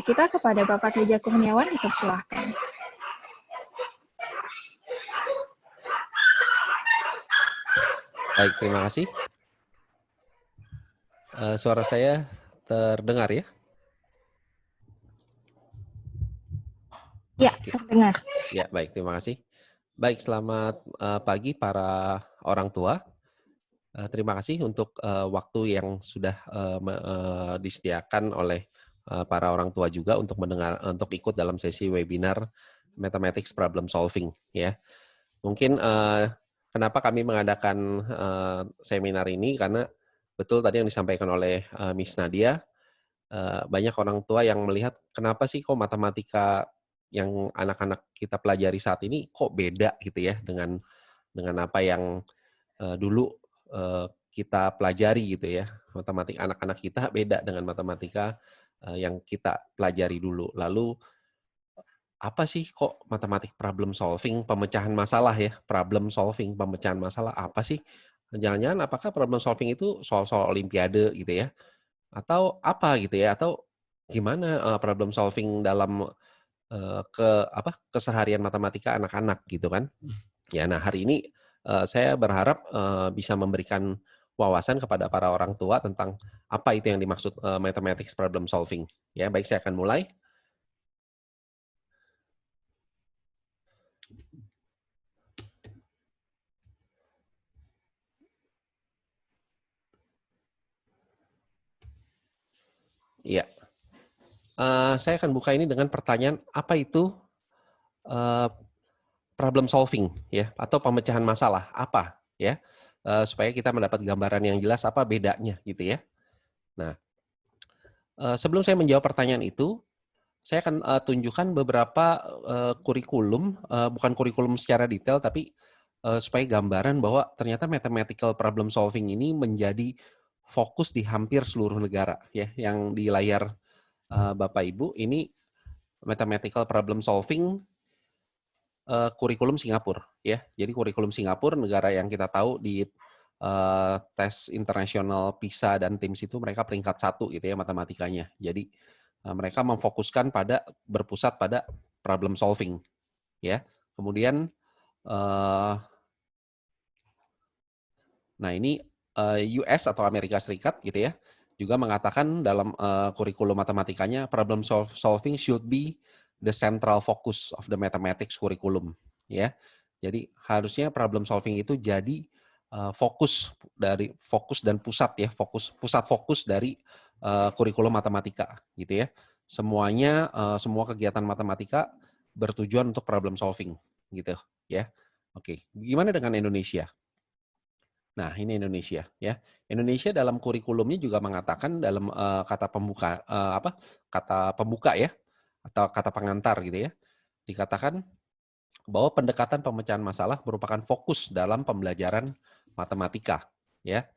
kita kepada Bapak Teja Kurniawan, dipersilahkan. Baik, terima kasih. Suara saya terdengar ya? Ya, terdengar. Ya, baik, terima kasih. Baik, selamat pagi para orang tua. Terima kasih untuk waktu yang sudah disediakan oleh para orang tua juga untuk mendengar, untuk ikut dalam sesi webinar Mathematics Problem Solving. Ya, mungkin kenapa kami mengadakan seminar ini karena betul tadi yang disampaikan oleh Miss Nadia. Banyak orang tua yang melihat kenapa sih kok matematika yang anak-anak kita pelajari saat ini kok beda gitu ya dengan apa yang dulu kita pelajari gitu ya. Matematika anak-anak kita beda dengan matematika yang kita pelajari dulu. Lalu apa sih kok matematik problem solving, pemecahan masalah ya, problem solving, pemecahan masalah apa sih? Jangan-jangan apakah problem solving itu soal-soal olimpiade gitu ya? Atau apa gitu ya, atau gimana problem solving dalam keseharian matematika anak-anak gitu kan. Ya, nah hari ini saya berharap bisa memberikan wawasan kepada para orang tua tentang apa itu yang dimaksud mathematics problem solving. Ya, baik, saya akan mulai. Iya. Saya akan buka ini dengan pertanyaan, apa itu problem solving ya, atau pemecahan masalah apa ya, supaya kita mendapat gambaran yang jelas apa bedanya gitu ya. Nah, sebelum saya menjawab pertanyaan itu, saya akan tunjukkan beberapa kurikulum, bukan kurikulum secara detail, tapi supaya gambaran bahwa ternyata mathematical problem solving ini menjadi fokus di hampir seluruh negara ya. Yang di layar Bapak Ibu ini mathematical problem solving kurikulum Singapura ya. Jadi kurikulum Singapura, negara yang kita tahu di tes internasional PISA dan TIMSS itu mereka peringkat 1 gitu ya matematikanya. Jadi mereka memfokuskan berpusat pada problem solving ya. Kemudian nah ini US atau Amerika Serikat gitu ya, juga mengatakan dalam kurikulum matematikanya problem solving should be the central focus of the mathematics curriculum ya. Jadi harusnya problem solving itu jadi fokus dan pusat ya, pusat fokus dari kurikulum matematika gitu ya. Semuanya semua kegiatan matematika bertujuan untuk problem solving gitu ya. Oke, gimana dengan Indonesia? Nah, ini Indonesia ya. Indonesia dalam kurikulumnya juga mengatakan dalam kata pembuka ya, atau kata pengantar gitu ya. Dikatakan bahwa pendekatan pemecahan masalah merupakan fokus dalam pembelajaran matematika ya,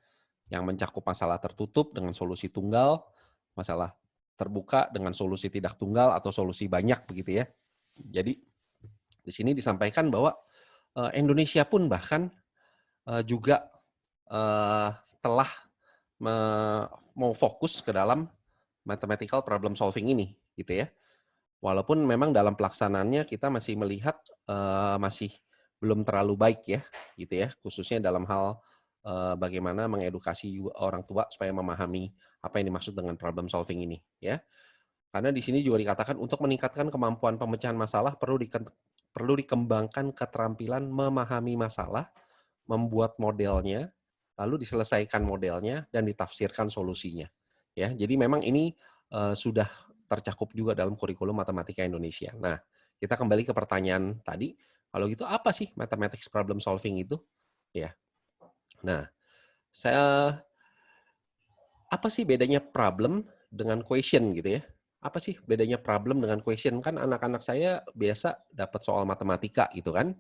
yang mencakup masalah tertutup dengan solusi tunggal, masalah terbuka dengan solusi tidak tunggal atau solusi banyak begitu ya. Jadi di sini disampaikan bahwa Indonesia pun bahkan juga telah mau fokus ke dalam mathematical problem solving ini gitu ya. Walaupun memang dalam pelaksanaannya kita masih melihat masih belum terlalu baik ya gitu ya, khususnya dalam hal bagaimana mengedukasi orang tua supaya memahami apa yang dimaksud dengan problem solving ini ya. Karena di sini juga dikatakan untuk meningkatkan kemampuan pemecahan masalah perlu dikembangkan keterampilan memahami masalah, membuat modelnya, lalu diselesaikan modelnya dan ditafsirkan solusinya. Ya, jadi memang ini sudah tercakup juga dalam kurikulum matematika Indonesia. Nah, kita kembali ke pertanyaan tadi. Kalau gitu apa sih mathematics problem solving itu? Ya. Nah, apa sih bedanya problem dengan question gitu ya? Apa sih bedanya problem dengan question? Kan anak-anak saya biasa dapat soal matematika gitu kan.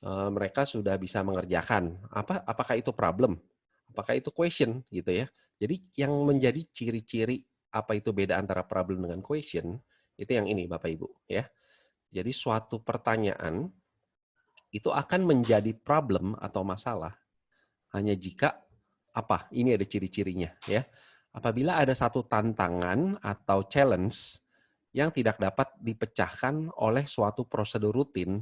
Mereka sudah bisa mengerjakan. Apakah itu problem? Apakah itu question gitu ya? Jadi yang menjadi ciri-ciri apa itu beda antara problem dengan question, itu yang ini Bapak Ibu ya. Jadi suatu pertanyaan itu akan menjadi problem atau masalah hanya jika apa? Ini ada ciri-cirinya ya. Apabila ada satu tantangan atau challenge yang tidak dapat dipecahkan oleh suatu prosedur rutin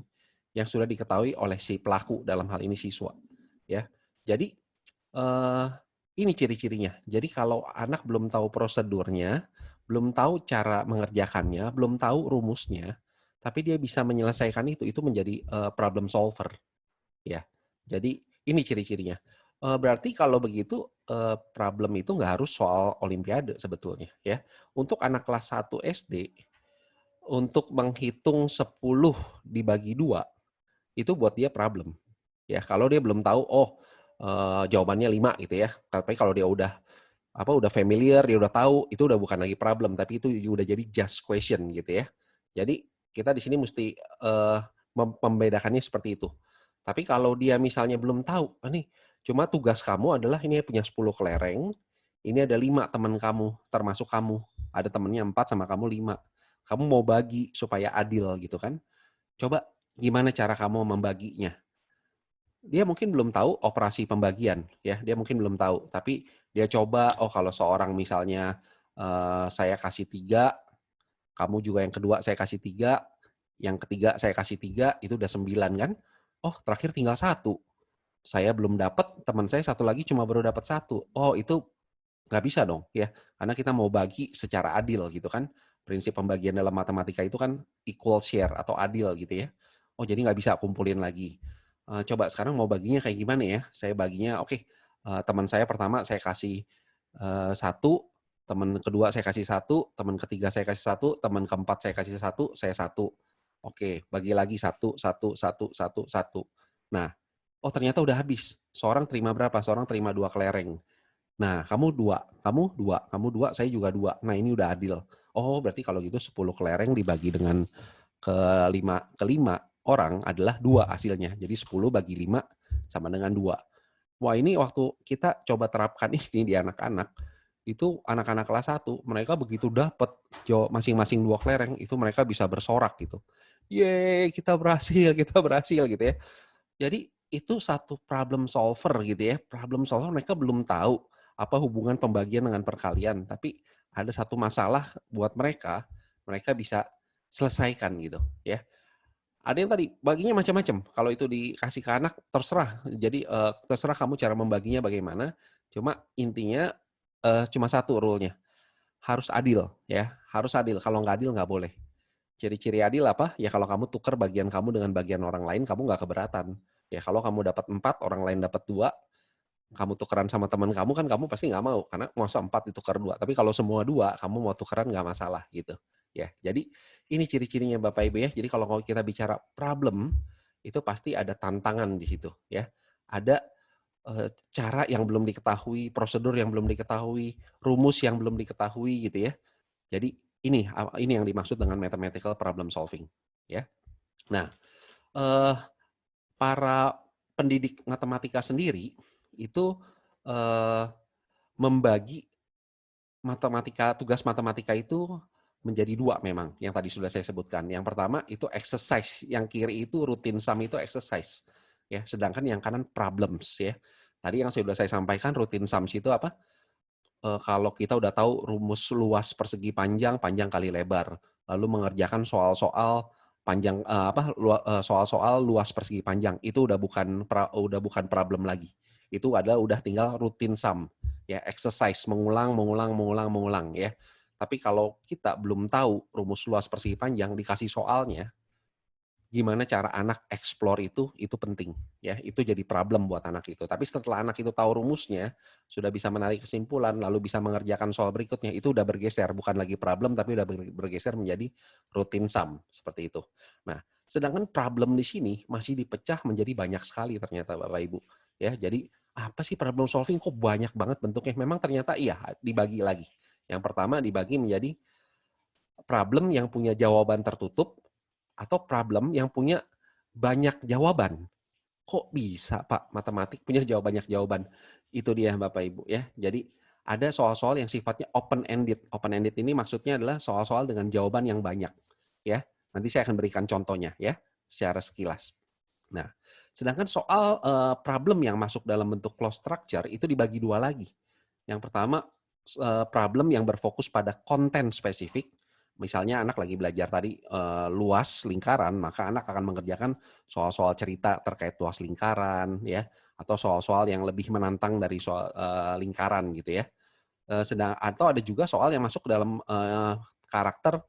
yang sudah diketahui oleh si pelaku, dalam hal ini siswa. Ya, jadi ini ciri-cirinya. Jadi kalau anak belum tahu prosedurnya, belum tahu cara mengerjakannya, belum tahu rumusnya, tapi dia bisa menyelesaikan itu menjadi problem solver. Ya, jadi ini ciri-cirinya. Berarti kalau begitu problem itu nggak harus soal olimpiade sebetulnya ya. Untuk anak kelas 1 SD, untuk menghitung 10 dibagi 2 itu buat dia problem. Ya, kalau dia belum tahu, jawabannya 5 gitu ya. Tapi kalau dia udah familiar, dia udah tahu, itu udah bukan lagi problem, tapi itu udah jadi just question gitu ya. Jadi kita di sini mesti membedakannya seperti itu. Tapi kalau dia misalnya belum tahu, nih cuma tugas kamu adalah ini punya 10 kelereng, ini ada 5 teman kamu, termasuk kamu. Ada temennya 4 sama kamu 5. Kamu mau bagi supaya adil gitu kan. Coba gimana cara kamu membaginya? Dia mungkin belum tahu operasi pembagian ya, dia mungkin belum tahu, tapi dia coba, kalau seorang misalnya, saya kasih 3, kamu juga yang kedua saya kasih 3, yang ketiga saya kasih 3, itu udah 9 kan. Oh, terakhir tinggal 1. Saya belum dapat, teman saya satu lagi cuma baru dapat 1. Oh, itu nggak bisa dong ya, karena kita mau bagi secara adil gitu kan. Prinsip pembagian dalam matematika itu kan equal share atau adil gitu ya. Oh, jadi nggak bisa kumpulin lagi. Coba sekarang mau baginya kayak gimana ya? Saya baginya, oke, teman saya pertama saya kasih 1, teman kedua saya kasih 1, teman ketiga saya kasih 1, teman keempat saya kasih 1, saya 1. Oke, bagi lagi 1, 1, 1, 1, 1. Nah, oh ternyata udah habis. Seorang terima berapa? Seorang terima 2 kelereng. Nah, kamu 2, kamu 2, kamu 2, saya juga 2. Nah, ini udah adil. Oh, berarti kalau gitu 10 kelereng dibagi dengan kelima orang adalah 2 hasilnya. Jadi 10 bagi 5 sama dengan 2. Wah, ini waktu kita coba terapkan ini di anak-anak, itu anak-anak kelas 1, mereka begitu dapat masing-masing 2 kelereng, itu mereka bisa bersorak gitu. Yeay, kita berhasil gitu ya. Jadi itu satu problem solver gitu ya. Problem solver mereka belum tahu apa hubungan pembagian dengan perkalian, tapi ada satu masalah buat mereka, mereka bisa selesaikan gitu ya. Ada yang tadi baginya macam-macam. Kalau itu dikasih ke anak terserah. Jadi terserah kamu cara membaginya bagaimana. Cuma intinya cuma satu rule-nya. Harus adil ya, harus adil. Kalau nggak adil nggak boleh. Ciri-ciri adil apa? Ya kalau kamu tukar bagian kamu dengan bagian orang lain, kamu nggak keberatan. Ya kalau kamu dapat 4, orang lain dapat 2, kamu tukeran sama teman kamu kan kamu pasti nggak mau, karena masa 4 ditukar 2. Tapi kalau semua 2, kamu mau tukeran nggak masalah gitu. Ya, jadi ini ciri-cirinya Bapak Ibu ya. Jadi kalau kita bicara problem, itu pasti ada tantangan di situ ya. Ada cara yang belum diketahui, prosedur yang belum diketahui, rumus yang belum diketahui gitu ya. Jadi ini yang dimaksud dengan mathematical problem solving, ya. Nah, eh, para pendidik matematika sendiri itu eh, membagi tugas matematika itu menjadi 2 memang, yang tadi sudah saya sebutkan. Yang pertama itu exercise, yang kiri itu rutin sum itu exercise, ya. Sedangkan yang kanan problems, ya. Tadi yang sudah saya sampaikan rutin sums itu apa? Kalau kita udah tahu rumus luas persegi panjang, panjang kali lebar, lalu mengerjakan soal-soal panjang soal-soal luas persegi panjang, itu udah bukan problem lagi. Itu udah tinggal rutin sum, ya, exercise, mengulang ya. Tapi kalau kita belum tahu rumus luas persegi panjang, dikasih soalnya, gimana cara anak explore itu penting ya, itu jadi problem buat anak itu. Tapi setelah anak itu tahu rumusnya, sudah bisa menarik kesimpulan, lalu bisa mengerjakan soal berikutnya, itu udah bergeser, bukan lagi problem tapi udah bergeser menjadi rutin sum seperti itu. Nah, sedangkan problem di sini masih dipecah menjadi banyak sekali ternyata Bapak Ibu ya. Jadi apa sih problem solving, kok banyak banget bentuknya? Memang ternyata iya, dibagi lagi. Yang pertama dibagi menjadi problem yang punya jawaban tertutup atau problem yang punya banyak jawaban. Kok bisa Pak matematik punya banyak jawaban? Itu dia Bapak Ibu ya. Jadi ada soal-soal yang sifatnya open ended. Open ended ini maksudnya adalah soal-soal dengan jawaban yang banyak ya. Nanti saya akan berikan contohnya ya secara sekilas. Nah, sedangkan soal problem yang masuk dalam bentuk clause structure itu dibagi 2 lagi. Yang pertama problem yang berfokus pada konten spesifik, Misalnya anak lagi belajar tadi luas lingkaran, maka anak akan mengerjakan soal-soal cerita terkait luas lingkaran, ya, atau soal-soal yang lebih menantang dari soal lingkaran gitu ya. Atau ada juga soal yang masuk ke dalam karakter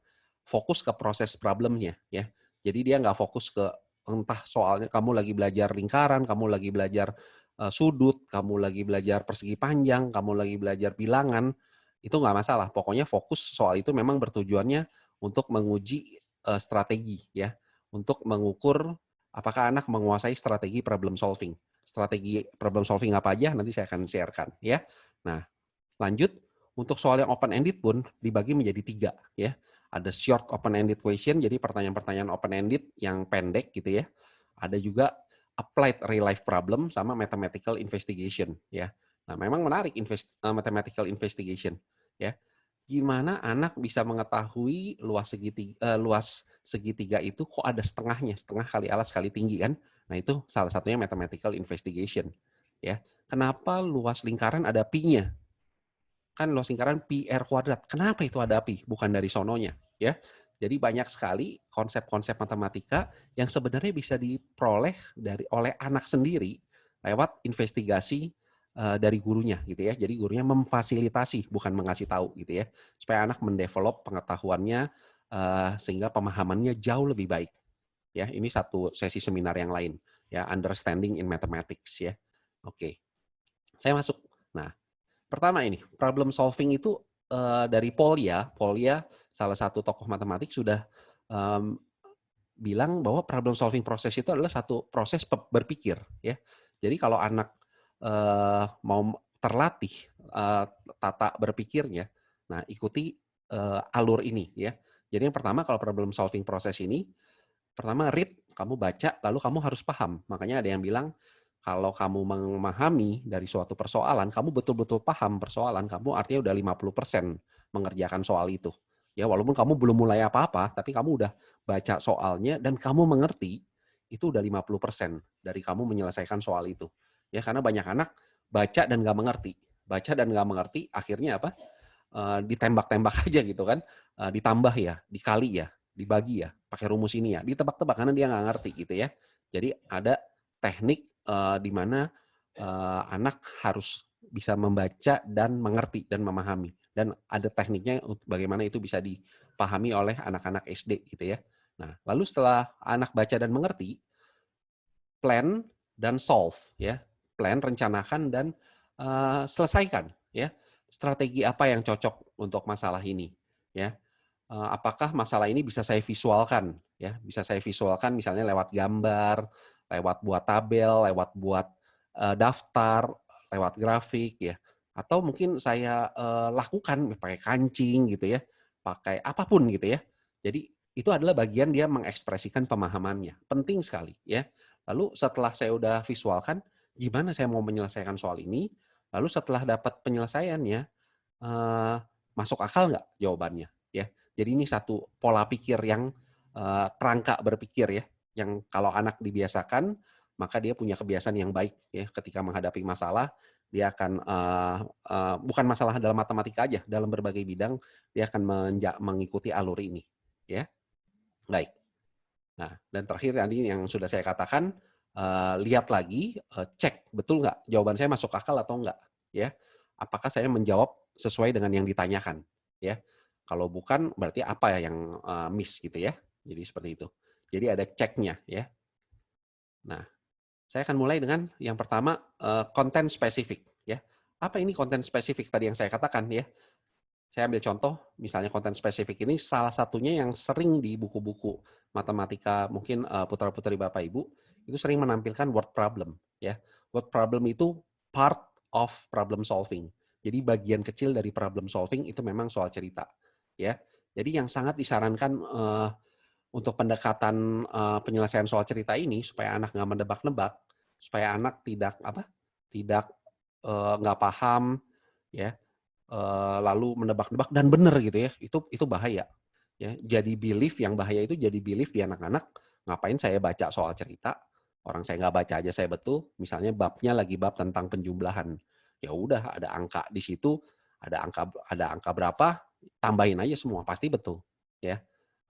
fokus ke proses problemnya ya. Jadi dia nggak fokus ke entah soalnya kamu lagi belajar lingkaran, kamu lagi belajar sudut, kamu lagi belajar persegi panjang, kamu lagi belajar bilangan, itu nggak masalah. Pokoknya fokus soal itu memang bertujuannya untuk menguji strategi ya, untuk mengukur apakah anak menguasai strategi problem solving. Strategi problem solving apa aja nanti saya akan sharekan ya. Nah, lanjut, untuk soal yang open-ended pun dibagi menjadi 3 ya. Ada short open-ended question, jadi pertanyaan-pertanyaan open-ended yang pendek gitu ya. Ada juga applied real life problem sama mathematical investigation ya. Nah, memang menarik mathematical investigation ya. Gimana anak bisa mengetahui luas segitiga itu kok ada setengahnya, setengah kali alas kali tinggi kan? Nah, itu salah satunya mathematical investigation ya. Kenapa luas lingkaran ada pi-nya? Kan luas lingkaran pi r kuadrat. Kenapa itu ada pi? Bukan dari sononya, ya. Jadi banyak sekali konsep-konsep matematika yang sebenarnya bisa diperoleh oleh anak sendiri lewat investigasi dari gurunya gitu ya. Jadi gurunya memfasilitasi bukan mengasih tahu gitu ya. Supaya anak mendevelop pengetahuannya sehingga pemahamannya jauh lebih baik. Ya, ini satu sesi seminar yang lain ya, understanding in mathematics ya. Oke. Saya masuk. Nah, pertama ini, problem solving itu dari Polya salah satu tokoh matematik sudah bilang bahwa problem solving proses itu adalah satu proses berpikir ya. Jadi kalau anak mau terlatih tata berpikirnya, nah ikuti alur ini ya. Jadi yang pertama kalau problem solving proses ini, pertama read, kamu baca, lalu kamu harus paham. Makanya ada yang bilang, kalau kamu memahami dari suatu persoalan, kamu betul-betul paham persoalan, kamu artinya udah 50% mengerjakan soal itu. Ya, walaupun kamu belum mulai apa-apa, tapi kamu udah baca soalnya dan kamu mengerti, itu udah 50% dari kamu menyelesaikan soal itu. Ya, karena banyak anak baca dan nggak mengerti. Baca dan nggak mengerti, akhirnya apa? Ditembak-tembak aja gitu kan, ditambah ya, dikali ya, dibagi ya, pakai rumus ini ya, ditebak-tebak karena dia nggak ngerti gitu ya. Jadi ada teknik di mana anak harus bisa membaca dan mengerti dan memahami, dan ada tekniknya bagaimana itu bisa dipahami oleh anak-anak SD gitu ya. Nah, lalu setelah anak baca dan mengerti, plan dan solve ya. Plan, rencanakan dan selesaikan ya. Strategi apa yang cocok untuk masalah ini ya. Apakah masalah ini bisa saya visualkan ya, bisa saya visualkan misalnya lewat gambar, lewat buat tabel, lewat buat daftar, lewat grafik ya. Atau mungkin saya lakukan pakai kancing gitu ya, pakai apapun gitu ya. Jadi itu adalah bagian dia mengekspresikan pemahamannya. Penting sekali ya. Lalu setelah saya udah visualkan, gimana saya mau menyelesaikan soal ini, lalu setelah dapat penyelesaiannya, masuk akal nggak jawabannya? Ya, jadi ini satu pola pikir yang kerangka berpikir ya, yang kalau anak dibiasakan, maka dia punya kebiasaan yang baik ya ketika menghadapi masalah, dia akan bukan masalah dalam matematika aja, dalam berbagai bidang dia akan mengikuti alur ini ya. Baik. Nah, dan terakhir tadi yang sudah saya katakan, lihat lagi, cek betul nggak jawaban saya masuk akal atau enggak, ya. Apakah saya menjawab sesuai dengan yang ditanyakan, ya. Kalau bukan, berarti apa ya yang miss gitu ya. Jadi seperti itu. Jadi ada ceknya ya. Nah, saya akan mulai dengan yang pertama, konten spesifik ya. Apa ini konten spesifik tadi yang saya katakan ya? Saya ambil contoh, misalnya konten spesifik ini salah satunya yang sering di buku-buku matematika, mungkin putra-putri Bapak Ibu, itu sering menampilkan word problem. Ya. Word problem itu part of problem solving. Jadi bagian kecil dari problem solving itu memang soal cerita. Ya. Jadi yang sangat disarankan untuk pendekatan penyelesaian soal cerita ini, supaya anak nggak menebak-nebak, supaya anak tidak nggak paham, ya, lalu menebak-nebak dan benar gitu ya, itu bahaya. Ya, jadi belief yang bahaya itu jadi belief di anak-anak, ngapain saya baca soal cerita, orang saya nggak baca aja saya betul, misalnya babnya lagi bab tentang penjumlahan. Ya udah ada angka di situ, ada angka berapa, tambahin aja semua, pasti betul. ya.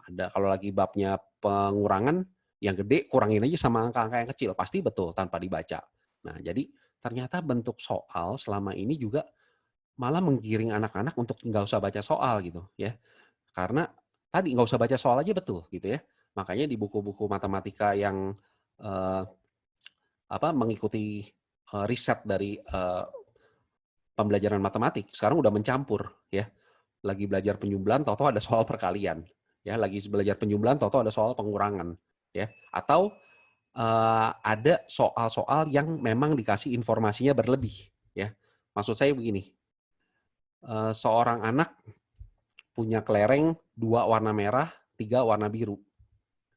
Ada kalau lagi babnya pengurangan, yang gede kurangin aja sama angka-angka yang kecil, pasti betul tanpa dibaca. Nah, jadi ternyata bentuk soal selama ini juga malah menggiring anak-anak untuk nggak usah baca soal gitu ya. Karena tadi nggak usah baca soal aja betul gitu ya. Makanya di buku-buku matematika yang eh, mengikuti riset dari pembelajaran matematik sekarang udah mencampur ya. Lagi belajar penjumlahan tahu-tahu ada soal perkalian. Ya, lagi belajar penjumlahan tahu-tahu ada soal pengurangan ya. Atau ada soal-soal yang memang dikasih informasinya berlebih ya. Maksud saya begini. Seorang anak punya kelereng 2 warna merah, 3 warna biru.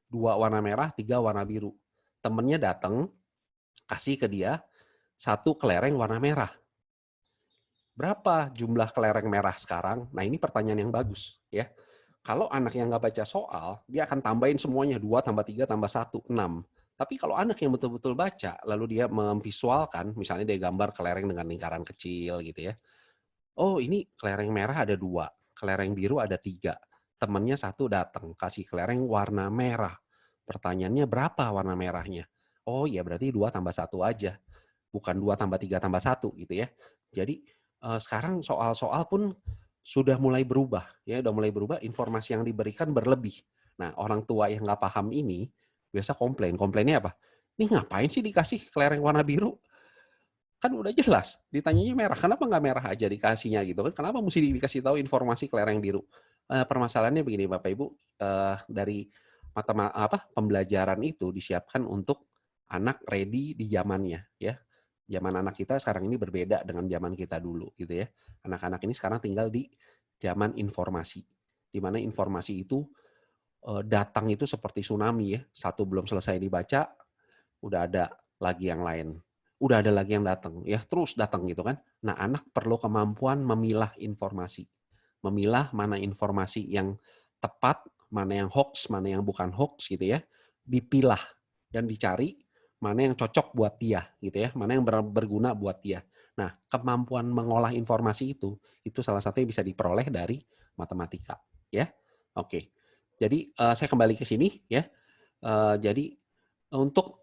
2 warna merah, 3 warna biru. Temennya datang, kasih ke dia 1 kelereng warna merah. Berapa jumlah kelereng merah sekarang? Nah, ini pertanyaan yang bagus ya. Kalau anak yang nggak baca soal, dia akan tambahin semuanya 2 tambah 3 tambah 1, 6. Tapi kalau anak yang betul-betul baca, lalu dia memvisualkan, misalnya dia gambar kelereng dengan lingkaran kecil gitu ya. Oh, ini kelereng merah ada 2, kelereng biru ada 3. Temannya 1 datang, kasih kelereng warna merah. Pertanyaannya berapa warna merahnya? Oh ya berarti 2 tambah 1 aja. Bukan 2 tambah 3 tambah 1 gitu ya. Jadi sekarang soal-soal pun sudah mulai berubah. Ya, udah mulai berubah, informasi yang diberikan berlebih. Nah, orang tua yang nggak paham ini, biasa komplain. Komplainnya apa? Ini ngapain sih dikasih kelereng warna biru? Kan udah jelas, ditanyanya merah, kenapa nggak merah aja dikasihnya gitu kan? Kenapa mesti dikasih tahu informasi kelereng biru? Permasalahannya begini Bapak Ibu, dari pembelajaran itu disiapkan untuk anak ready di zamannya ya. Zaman anak kita sekarang ini berbeda dengan zaman kita dulu gitu ya. Anak-anak ini sekarang tinggal di zaman informasi. Di mana informasi itu datang itu seperti tsunami ya. Satu belum selesai dibaca, udah ada lagi yang lain. Udah ada lagi yang datang, ya terus datang gitu kan. Nah, anak perlu kemampuan memilah informasi. Memilah mana informasi yang tepat, mana yang hoax, mana yang bukan hoax gitu ya. Dipilah dan dicari mana yang cocok buat dia gitu ya, mana yang berguna buat dia. Nah, kemampuan mengolah informasi itu salah satu yang bisa diperoleh dari matematika, ya. Oke. Jadi saya kembali ke sini ya. Jadi untuk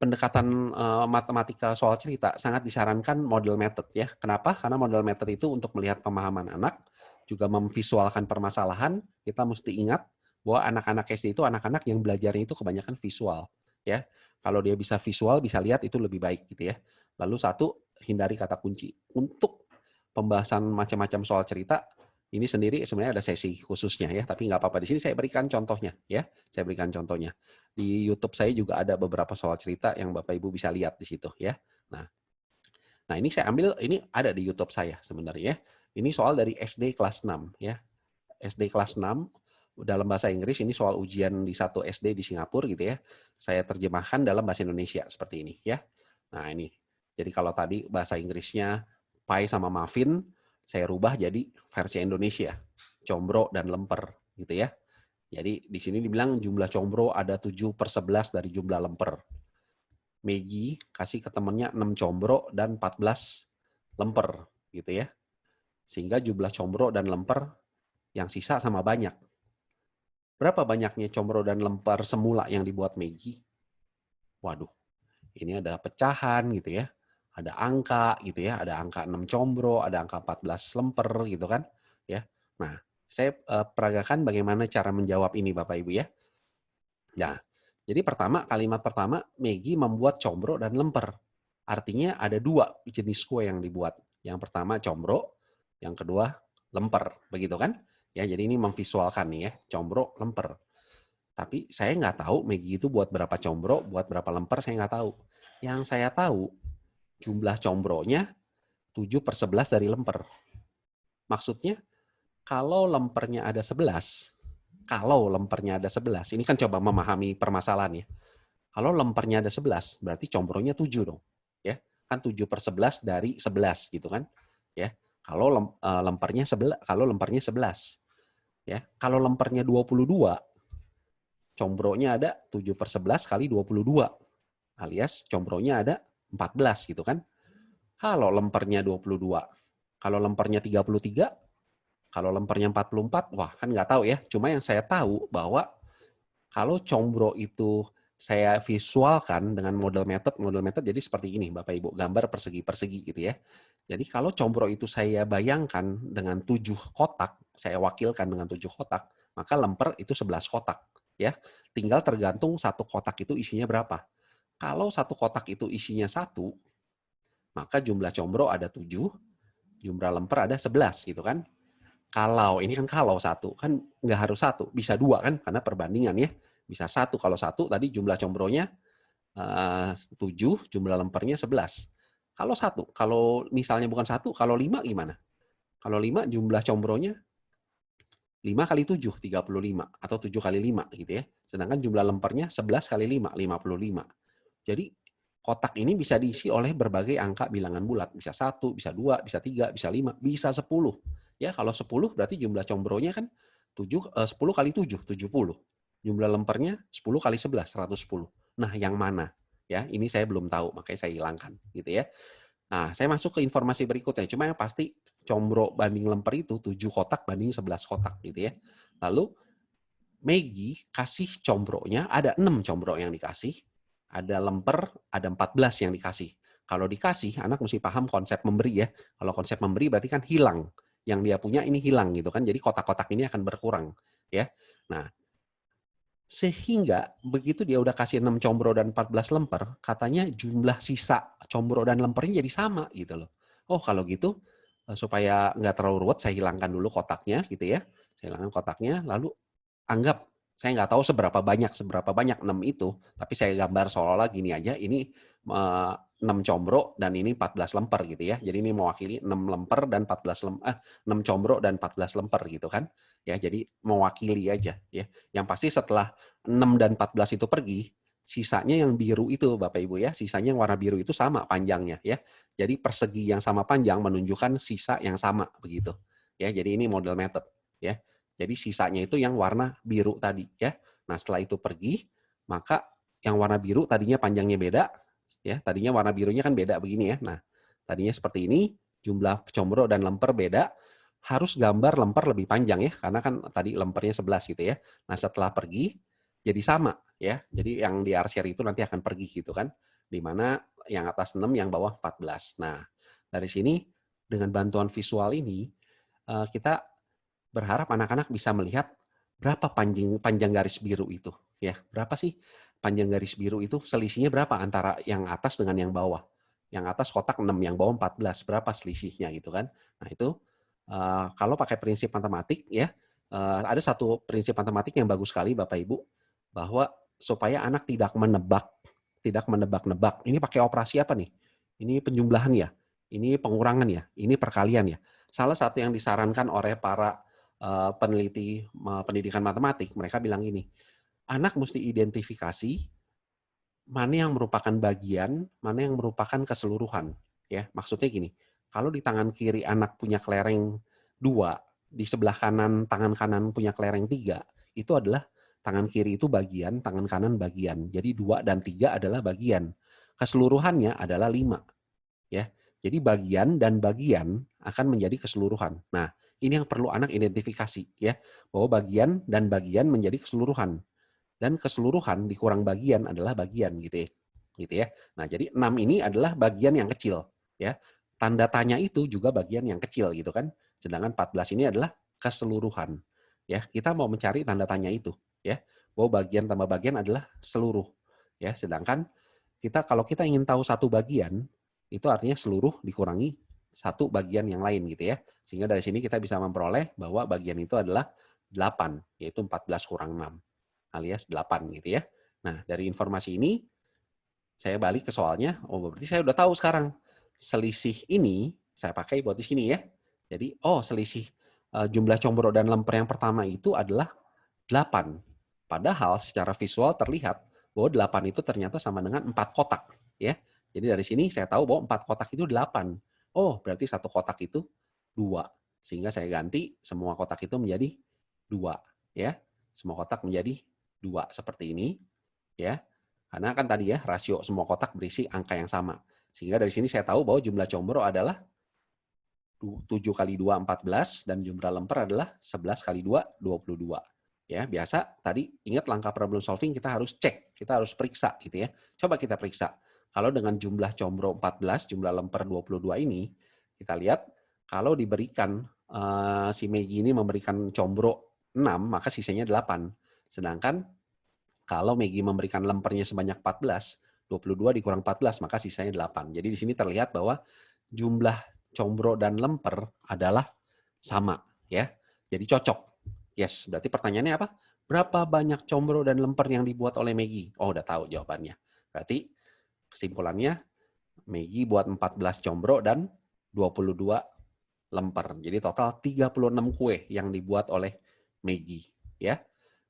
pendekatan matematika soal cerita sangat disarankan model method ya. Kenapa? Karena model method itu untuk melihat pemahaman anak, juga memvisualkan permasalahan. Kita mesti ingat bahwa anak-anak SD itu anak-anak yang belajarnya itu kebanyakan visual ya. Kalau dia bisa visual, bisa lihat itu lebih baik gitu ya. Lalu 1, hindari kata kunci. Untuk pembahasan macam-macam soal cerita, ini sendiri sebenarnya ada sesi khususnya ya, tapi nggak apa-apa. Di sini saya berikan contohnya ya. Saya berikan contohnya. Di YouTube saya juga ada beberapa soal cerita yang Bapak Ibu bisa lihat di situ ya. Nah ini saya ambil, ini ada di YouTube saya sebenarnya. Ini soal dari SD kelas 6 ya. SD kelas 6 dalam bahasa Inggris, ini soal ujian di satu SD di Singapura gitu ya. Saya terjemahkan dalam bahasa Indonesia seperti ini ya. Nah ini, jadi kalau tadi bahasa Inggrisnya pie sama muffin, saya rubah jadi versi Indonesia, combro dan lemper gitu ya. Jadi di sini dibilang jumlah combro ada 7/11 dari jumlah lemper. Maggie kasih ke temennya 6 combro dan 14 lemper gitu ya. Sehingga jumlah combro dan lemper yang sisa sama banyak. Berapa banyaknya combro dan lemper semula yang dibuat Maggie? Waduh, ini ada pecahan gitu ya. Ada angka gitu ya, ada angka 6 combro, ada angka 14 lemper gitu kan. Ya. Nah, saya peragakan bagaimana cara menjawab ini Bapak Ibu ya. Nah, jadi kalimat pertama, Maggie membuat combro dan lemper. Artinya ada 2 jenis kue yang dibuat. Yang pertama combro, yang kedua lemper, begitu kan? Ya, jadi ini memvisualkan nih ya, combro, lemper. Tapi saya nggak tahu Maggie itu buat berapa combro, buat berapa lemper, saya nggak tahu. Yang saya tahu, jumlah combronya 7/11 dari lemper. Maksudnya, kalau lempernya ada 11, ini kan coba memahami permasalahan ya. Kalau lempernya ada 11, berarti combronya 7 dong. Ya, kan 7/11 dari 11 gitu kan. Ya. Kalau lempernya 11. Ya. Kalau lempernya 22, combronya ada 7/11 kali 22. Alias combronya ada 14 gitu kan. Kalau lempernya 22, kalau lempernya 33, Kalau lempernya 44, wah kan nggak tahu ya. Cuma yang saya tahu bahwa kalau combro itu saya visualkan dengan model method jadi seperti ini Bapak Ibu, gambar persegi-persegi gitu ya. Jadi kalau combro itu saya bayangkan dengan 7 kotak, saya wakilkan dengan 7 kotak, maka lemper itu 11 kotak ya. Tinggal tergantung satu kotak itu isinya berapa. Kalau satu kotak itu isinya 1, maka jumlah combro ada 7, jumlah lemper ada 11 gitu kan. Kalau ini kan kalau 1 kan nggak harus 1, bisa 2 kan karena perbandingan ya. Bisa 1, kalau 1 tadi jumlah combronya 7, jumlah lempernya 11. Kalau 1, kalau misalnya bukan 1, kalau 5 gimana? Kalau 5 jumlah combronya 5 kali 7, 35 atau 7 kali 5 gitu ya. Sedangkan jumlah lempernya 11 kali 5, 55. Jadi kotak ini bisa diisi oleh berbagai angka bilangan bulat. Bisa 1, bisa 2, bisa 3, bisa 5, bisa 10. Ya, kalau 10 berarti jumlah combronya kan 10 kali 7, 70. Jumlah lempernya 10 kali 11, 110. Nah, yang mana? Ya, ini saya belum tahu, makanya saya hilangkan gitu ya. Nah, saya masuk ke informasi berikutnya. Cuma yang pasti combro banding lemper itu 7 kotak banding 11 kotak gitu ya. Lalu Maggie kasih combronya, ada 6 combro yang dikasih, ada lemper, ada 14 yang dikasih. Kalau dikasih, anak mesti paham konsep memberi ya. Kalau konsep memberi berarti kan hilang. Yang dia punya ini hilang gitu kan. Jadi kotak-kotak ini akan berkurang ya. Nah, sehingga begitu dia udah kasih 6 combro dan 14 lemper, katanya jumlah sisa combro dan lempernya jadi sama gitu loh. Oh, kalau gitu supaya nggak terlalu ruwet, saya hilangkan dulu kotaknya gitu ya. Saya hilangkan kotaknya, lalu anggap saya nggak tahu seberapa banyak 6 itu, tapi saya gambar seolah-olah gini aja, ini 6 combro dan ini 14 lemper gitu ya. Jadi ini mewakili 6 lemper dan 6 combro dan 14 lemper gitu kan. Ya, jadi mewakili aja ya. Yang pasti setelah 6 dan 14 itu pergi, sisanya yang biru itu Bapak Ibu ya, sisanya yang warna biru itu sama panjangnya ya. Jadi persegi yang sama panjang menunjukkan sisa yang sama begitu. Ya, jadi ini model method ya. Jadi sisanya itu yang warna biru tadi ya. Nah, setelah itu pergi, maka yang warna biru tadinya panjangnya beda ya. Tadinya warna birunya kan beda begini ya. Nah, tadinya seperti ini, jumlah combro dan lemper beda, harus gambar lemper lebih panjang ya, karena kan tadi lempernya 11 gitu ya. Nah, setelah pergi jadi sama ya. Jadi yang di arsier itu nanti akan pergi gitu kan. Di mana yang atas 6, yang bawah 14. Nah, dari sini dengan bantuan visual ini kita berharap anak-anak bisa melihat berapa panjang garis biru itu ya. Berapa sih panjang garis biru itu, selisihnya berapa antara yang atas dengan yang bawah. Yang atas kotak 6, yang bawah 14, berapa selisihnya gitu kan. Nah, itu kalau pakai prinsip matematik ya, ada satu prinsip matematik yang bagus sekali Bapak Ibu, bahwa supaya anak tidak menebak-nebak, ini pakai operasi apa nih? Ini penjumlahan ya? Ini pengurangan ya? Ini perkalian ya? Salah satu yang disarankan oleh para peneliti pendidikan matematik, mereka bilang ini, anak mesti identifikasi mana yang merupakan bagian, mana yang merupakan keseluruhan. Ya, maksudnya gini, kalau di tangan kiri anak punya kelereng 2, di sebelah kanan tangan kanan punya kelereng 3, itu adalah tangan kiri itu bagian, tangan kanan bagian. Jadi 2 dan 3 adalah bagian. Keseluruhannya adalah 5. Ya. Jadi bagian dan bagian akan menjadi keseluruhan. Nah, ini yang perlu anak identifikasi ya, bahwa bagian dan bagian menjadi keseluruhan. Dan keseluruhan dikurang bagian adalah bagian gitu ya. Gitu ya. Nah, jadi 6 ini adalah bagian yang kecil ya. Tanda tanya itu juga bagian yang kecil gitu kan. Sedangkan 14 ini adalah keseluruhan. Ya, kita mau mencari tanda tanya itu ya. Bahwa bagian tambah bagian adalah seluruh. Ya, sedangkan kalau kita ingin tahu satu bagian, itu artinya seluruh dikurangi satu bagian yang lain gitu ya. Sehingga dari sini kita bisa memperoleh bahwa bagian itu adalah 8, yaitu 14 kurang 6 alias 8 gitu ya. Nah, dari informasi ini saya balik ke soalnya, oh berarti saya udah tahu sekarang selisih ini saya pakai buat di sini ya. Jadi, selisih jumlah combro dan lemper yang pertama itu adalah 8. Padahal secara visual terlihat bahwa 8 itu ternyata sama dengan 4 kotak ya. Jadi dari sini saya tahu bahwa 4 kotak itu 8. Oh, berarti satu kotak itu 2. Sehingga saya ganti semua kotak itu menjadi 2 ya. Semua kotak menjadi 2 seperti ini ya. Karena kan tadi ya rasio semua kotak berisi angka yang sama. Sehingga dari sini saya tahu bahwa jumlah combro adalah 7 kali 2, 14, dan jumlah lemper adalah 11 kali 2, 22. Ya, biasa tadi ingat langkah problem solving kita harus cek, kita harus periksa gitu ya. Coba kita periksa. Kalau dengan jumlah combro 14, jumlah lemper 22 ini, kita lihat kalau diberikan si Maggie ini memberikan combro 6, maka sisanya 8. Sedangkan kalau Maggie memberikan lempernya sebanyak 14, 22 dikurang 14, maka sisanya 8. Jadi di sini terlihat bahwa jumlah combro dan lemper adalah sama, ya. Jadi cocok. Yes, berarti pertanyaannya apa? Berapa banyak combro dan lemper yang dibuat oleh Maggie? Oh, udah tahu jawabannya. Berarti kesimpulannya Maggie buat 14 combro dan 22 lemper. Jadi total 36 kue yang dibuat oleh Maggie, ya.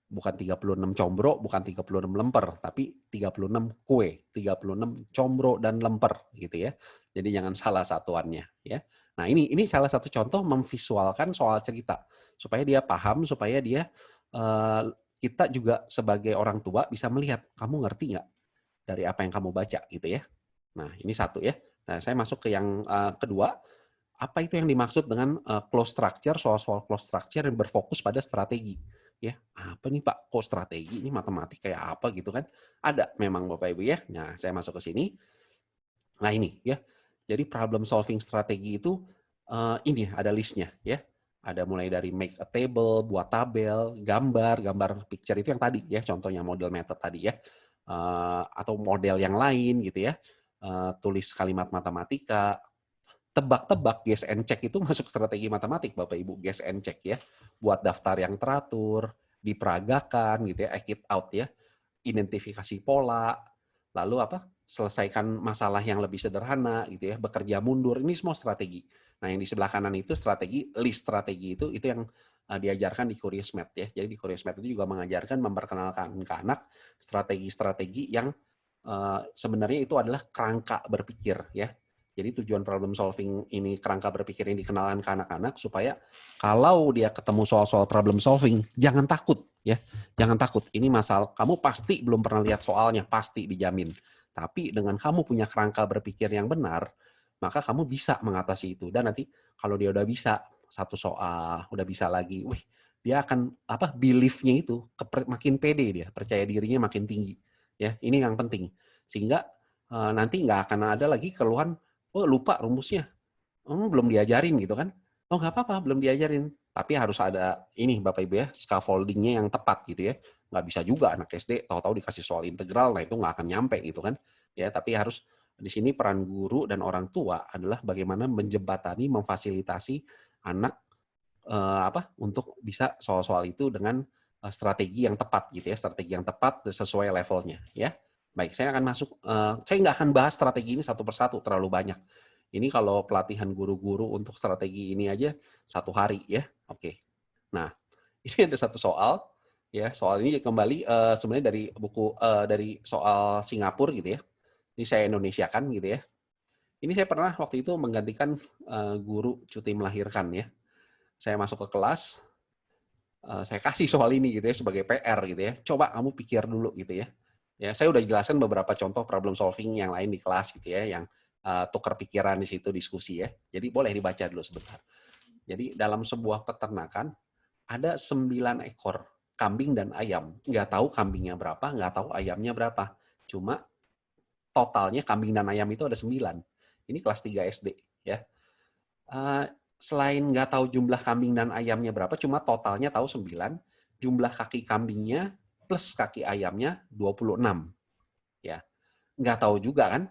Bukan 36 combro, bukan 36 lemper, tapi 36 kue, 36 combro dan lemper gitu ya. Jadi jangan salah satuannya ya. Nah, ini salah satu contoh memvisualkan soal cerita supaya dia paham, supaya dia kita juga sebagai orang tua bisa melihat kamu ngerti nggak dari apa yang kamu baca gitu ya. Nah, ini satu ya. Nah, saya masuk ke yang kedua. Apa itu yang dimaksud dengan close structure, soal-soal close structure yang berfokus pada strategi? Ya, apa nih Pak? Kok strategi ini matematik kayak apa gitu kan? Ada memang Bapak Ibu ya. Nah, saya masuk ke sini. Nah, ini ya. Jadi problem solving strategi itu ini ada listnya ya. Ada mulai dari make a table, buat tabel, gambar picture itu yang tadi ya, contohnya model method tadi ya. Atau model yang lain gitu ya. Tulis kalimat matematika, tebak-tebak, guess and check itu masuk strategi matematik Bapak Ibu, guess and check ya. Buat daftar yang teratur, diperagakan gitu ya, act it out ya. Identifikasi pola, lalu apa? Selesaikan masalah yang lebih sederhana gitu ya, bekerja mundur, ini semua strategi. Nah, yang di sebelah kanan itu strategi, list strategi itu yang diajarkan di Curious Math ya. Jadi di Curious Math itu juga mengajarkan, memperkenalkan ke anak strategi-strategi yang sebenarnya itu adalah kerangka berpikir ya. Jadi tujuan problem solving ini, kerangka berpikir ini dikenalkan ke anak-anak supaya kalau dia ketemu soal-soal problem solving, jangan takut ya. Jangan takut. Ini masalah kamu pasti belum pernah lihat soalnya, pasti dijamin. Tapi dengan kamu punya kerangka berpikir yang benar, maka kamu bisa mengatasi itu. Dan nanti kalau dia udah bisa satu soal, udah bisa lagi, wih, dia akan apa? Belief-nya itu makin pede dia, percaya dirinya makin tinggi. Ya, ini yang penting. Sehingga nanti nggak akan ada lagi keluhan, oh lupa rumusnya, belum diajarin gitu kan. Oh nggak apa-apa, belum diajarin. Tapi harus ada ini Bapak Ibu ya, scaffolding-nya yang tepat gitu ya. Nggak bisa juga anak SD tahu-tahu dikasih soal integral, nah itu nggak akan nyampe gitu kan. Ya, tapi harus di sini peran guru dan orang tua adalah bagaimana menjembatani, memfasilitasi anak untuk bisa soal-soal itu dengan strategi yang tepat gitu ya, strategi yang tepat sesuai levelnya ya. Baik, saya akan masuk, saya nggak akan bahas strategi ini satu persatu, terlalu banyak. Ini kalau pelatihan guru-guru untuk strategi ini aja 1 hari ya. Oke. Nah, ini ada satu soal, ya. Soal ini kembali sebenarnya dari buku dari soal Singapura gitu ya. Ini saya Indonesiakan gitu ya. Ini saya pernah waktu itu menggantikan guru cuti melahirkan ya. Saya masuk ke kelas, saya kasih soal ini gitu ya sebagai PR gitu ya. Coba kamu pikir dulu gitu ya. Ya, saya udah jelaskan beberapa contoh problem solving yang lain di kelas gitu ya, yang tukar pikiran di situ, diskusi ya. Jadi boleh dibaca dulu sebentar. Jadi dalam sebuah peternakan ada 9 ekor kambing dan ayam. Nggak tahu kambingnya berapa, nggak tahu ayamnya berapa. Cuma totalnya kambing dan ayam itu ada 9. Ini kelas 3 SD ya. Selain nggak tahu jumlah kambing dan ayamnya berapa, cuma totalnya tahu 9, jumlah kaki kambingnya plus kaki ayamnya 26. Ya, nggak tahu juga kan,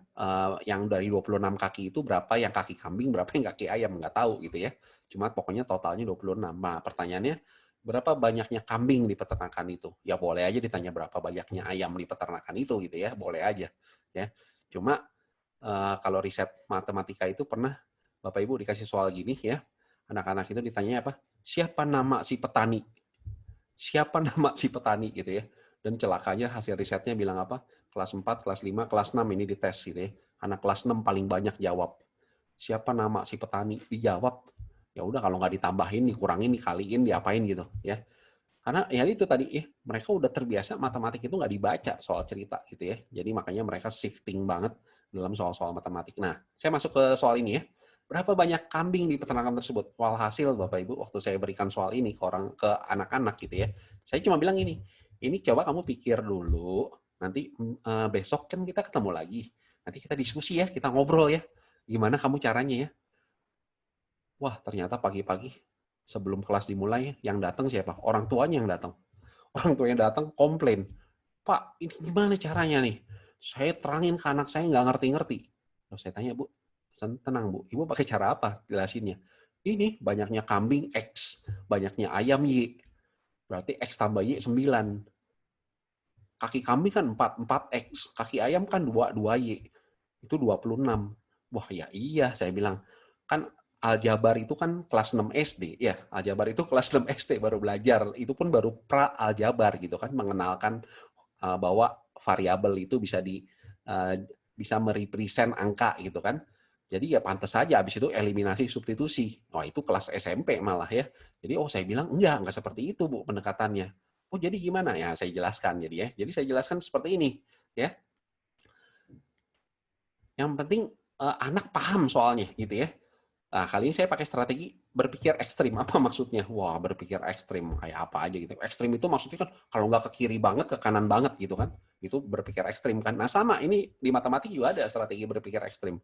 yang dari 26 kaki itu berapa yang kaki kambing, berapa yang kaki ayam, nggak tahu gitu ya. Cuma pokoknya totalnya 26. Nah, pertanyaannya, berapa banyaknya kambing di peternakan itu? Ya boleh aja ditanya berapa banyaknya ayam di peternakan itu gitu ya, boleh aja. Ya, cuma kalau riset matematika itu pernah Bapak Ibu dikasih soal gini ya, anak-anak itu ditanya apa? Siapa nama si petani? Siapa nama si petani gitu ya. Dan celakanya hasil risetnya bilang apa? Kelas 4, kelas 5, kelas 6 ini dites gitu ya. Anak kelas 6 paling banyak jawab. Siapa nama si petani? Dijawab. Ya udah kalau nggak ditambahin, dikurangin, dikaliin, diapain gitu ya. Karena ya itu tadi ya, mereka udah terbiasa matematik itu nggak dibaca soal cerita gitu ya. Jadi makanya mereka shifting banget dalam soal-soal matematik. Nah, saya masuk ke soal ini ya. Berapa banyak kambing di peternakan tersebut? Walhasil Bapak Ibu, waktu saya berikan soal ini ke anak-anak gitu ya, saya cuma bilang ini coba kamu pikir dulu, nanti besok kan kita ketemu lagi, nanti kita diskusi ya, kita ngobrol ya, gimana kamu caranya ya. Wah, ternyata pagi-pagi sebelum kelas dimulai, yang datang siapa? Orang tuanya yang datang. Orang tuanya datang komplain, Pak, ini gimana caranya nih? Saya terangin ke anak saya nggak ngerti-ngerti. Terus saya tanya, Bu, tenang Bu, Ibu pakai cara apa jelasinnya? Ini banyaknya kambing X, banyaknya ayam Y. Berarti X tambah Y 9. Kaki kambing kan 4X, kaki ayam kan 2Y. Itu 26. Wah ya iya, saya bilang. Kan aljabar itu kan kelas 6 SD. Ya, aljabar itu kelas 6 SD baru belajar. Itu pun baru pra-aljabar gitu kan, mengenalkan bahwa variabel itu bisa merepresent angka gitu kan. Jadi ya pantas saja habis itu eliminasi substitusi. Wah, itu kelas SMP malah ya. Jadi saya bilang enggak seperti itu Bu pendekatannya. Oh, jadi gimana ya? Saya jelaskan jadi ya. Jadi saya jelaskan seperti ini ya. Yang penting anak paham soalnya gitu ya. Nah, kali ini saya pakai strategi berpikir ekstrim. Apa maksudnya? Wah, berpikir ekstrim. Kayak apa aja gitu. Ekstrim itu maksudnya kan kalau nggak ke kiri banget, ke kanan banget gitu kan. Itu berpikir ekstrim kan. Nah, sama ini di matematik juga ada strategi berpikir ekstrim.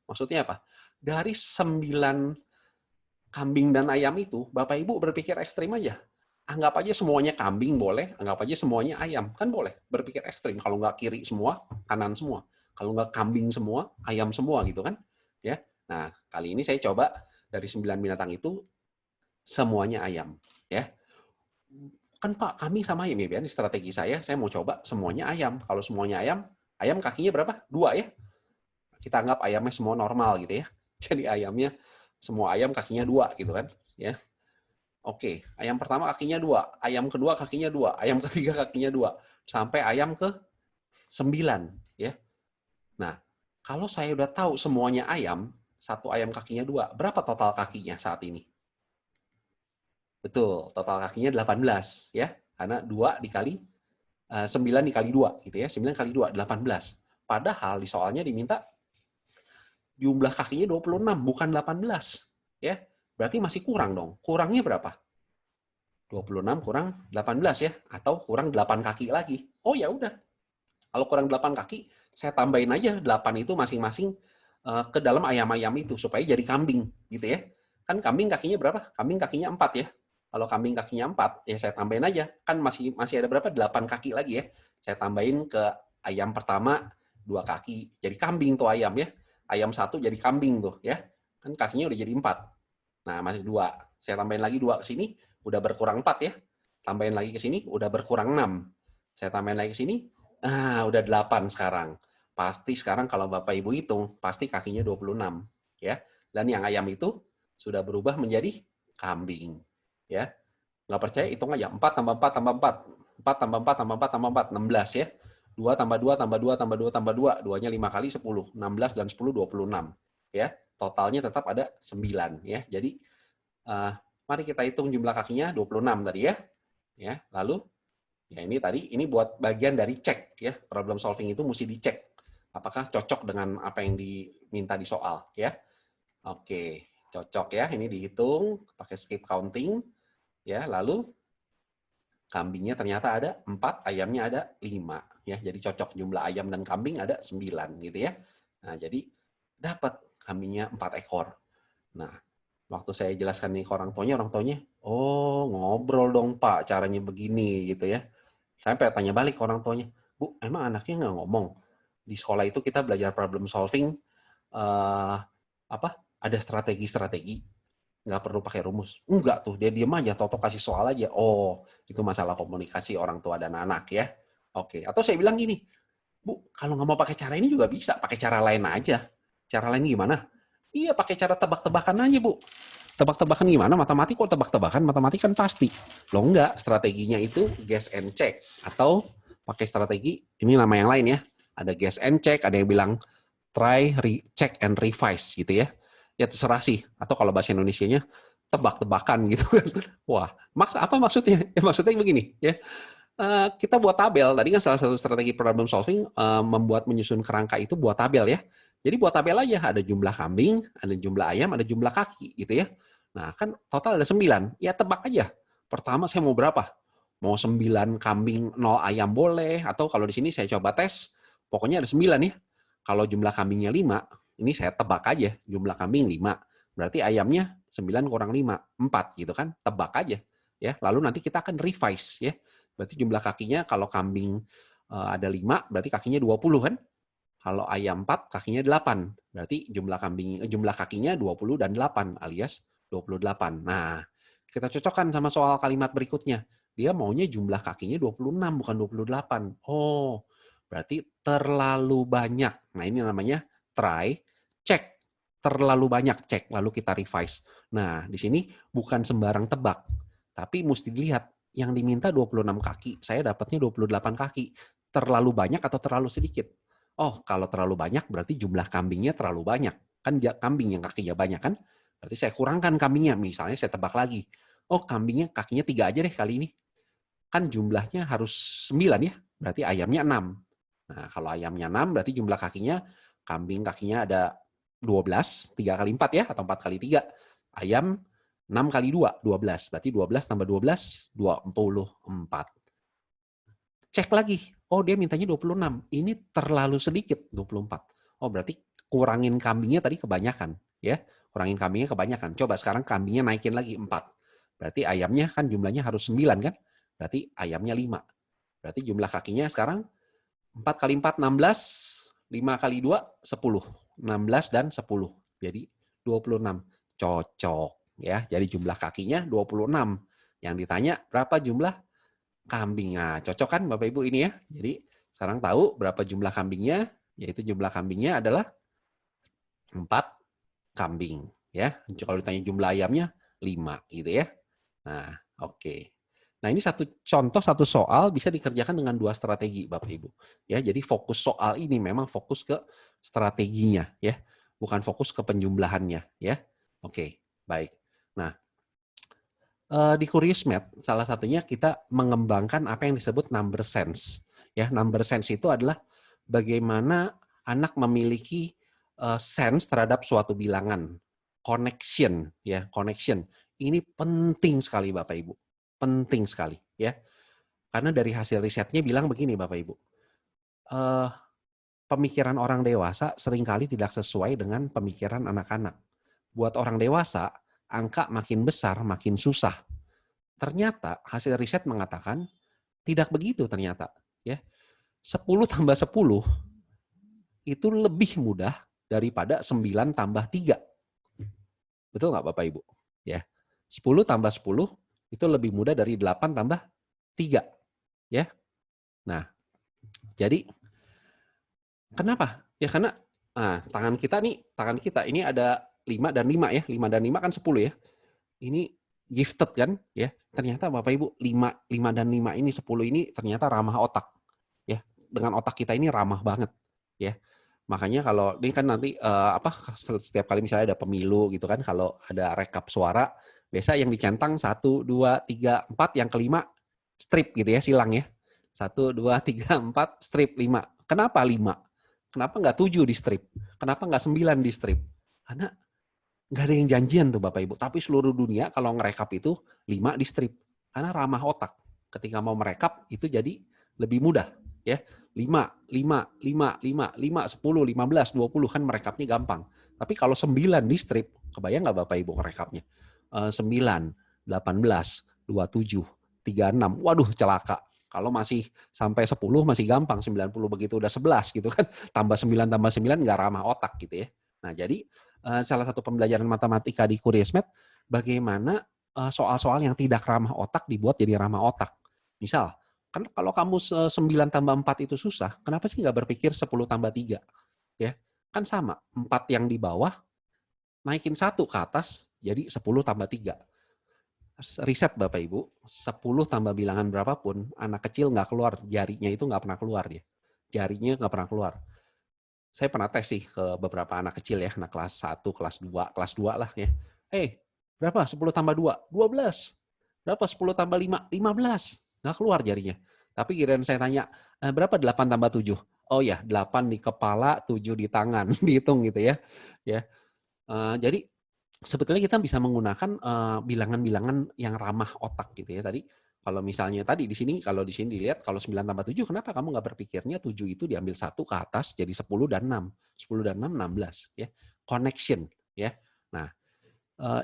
Maksudnya apa? Dari 9 kambing dan ayam itu, Bapak Ibu berpikir ekstrim aja. Anggap aja semuanya kambing boleh, anggap aja semuanya ayam. Kan boleh berpikir ekstrim. Kalau nggak kiri semua, kanan semua. Kalau nggak kambing semua, ayam semua gitu kan. Ya. Nah, kali ini saya coba dari 9 binatang itu semuanya ayam, ya. Kan Pak, kambing sama ayam ya, ini strategi saya mau coba semuanya ayam. Kalau semuanya ayam kakinya berapa? 2 ya. Kita anggap ayamnya semua normal gitu ya. Jadi ayamnya semua ayam kakinya 2 gitu kan, ya. Oke, ayam pertama kakinya 2, ayam kedua kakinya 2, ayam ketiga kakinya 2, sampai ayam ke 9 ya. Nah, kalau saya udah tahu semuanya ayam, satu ayam kakinya 2, berapa total kakinya saat ini? Betul, total kakinya 18 ya. Karena 2 dikali 9 dikali 2 gitu ya. 9 kali 2 18. Padahal di soalnya diminta jumlah kakinya 26 bukan 18 ya. Berarti masih kurang dong. Kurangnya berapa? 26 kurang 18 ya, atau kurang 8 kaki lagi. Oh ya udah. Kalau kurang 8 kaki, saya tambahin aja 8 itu masing-masing ke dalam ayam-ayam itu supaya jadi kambing gitu ya. Kan kambing kakinya berapa? Kambing kakinya 4 ya. Kalau kambing kakinya 4, ya saya tambahin aja. Kan masih ada berapa? 8 kaki lagi ya. Saya tambahin ke ayam pertama 2 kaki. Jadi kambing tuh ayam ya. Ayam 1 jadi kambing tuh ya. Kan kakinya udah jadi 4. Nah, masih 2. Saya tambahin lagi 2 ke sini, udah berkurang 4 ya. Tambahin lagi ke sini, udah berkurang 6. Saya tambahin lagi ke sini, udah 8 sekarang. Pasti sekarang kalau Bapak Ibu hitung, pasti kakinya 26. Ya. Dan yang ayam itu sudah berubah menjadi kambing. Ya. Nggak percaya, hitung aja. 4 tambah 4 tambah 4. 4 tambah 4 tambah 4 tambah 4, 16 ya. 2 tambah 2 tambah 2 tambah 2 tambah 2. 2-nya 5 kali 10. 16 dan 10, 26. Ya. Totalnya tetap ada 9. Ya. Jadi, mari kita hitung jumlah kakinya 26 tadi ya. Ya. Lalu, ya ini buat bagian dari cek ya. Problem solving itu mesti dicek. Apakah cocok dengan apa yang diminta di soal ya. Oke, cocok ya. Ini dihitung pakai skip counting ya. Lalu kambingnya ternyata ada 4, ayamnya ada 5 ya. Jadi cocok jumlah ayam dan kambing ada 9 gitu ya. Nah, jadi dapat kambingnya 4 ekor. Nah, waktu saya jelaskan nih ke orang tuanya, oh ngobrol dong Pak, caranya begini gitu ya. Saya tanya balik ke orang tuanya, Bu, emang anaknya nggak ngomong? Di sekolah itu kita belajar problem solving, ada strategi-strategi, nggak perlu pakai rumus. Enggak tuh, dia diem aja, toto kasih soal aja. Oh, itu masalah komunikasi orang tua dan anak ya. Oke, atau saya bilang gini, Bu, kalau nggak mau pakai cara ini juga bisa, pakai cara lain aja. Cara lain gimana? Iya, pakai cara tebak-tebakan aja, Bu. Tebak-tebakan gimana? Matematik kok tebak-tebakan? Matematik kan pasti. Loh enggak, strateginya itu guess and check. Atau pakai strategi, ini nama yang lain ya. Ada guess and check, ada yang bilang try, check, and revise gitu ya. Ya terserah sih. Atau kalau bahasa Indonesianya, tebak-tebakan gitu kan. Wah, apa maksudnya? Ya, maksudnya begini ya. Kita buat tabel. Tadi kan salah satu strategi problem solving menyusun kerangka itu buat tabel ya. Jadi buat tabel aja, ada jumlah kambing, ada jumlah ayam, ada jumlah kaki gitu ya. Nah, kan total ada 9. Ya tebak aja. Pertama saya mau berapa? Mau 9 kambing, 0 ayam boleh, atau kalau di sini saya coba tes, pokoknya ada 9 ya. Kalau jumlah kambingnya 5, ini saya tebak aja, jumlah kambing 5. Berarti ayamnya 9 kurang 5, 4 gitu kan, tebak aja. Ya, lalu nanti kita akan revise ya. Berarti jumlah kakinya kalau kambing ada 5, berarti kakinya 20 kan? Kalau ayam 4, kakinya 8. Berarti jumlah kakinya 20 dan 8 alias 28. Nah, kita cocokkan sama soal kalimat berikutnya. Dia maunya jumlah kakinya 26 bukan 28. Oh, berarti terlalu banyak. Nah, ini namanya try, check. Terlalu banyak, cek, lalu kita revise. Nah, di sini bukan sembarang tebak, tapi mesti dilihat yang diminta 26 kaki, saya dapatnya 28 kaki. Terlalu banyak atau terlalu sedikit? Oh, kalau terlalu banyak berarti jumlah kambingnya terlalu banyak. Kan kambing yang kakinya banyak kan? Berarti saya kurangkan kambingnya. Misalnya saya tebak lagi. Oh, kambingnya kakinya 3 aja deh kali ini. Kan jumlahnya harus 9 ya. Berarti ayamnya 6. Nah, kalau ayamnya 6 berarti jumlah kakinya, kambing kakinya ada 12, 3 kali 4 ya, atau 4 kali 3. Ayam 6 kali 2, 12. Berarti 12 tambah 12, 24. Cek lagi. Oh, dia mintanya 26. Ini terlalu sedikit, 24. Oh, berarti kurangin kambingnya tadi kebanyakan. Ya, kurangin kambingnya kebanyakan. Coba sekarang kambingnya naikin lagi 4. Berarti ayamnya kan jumlahnya harus 9 kan? Berarti ayamnya 5. Berarti jumlah kakinya sekarang 4 kali 4, 16. 5 kali 2, 10. 16 dan 10. Jadi 26. Cocok. Ya, jadi jumlah kakinya 26. Yang ditanya berapa jumlah kambing. Nah, cocok kan Bapak Ibu ini ya. Jadi sekarang tahu berapa jumlah kambingnya, yaitu jumlah kambingnya adalah 4 kambing. Ya, kalau ditanya jumlah ayamnya 5 gitu ya. Nah, oke. Nah, ini satu contoh, satu soal bisa dikerjakan dengan 2 strategi Bapak Ibu. Ya, jadi fokus soal ini memang fokus ke strateginya ya, bukan fokus ke penjumlahannya ya. Oke, baik. Nah, di Curious Math, salah satunya kita mengembangkan apa yang disebut number sense. Ya, number sense itu adalah bagaimana anak memiliki sense terhadap suatu bilangan, connection, ya, connection. Ini penting sekali Bapak Ibu, penting sekali, ya. Karena dari hasil risetnya bilang begini Bapak Ibu, pemikiran orang dewasa seringkali tidak sesuai dengan pemikiran anak-anak. Buat orang dewasa, angka makin besar makin susah. Ternyata hasil riset mengatakan tidak begitu ternyata. Ya. 10 tambah 10 itu lebih mudah daripada 9 tambah 3. Betul nggak Bapak Ibu? Ya. 10 tambah 10 itu lebih mudah dari 8 tambah 3. Ya. Nah, jadi kenapa? Ya karena tangan kita ini ada 5 dan 5 ya. 5 dan 5 kan 10 ya. Ini gifted kan ya. Ternyata Bapak Ibu 5 dan 5 ini 10 ini ternyata ramah otak. Ya, dengan otak kita ini ramah banget ya. Makanya kalau ini kan nanti setiap kali misalnya ada pemilu gitu kan, kalau ada rekap suara, biasa yang dicentang 1 2 3 4, yang kelima strip gitu ya, silang ya. 1 2 3 4 strip 5. Kenapa 5? Kenapa nggak 7 di strip? Kenapa nggak 9 di strip? Karena nggak ada yang janjian tuh Bapak Ibu. Tapi seluruh dunia kalau ngerekap itu 5 di strip. Karena ramah otak. Ketika mau merekap itu jadi lebih mudah. Ya, 5, 5, 5, 5, 5, 10, 15, 20 kan merekapnya gampang. Tapi kalau 9 di strip, kebayang nggak Bapak Ibu merekapnya? 9, 18, 27, 36. Waduh, celaka. Kalau masih sampai 10 masih gampang, 90 begitu udah 11 gitu kan. Tambah 9 nggak ramah otak gitu ya. Nah, jadi salah satu pembelajaran matematika di Curious Math, bagaimana soal-soal yang tidak ramah otak dibuat jadi ramah otak. Misal, kan kalau kamu 9 tambah 4 itu susah, kenapa sih nggak berpikir 10 tambah 3? Ya, kan sama, 4 yang di bawah, naikin 1 ke atas, jadi 10 tambah 3. Riset Bapak Ibu, 10 tambah bilangan berapapun, anak kecil nggak keluar, jarinya itu nggak pernah keluar dia. Jarinya nggak pernah keluar. Saya pernah tes sih ke beberapa anak kecil ya, anak kelas 1, kelas 2 lah ya. Berapa? 10 tambah 2? 12. Berapa 10 tambah 5? 15. Nggak keluar jarinya. Tapi giliran saya tanya, berapa 8 tambah 7? Oh ya, 8 di kepala, 7 di tangan, dihitung gitu ya. Ya. Jadi sebetulnya kita bisa menggunakan bilangan-bilangan yang ramah otak gitu ya. Tadi kalau misalnya tadi di sini dilihat kalau 9 tambah 7, kenapa kamu nggak berpikirnya 7 itu diambil 1 ke atas jadi 10 dan 6. 10 dan 6, 16 ya. Connection ya. Nah,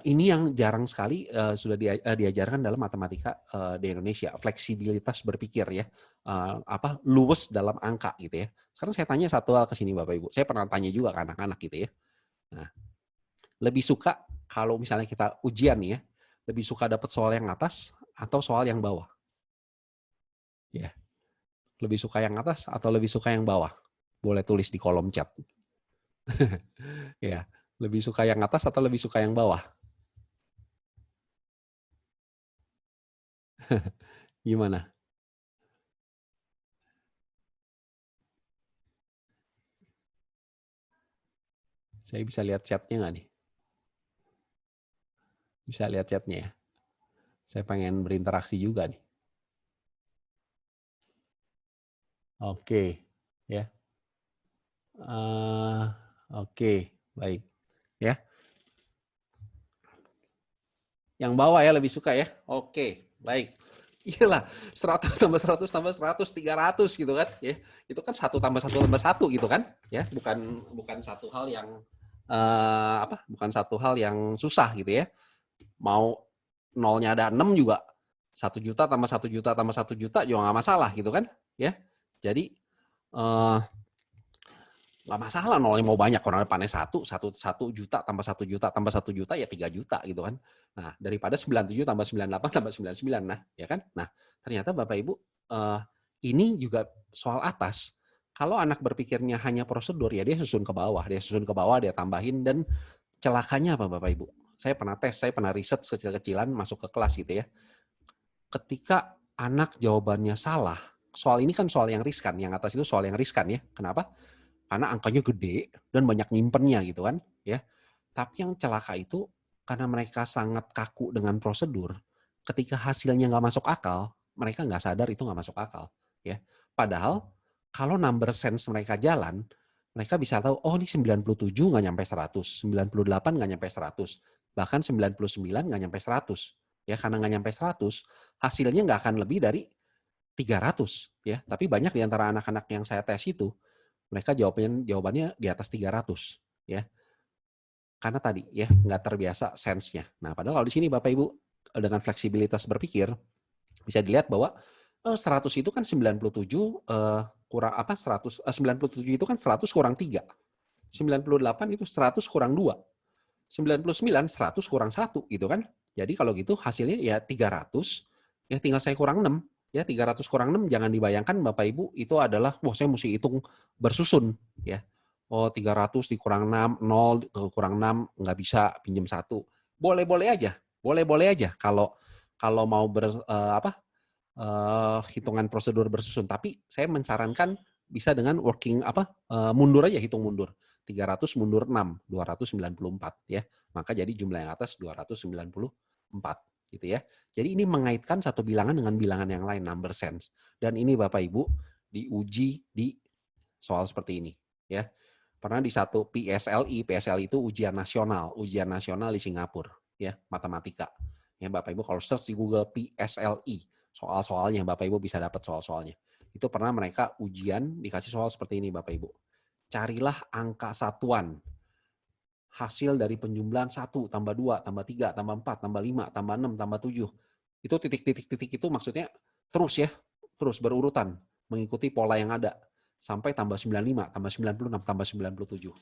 ini yang jarang sekali sudah diajarkan dalam matematika di Indonesia, fleksibilitas berpikir ya, luwes dalam angka gitu ya. Sekarang saya tanya satu hal ke sini Bapak Ibu, saya pernah tanya juga ke anak-anak gitu ya. Nah, lebih suka kalau misalnya kita ujian nih ya, lebih suka dapat soal yang atas atau soal yang bawah? Ya, lebih suka yang atas atau lebih suka yang bawah? Boleh tulis di kolom chat. Ya, lebih suka yang atas atau lebih suka yang bawah? Gimana? Saya bisa lihat chatnya nggak nih? Bisa lihat chatnya ya? Saya pengen berinteraksi juga nih. Oke, ya. Oke, baik. Ya. Yang bawah ya lebih suka ya. Oke, baik. Iyalah, 100 tambah 100 tambah 100, 300 gitu kan. Ya. Itu kan 1 tambah 1 tambah 1 gitu kan. Ya, bukan satu hal yang bukan satu hal yang susah gitu ya. Mau nolnya ada 6 juga 1 juta tambah 1 juta tambah 1 juta juga nggak masalah gitu kan. Ya. Jadi nggak masalah nolnya mau banyak, orang panen 1 juta tambah 1 juta tambah 1 juta ya 3 juta gitu kan. Nah, daripada 97 tambah 98 tambah 99, nah ya kan. Nah, ternyata Bapak Ibu ini juga soal atas. Kalau anak berpikirnya hanya prosedur ya dia susun ke bawah, dia tambahin, dan celakanya apa Bapak Ibu? Saya pernah riset kecil-kecilan masuk ke kelas gitu ya. Ketika anak jawabannya salah, soal ini kan soal yang riskan, yang atas itu soal yang riskan ya. Kenapa? Karena angkanya gede dan banyak nyimpennya gitu kan ya. Tapi yang celaka itu karena mereka sangat kaku dengan prosedur, ketika hasilnya nggak masuk akal, mereka nggak sadar itu nggak masuk akal ya. Padahal kalau number sense mereka jalan, mereka bisa tahu oh ini 97 nggak nyampe 100, 98 nggak nyampe 100, bahkan 99 nggak nyampe 100 ya. Karena nggak nyampe 100, hasilnya nggak akan lebih dari 300 ya. Tapi banyak di antara anak-anak yang saya tes itu mereka jawabannya di atas 300 ya. Karena tadi ya nggak terbiasa sense-nya. Nah, padahal kalau di sini Bapak Ibu dengan fleksibilitas berpikir bisa dilihat bahwa 100 itu kan 97 kurang 97 itu kan 100 kurang 3. 98 itu 100 kurang 2. 99 100 kurang 1 gitu kan. Jadi kalau gitu hasilnya ya 300, ya tinggal saya kurang 6. Ya 300 kurang 6 jangan dibayangkan Bapak Ibu itu adalah wah saya mesti hitung bersusun ya. Oh 300 dikurang 6, 0 kurang 6 nggak bisa pinjam 1. Boleh-boleh aja. Boleh-boleh aja kalau mau hitungan prosedur bersusun. Tapi saya mensarankan bisa dengan mundur aja, hitung mundur. 300 mundur 6, 294 ya. Maka jadi jumlah yang atas 294 gitu ya. Jadi ini mengaitkan satu bilangan dengan bilangan yang lain, number sense. Dan ini Bapak Ibu diuji di soal seperti ini ya. Pernah di satu PSLI itu ujian nasional di Singapura ya, matematika. Ya Bapak Ibu kalau search di Google PSLI, soal-soalnya Bapak Ibu bisa dapat soal-soalnya. Itu pernah mereka ujian dikasih soal seperti ini Bapak Ibu. Carilah angka satuan hasil dari penjumlahan 1 tambah 2 tambah 3 tambah 4 tambah 5 tambah 6 tambah 7. Itu titik-titik itu maksudnya terus berurutan mengikuti pola yang ada sampai tambah 95, tambah 96, tambah 97.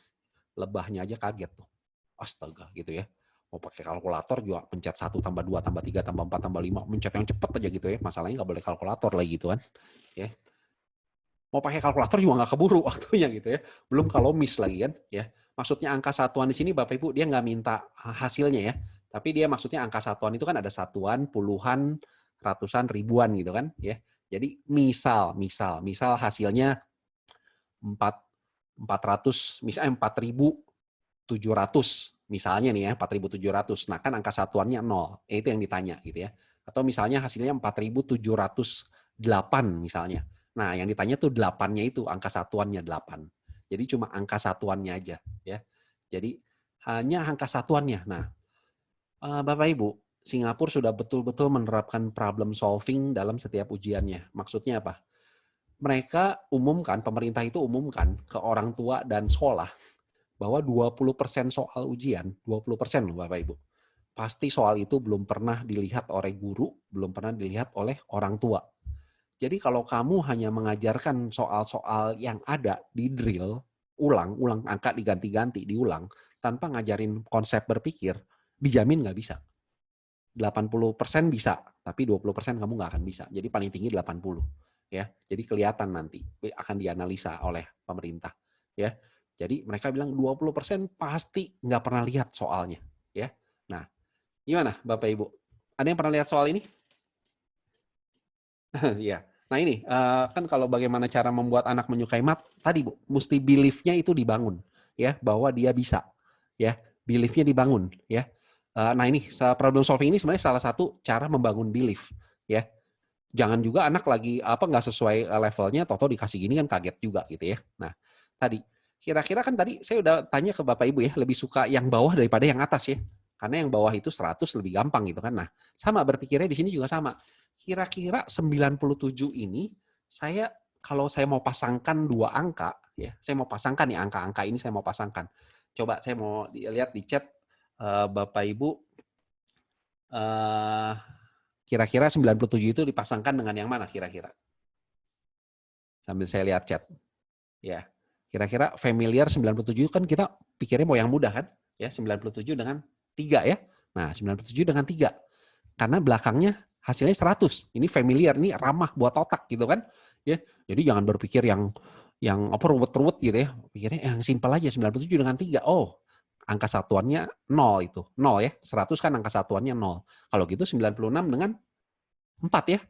Lebahnya aja kaget tuh. Astaga gitu ya. Mau pakai kalkulator juga pencet 1 tambah 2 tambah 3 tambah 4 tambah 5, mencet yang cepet aja gitu ya. Masalahnya nggak boleh kalkulator lagi gitu kan. Ya. Mau pakai kalkulator juga nggak keburu waktunya gitu ya. Belum kalau miss lagi kan ya. Maksudnya angka satuan di sini Bapak Ibu dia nggak minta hasilnya ya. Tapi dia maksudnya angka satuan itu kan ada satuan, puluhan, ratusan, ribuan gitu kan ya. Jadi misal hasilnya 400 misalnya 4.700 misalnya nih ya 4.700. Nah kan angka satuannya 0. Itu yang ditanya gitu ya. Atau misalnya hasilnya 4.708 misalnya. Nah, yang ditanya tuh 8-nya itu, angka satuannya 8. Jadi cuma angka satuannya aja. Ya. Jadi hanya angka satuannya. Nah, Bapak Ibu, Singapura sudah betul-betul menerapkan problem solving dalam setiap ujiannya. Maksudnya apa? Mereka umumkan, pemerintah itu umumkan ke orang tua dan sekolah bahwa 20% soal ujian, 20% loh Bapak Ibu. Pasti soal itu belum pernah dilihat oleh guru, belum pernah dilihat oleh orang tua. Jadi kalau kamu hanya mengajarkan soal-soal yang ada di drill, ulang angka diganti-ganti, diulang, tanpa ngajarin konsep berpikir, dijamin nggak bisa. 80% bisa, tapi 20% kamu nggak akan bisa. Jadi paling tinggi 80. Ya, jadi kelihatan nanti akan dianalisa oleh pemerintah. Ya, jadi mereka bilang 20% pasti nggak pernah lihat soalnya. Ya, nah gimana Bapak Ibu? Ada yang pernah lihat soal ini? Iya. Nah ini kan kalau bagaimana cara membuat anak menyukai mat tadi Bu, mesti belief-nya itu dibangun ya bahwa dia bisa ya, belief-nya dibangun ya. Nah ini problem solving ini sebenarnya salah satu cara membangun belief ya. Jangan juga anak lagi apa nggak sesuai levelnya, toto dikasih gini kan kaget juga gitu ya. Nah tadi kira-kira kan tadi saya udah tanya ke Bapak Ibu ya, lebih suka yang bawah daripada yang atas ya. Karena yang bawah itu 100 lebih gampang gitu kan. Nah sama berpikirnya di sini juga sama. Kira-kira 97 ini saya kalau saya mau pasangkan dua angka ya, saya mau pasangkan nih angka-angka ini saya mau pasangkan. Coba saya mau lihat di chat Bapak Ibu kira-kira 97 itu dipasangkan dengan yang mana kira-kira? Sambil saya lihat chat. Ya. Kira-kira familiar 97 kan kita pikirnya mau yang mudah kan? Ya, 97 dengan 3 ya. Nah, 97 dengan 3. Karena belakangnya hasilnya 100. Ini familiar, ini ramah buat otak gitu kan. Ya. Jadi jangan berpikir yang apa ruwet-ruwet gitu ya. Pikirnya yang simpel aja 97 dengan 3. Oh, angka satuannya 0 itu. 0 ya. 100 kan angka satuannya 0. Kalau gitu 96 dengan 4 ya.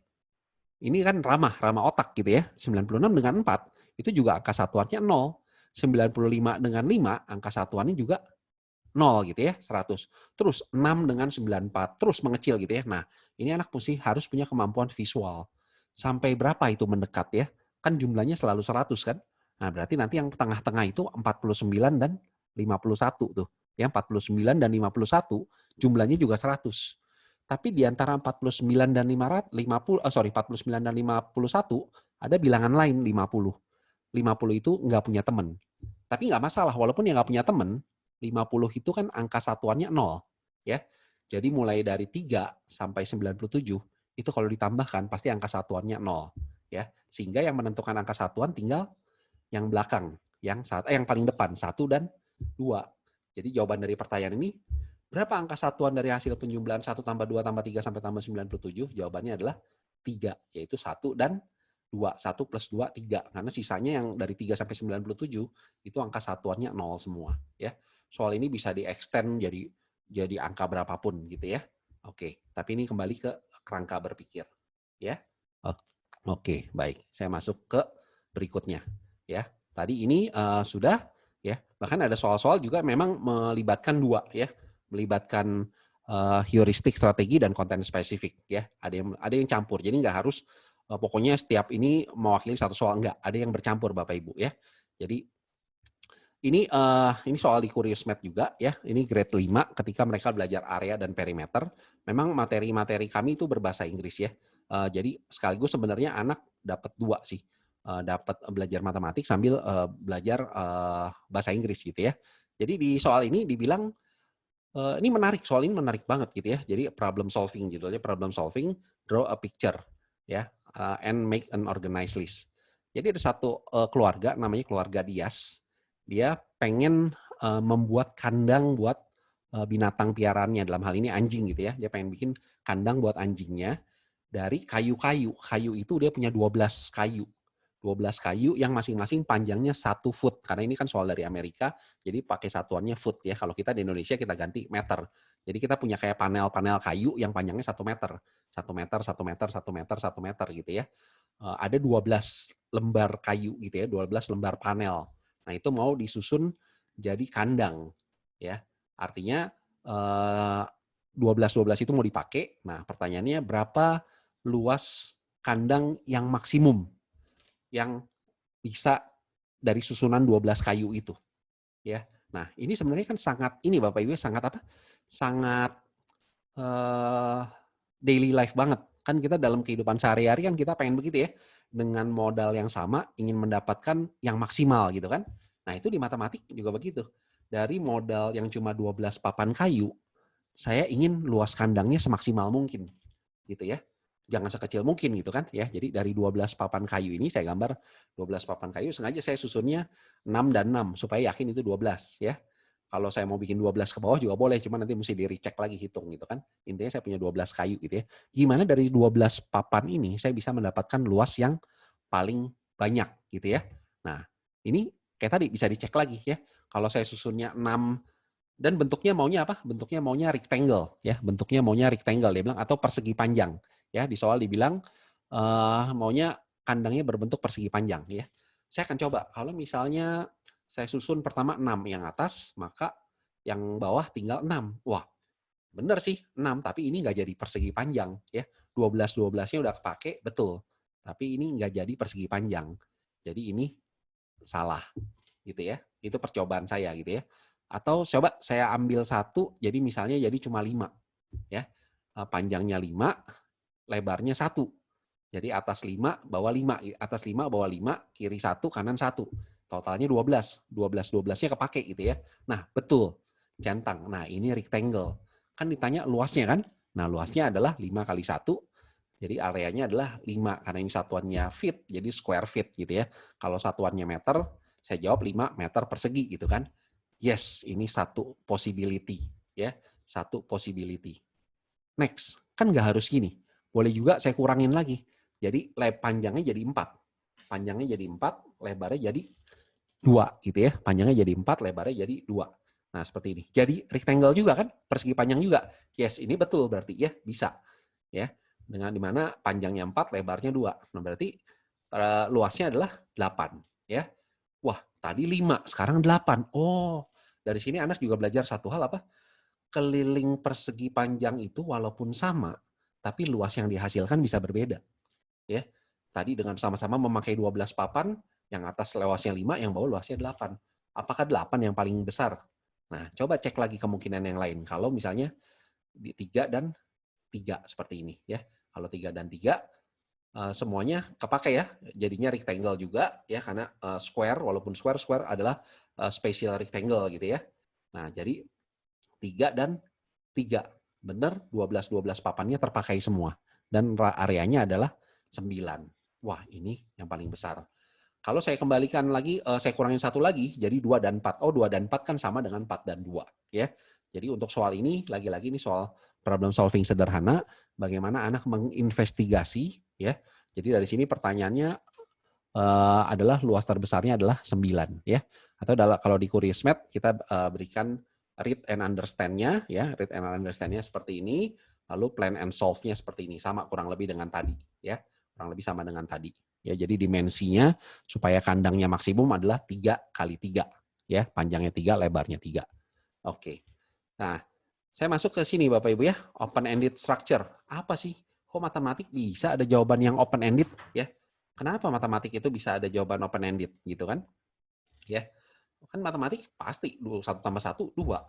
Ini kan ramah otak gitu ya. 96 dengan 4, itu juga angka satuannya 0. 95 dengan 5, angka satuannya juga 0 gitu ya, 100. Terus 6 dengan 94, terus mengecil gitu ya. Nah, ini anak mesti harus punya kemampuan visual. Sampai berapa itu mendekat ya? Kan jumlahnya selalu 100 kan? Nah, berarti nanti yang tengah-tengah itu 49 dan 51 tuh. Ya, 49 dan 51 jumlahnya juga 100. Tapi di antara 49 dan 49 dan 51 ada bilangan lain 50. 50 itu nggak punya teman. Tapi nggak masalah, walaupun yang nggak punya teman, 50 itu kan angka satuannya 0. Ya. Jadi mulai dari 3 sampai 97, itu kalau ditambahkan pasti angka satuannya 0. Ya. Sehingga yang menentukan angka satuan tinggal yang belakang, yang paling depan, 1 dan 2. Jadi jawaban dari pertanyaan ini, berapa angka satuan dari hasil penjumlahan 1 tambah 2 tambah 3 sampai tambah 97? Jawabannya adalah 3, yaitu 1 dan 2. 1 plus 2, 3. Karena sisanya yang dari 3 sampai 97, itu angka satuannya 0 semua. Ya. Soal ini bisa di-extend jadi angka berapapun gitu ya. Oke, tapi ini kembali ke kerangka berpikir. Ya. Oke, baik. Saya masuk ke berikutnya. Ya, tadi ini sudah ya. Bahkan ada soal-soal juga memang melibatkan dua ya, melibatkan heuristik, strategi dan konten spesifik ya. Ada yang campur. Jadi nggak harus pokoknya setiap ini mewakili satu soal, enggak. Ada yang bercampur Bapak Ibu ya. Jadi ini soal di Curious Math juga ya. Ini grade 5 ketika mereka belajar area dan perimeter. Memang materi-materi kami itu berbahasa Inggris ya. Jadi sekaligus sebenarnya anak dapat 2 sih. Dapat belajar matematik sambil belajar bahasa Inggris gitu ya. Jadi di soal ini dibilang ini menarik, soal ini menarik banget gitu ya. Jadi problem solving, judulnya problem solving, draw a picture ya, and make an organized list. Jadi ada satu keluarga namanya keluarga Dias. Dia pengen membuat kandang buat binatang piaraannya, dalam hal ini anjing gitu ya. Dia pengen bikin kandang buat anjingnya dari kayu-kayu. Kayu itu dia punya 12 kayu. 12 kayu yang masing-masing panjangnya 1 foot. Karena ini kan soal dari Amerika, jadi pakai satuannya foot ya. Kalau kita di Indonesia kita ganti meter. Jadi kita punya kayak panel-panel kayu yang panjangnya 1 meter. 1 meter, 1 meter, 1 meter, 1 meter gitu ya. Ada 12 lembar kayu gitu ya, 12 lembar panel. Nah itu mau disusun jadi kandang. Ya, artinya 12-12 itu mau dipakai. Nah pertanyaannya berapa luas kandang yang maksimum? yang bisa dari susunan 12 kayu itu. Ya. Nah, ini sebenarnya kan sangat ini Bapak Ibu sangat apa? Sangat daily life banget. Kan kita dalam kehidupan sehari-hari kan kita pengen begitu ya. Dengan modal yang sama ingin mendapatkan yang maksimal gitu kan. Nah, itu di matematik juga begitu. Dari modal yang cuma 12 papan kayu, saya ingin luas kandangnya semaksimal mungkin. Gitu ya. Jangan sekecil mungkin gitu kan ya. Jadi dari 12 papan kayu ini saya gambar 12 papan kayu, sengaja saya susunnya 6 dan 6 supaya yakin itu 12 ya. Kalau saya mau bikin 12 ke bawah juga boleh, cuma nanti mesti di-recheck lagi hitung gitu kan. Intinya saya punya 12 kayu gitu ya. Gimana dari 12 papan ini saya bisa mendapatkan luas yang paling banyak gitu ya. Nah, ini kayak tadi bisa dicek lagi ya. Kalau saya susunnya 6 dan bentuknya maunya apa? Bentuknya maunya rectangle ya, bentuknya maunya rectangle dia bilang atau persegi panjang ya. Di soal dibilang maunya kandangnya berbentuk persegi panjang ya. Saya akan coba kalau misalnya saya susun pertama 6 yang atas, maka yang bawah tinggal 6. Wah, benar sih 6, tapi ini nggak jadi persegi panjang ya. 12-12-nya udah kepake, betul. Tapi ini nggak jadi persegi panjang. Jadi ini salah gitu ya. Itu percobaan saya gitu ya. Atau coba saya ambil satu, jadi misalnya jadi cuma 5 ya. Panjangnya 5, lebarnya 1. Jadi atas 5, bawah 5, atas 5, bawah 5, kiri 1, kanan 1. Totalnya 12. 12-12-nya kepake gitu ya. Nah, betul. Centang. Nah, ini rectangle. Kan ditanya luasnya kan? Nah, luasnya adalah 5 kali 1. Jadi areanya adalah 5. Karena ini satuannya feet, jadi square feet gitu ya. Kalau satuannya meter, saya jawab 5 meter persegi gitu kan. Yes, ini satu possibility. Ya, satu possibility. Next, kan nggak harus gini. Boleh juga saya kurangin lagi. Jadi panjangnya jadi 4. Panjangnya jadi 4, lebarnya jadi 2 gitu ya. Panjangnya jadi 4, lebarnya jadi 2. Nah, seperti ini. Jadi rectangle juga kan? Persegi panjang juga. Yes, ini betul berarti ya, bisa. Ya. Dengan dimana panjangnya 4, lebarnya 2. Nah, berarti luasnya adalah 8 ya. Wah, tadi 5, sekarang 8. Oh, dari sini anak juga belajar satu hal apa? Keliling persegi panjang itu walaupun sama, tapi luas yang dihasilkan bisa berbeda. Ya. Tadi dengan sama-sama memakai 12 papan, yang atas luasnya 5, yang bawah luasnya 8. Apakah 8 yang paling besar? Nah, coba cek lagi kemungkinan yang lain. Kalau misalnya di 3 dan 3 seperti ini ya. Kalau 3 dan 3 semuanya kepakai ya. Jadinya rectangle juga ya karena square walaupun square adalah spatial rectangle gitu ya. Nah, jadi 3 dan 3. Benar 12 papannya terpakai semua dan areanya adalah 9. Wah, ini yang paling besar. Kalau saya kembalikan lagi, saya kurangin satu lagi, jadi 2 dan 4. Oh, 2 dan 4 kan sama dengan 4 dan 2. Ya. Jadi untuk soal ini, lagi-lagi ini soal problem solving sederhana, bagaimana anak menginvestigasi. Ya. Jadi dari sini pertanyaannya adalah luas terbesarnya adalah 9. Ya. Atau kalau di Curismat, kita berikan read and understand-nya. Ya. Read and understand-nya seperti ini, lalu plan and solve-nya seperti ini. Sama kurang lebih dengan tadi. Ya. Kurang lebih sama dengan tadi. Ya, jadi dimensinya supaya kandangnya maksimum adalah 3 kali 3. Ya, panjangnya 3, lebarnya 3. Oke. Nah, saya masuk ke sini Bapak Ibu ya, open-ended structure. Apa sih? Kok matematik bisa ada jawaban yang open-ended? Ya, kenapa matematik itu bisa ada jawaban open-ended? Gitu kan? Ya, kan matematik pasti 1 tambah 1, 2.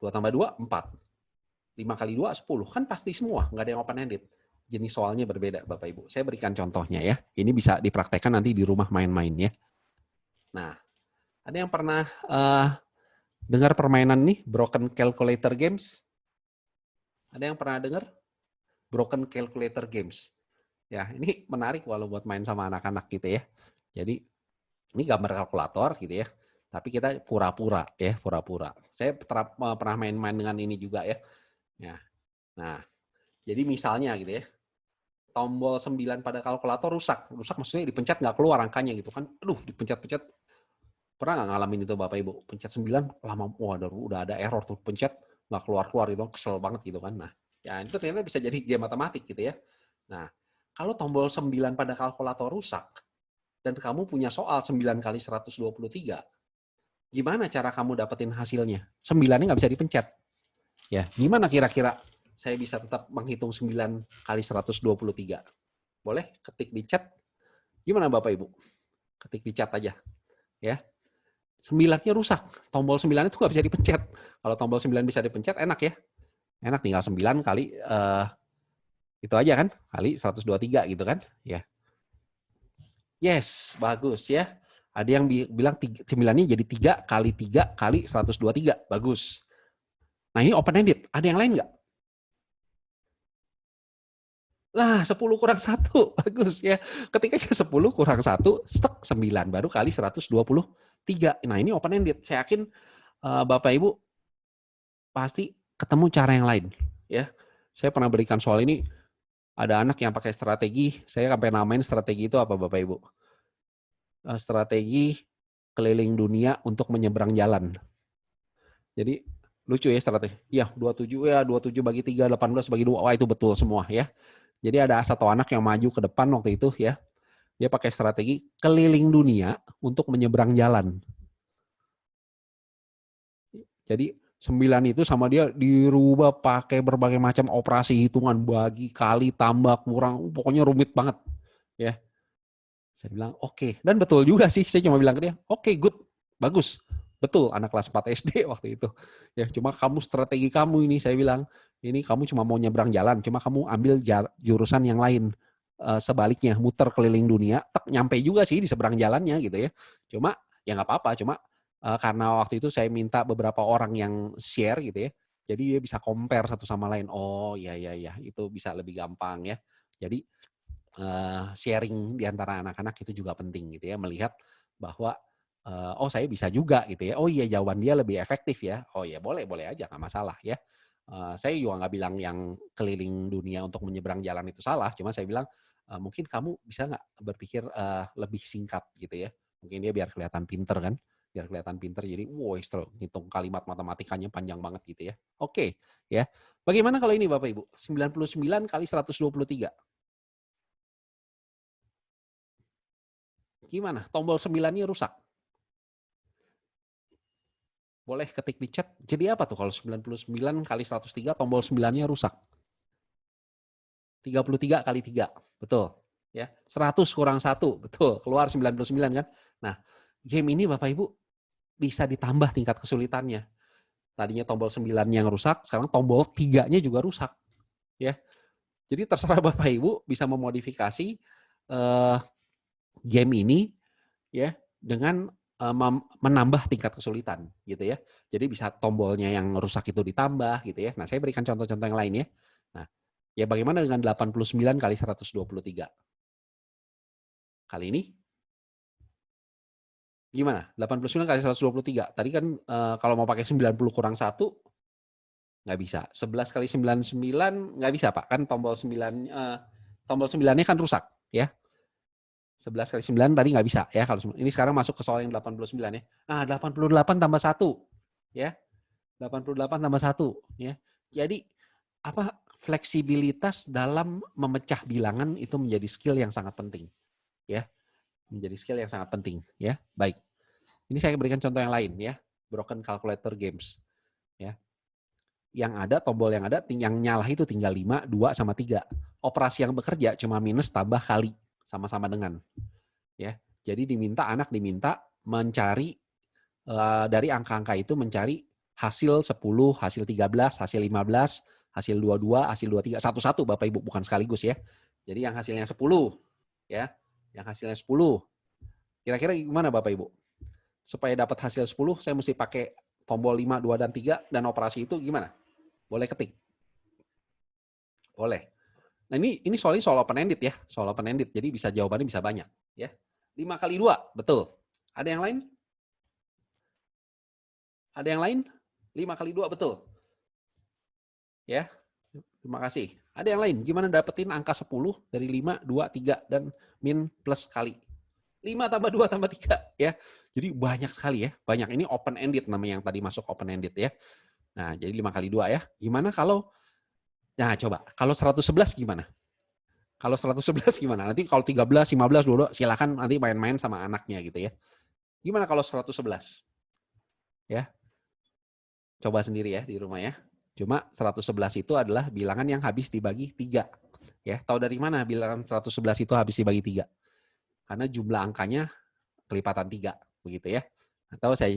2 tambah 2, 4. 5 kali 2, 10. Kan pasti semua, nggak ada yang open-ended. Jenis soalnya berbeda, Bapak Ibu. Saya berikan contohnya ya. Ini bisa dipraktekkan nanti di rumah main-main ya. Nah, ada yang pernah dengar permainan nih, Broken Calculator Games? Ada yang pernah dengar? Broken Calculator Games. Ya, ini menarik walau buat main sama anak-anak gitu ya. Jadi, ini gambar kalkulator gitu ya. Tapi kita pura-pura ya, pura-pura. Saya pernah main-main dengan ini juga ya. Ya. Nah, jadi misalnya gitu ya. Tombol 9 pada kalkulator rusak. Rusak maksudnya dipencet nggak keluar angkanya gitu kan. Aduh, dipencet-pencet. Pernah nggak ngalamin itu Bapak Ibu? Pencet 9, lama, udah ada error tuh. Pencet, nggak keluar-keluar gitu. Kesel banget gitu kan. Nah, ya itu ternyata bisa jadi game matematik gitu ya. Nah, kalau tombol 9 pada kalkulator rusak, dan kamu punya soal 9 kali 123, gimana cara kamu dapetin hasilnya? 9-nya nggak bisa dipencet. Ya, gimana kira-kira saya bisa tetap menghitung 9 kali 123? Boleh ketik di chat Gimana Bapak Ibu? Ketik di chat aja. Ya. 9-nya rusak. Tombol 9 itu nggak bisa dipencet. Kalau tombol 9 bisa dipencet, enak ya. Enak, tinggal 9 kali itu aja kan, kali 123 gitu kan. Ya. Yes, bagus ya. Ada yang bilang 9-nya jadi 3 kali 3 kali 123. Bagus. Nah ini open ended. Ada yang lain nggak? Nah, 10 kurang 1. Bagus ya. Ketika 10 kurang 1, stek 9. Baru kali 123. Nah ini open ended. Saya yakin Bapak Ibu pasti ketemu cara yang lain. Ya, saya pernah berikan soal ini, ada anak yang pakai strategi, saya sampai namain strategi itu apa Bapak Ibu? Strategi keliling dunia untuk menyeberang jalan. Jadi lucu ya strategi. Ya, 27 bagi 3, 18 bagi 2. Wah, itu betul semua ya. Jadi ada satu anak yang maju ke depan waktu itu ya. Dia pakai strategi keliling dunia untuk menyeberang jalan. Jadi 9 itu sama dia dirubah pakai berbagai macam operasi hitungan, bagi, kali, tambah, kurang, pokoknya rumit banget. Ya. Saya bilang, oke. Dan betul juga sih, saya cuma bilang ke dia, oke, good, bagus. Betul, anak kelas 4 SD waktu itu. Ya, cuma kamu strategi kamu ini, saya bilang, ini kamu cuma mau nyebrang jalan, cuma kamu ambil jurusan yang lain. Sebaliknya, muter keliling dunia, nyampe juga sih di seberang jalannya gitu ya. Cuma, ya nggak apa-apa, cuma karena waktu itu saya minta beberapa orang yang share gitu ya, jadi dia bisa compare satu sama lain. Oh, iya, itu bisa lebih gampang ya. Jadi, sharing di antara anak-anak itu juga penting gitu ya, melihat bahwa oh saya bisa juga gitu ya, oh iya jawaban dia lebih efektif ya, oh ya boleh aja nggak masalah ya. Saya juga nggak bilang yang keliling dunia untuk menyeberang jalan itu salah, cuma saya bilang mungkin kamu bisa nggak berpikir lebih singkat gitu ya, mungkin dia biar kelihatan pinter kan, biar kelihatan pinter jadi ngitung kalimat matematikanya panjang banget gitu ya. Oke ya, bagaimana kalau ini Bapak Ibu, 99 kali 123. Gimana? Tombol 9-nya rusak. Boleh ketik di chat. Jadi apa tuh kalau 99 kali 103 tombol 9-nya rusak? 33 kali 3. Betul. Ya. 100 kurang 1. Betul. Keluar 99 kan? Nah, game ini Bapak Ibu bisa ditambah tingkat kesulitannya. Tadinya tombol 9 yang rusak, sekarang tombol 3-nya juga rusak. Ya. Jadi terserah Bapak Ibu bisa memodifikasi game ini ya dengan menambah tingkat kesulitan gitu ya. Jadi bisa tombolnya yang rusak itu ditambah gitu ya. Nah, saya berikan contoh-contoh yang lain ya. Nah, ya bagaimana dengan 89 kali 123? Kali ini gimana? 89 kali 123. Tadi kan kalau mau pakai 90 kurang 1 nggak bisa. 11 kali 99 nggak bisa, Pak. Kan tombol 9-nya kan rusak ya. 11 kali 9 tadi nggak bisa ya. Kalau ini sekarang masuk ke soal yang 89 ya. Nah, 88 tambah 1 ya. 88 tambah 1 ya. Jadi apa fleksibilitas dalam memecah bilangan itu menjadi skill yang sangat penting ya. Menjadi skill yang sangat penting ya. Baik. Ini saya berikan contoh yang lain ya. Broken calculator games ya. Yang ada tombol yang ada yang nyala itu tinggal 5, 2 sama 3. Operasi yang bekerja cuma minus tambah kali sama-sama dengan ya. Jadi anak diminta mencari dari angka-angka itu mencari hasil 10, hasil 13, hasil 15, hasil 22, hasil 23, satu-satu Bapak Ibu, bukan sekaligus ya. Jadi yang hasilnya 10 ya, yang hasilnya 10. Kira-kira gimana Bapak Ibu? Supaya dapat hasil 10, saya mesti pakai tombol 5, 2 dan 3 dan operasi itu gimana? Boleh ketik. Boleh. Nah, ini soalnya soal open ended ya, soal open ended. Jadi bisa jawabannya bisa banyak ya. 5 kali 2, betul. Ada yang lain? Ada yang lain? 5 kali 2, betul. Ya, terima kasih. Ada yang lain? Gimana dapetin angka 10 dari 5, 2, 3, dan min plus kali? 5 tambah 2 tambah 3. Ya. Jadi banyak sekali ya. Banyak. Ini open ended namanya yang tadi masuk open ended ya. Nah, jadi 5 kali 2 ya. Gimana kalau, nah coba, kalau 111 gimana? Kalau 111 gimana? Nanti kalau 13, 15, 22, silakan nanti main-main sama anaknya gitu ya. Gimana kalau 111? Ya. Coba sendiri ya di rumah ya. Cuma 111 itu adalah bilangan yang habis dibagi 3. Ya, tahu dari mana bilangan 111 itu habis dibagi 3? karena jumlah angkanya kelipatan 3, begitu ya. Atau saya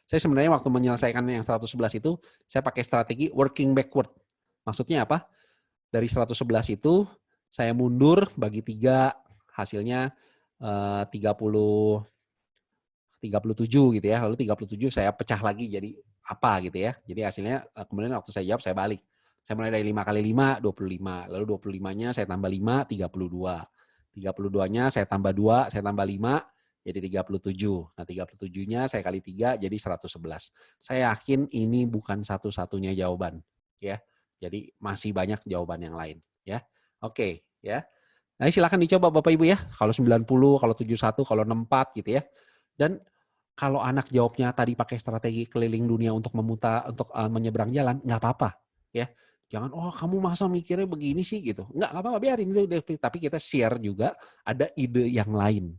sebenarnya waktu menyelesaikan yang 111 itu, saya pakai strategi working backward. Maksudnya apa? Dari 111 itu, saya mundur bagi 3, hasilnya 37 gitu ya. Lalu 37 saya pecah lagi jadi apa gitu ya. Jadi hasilnya kemudian waktu saya jawab, saya balik. Saya mulai dari 5 kali 5, 25. Lalu 25-nya saya tambah 5, 32. 32-nya saya tambah 2, saya tambah 5, jadi 37. Nah, 37-nya saya kali 3 jadi 111. Saya yakin ini bukan satu-satunya jawaban, ya. Jadi masih banyak jawaban yang lain, ya. Oke, ya. Nah, silakan dicoba Bapak Ibu ya. Kalau 90, kalau 71, kalau 64 gitu ya. Dan kalau anak jawabnya tadi pakai strategi keliling dunia untuk menyeberang jalan, nggak apa-apa, ya. Jangan, oh kamu masa mikirnya begini sih gitu. Nggak apa-apa, biarin itu. Tapi kita share juga ada ide yang lain,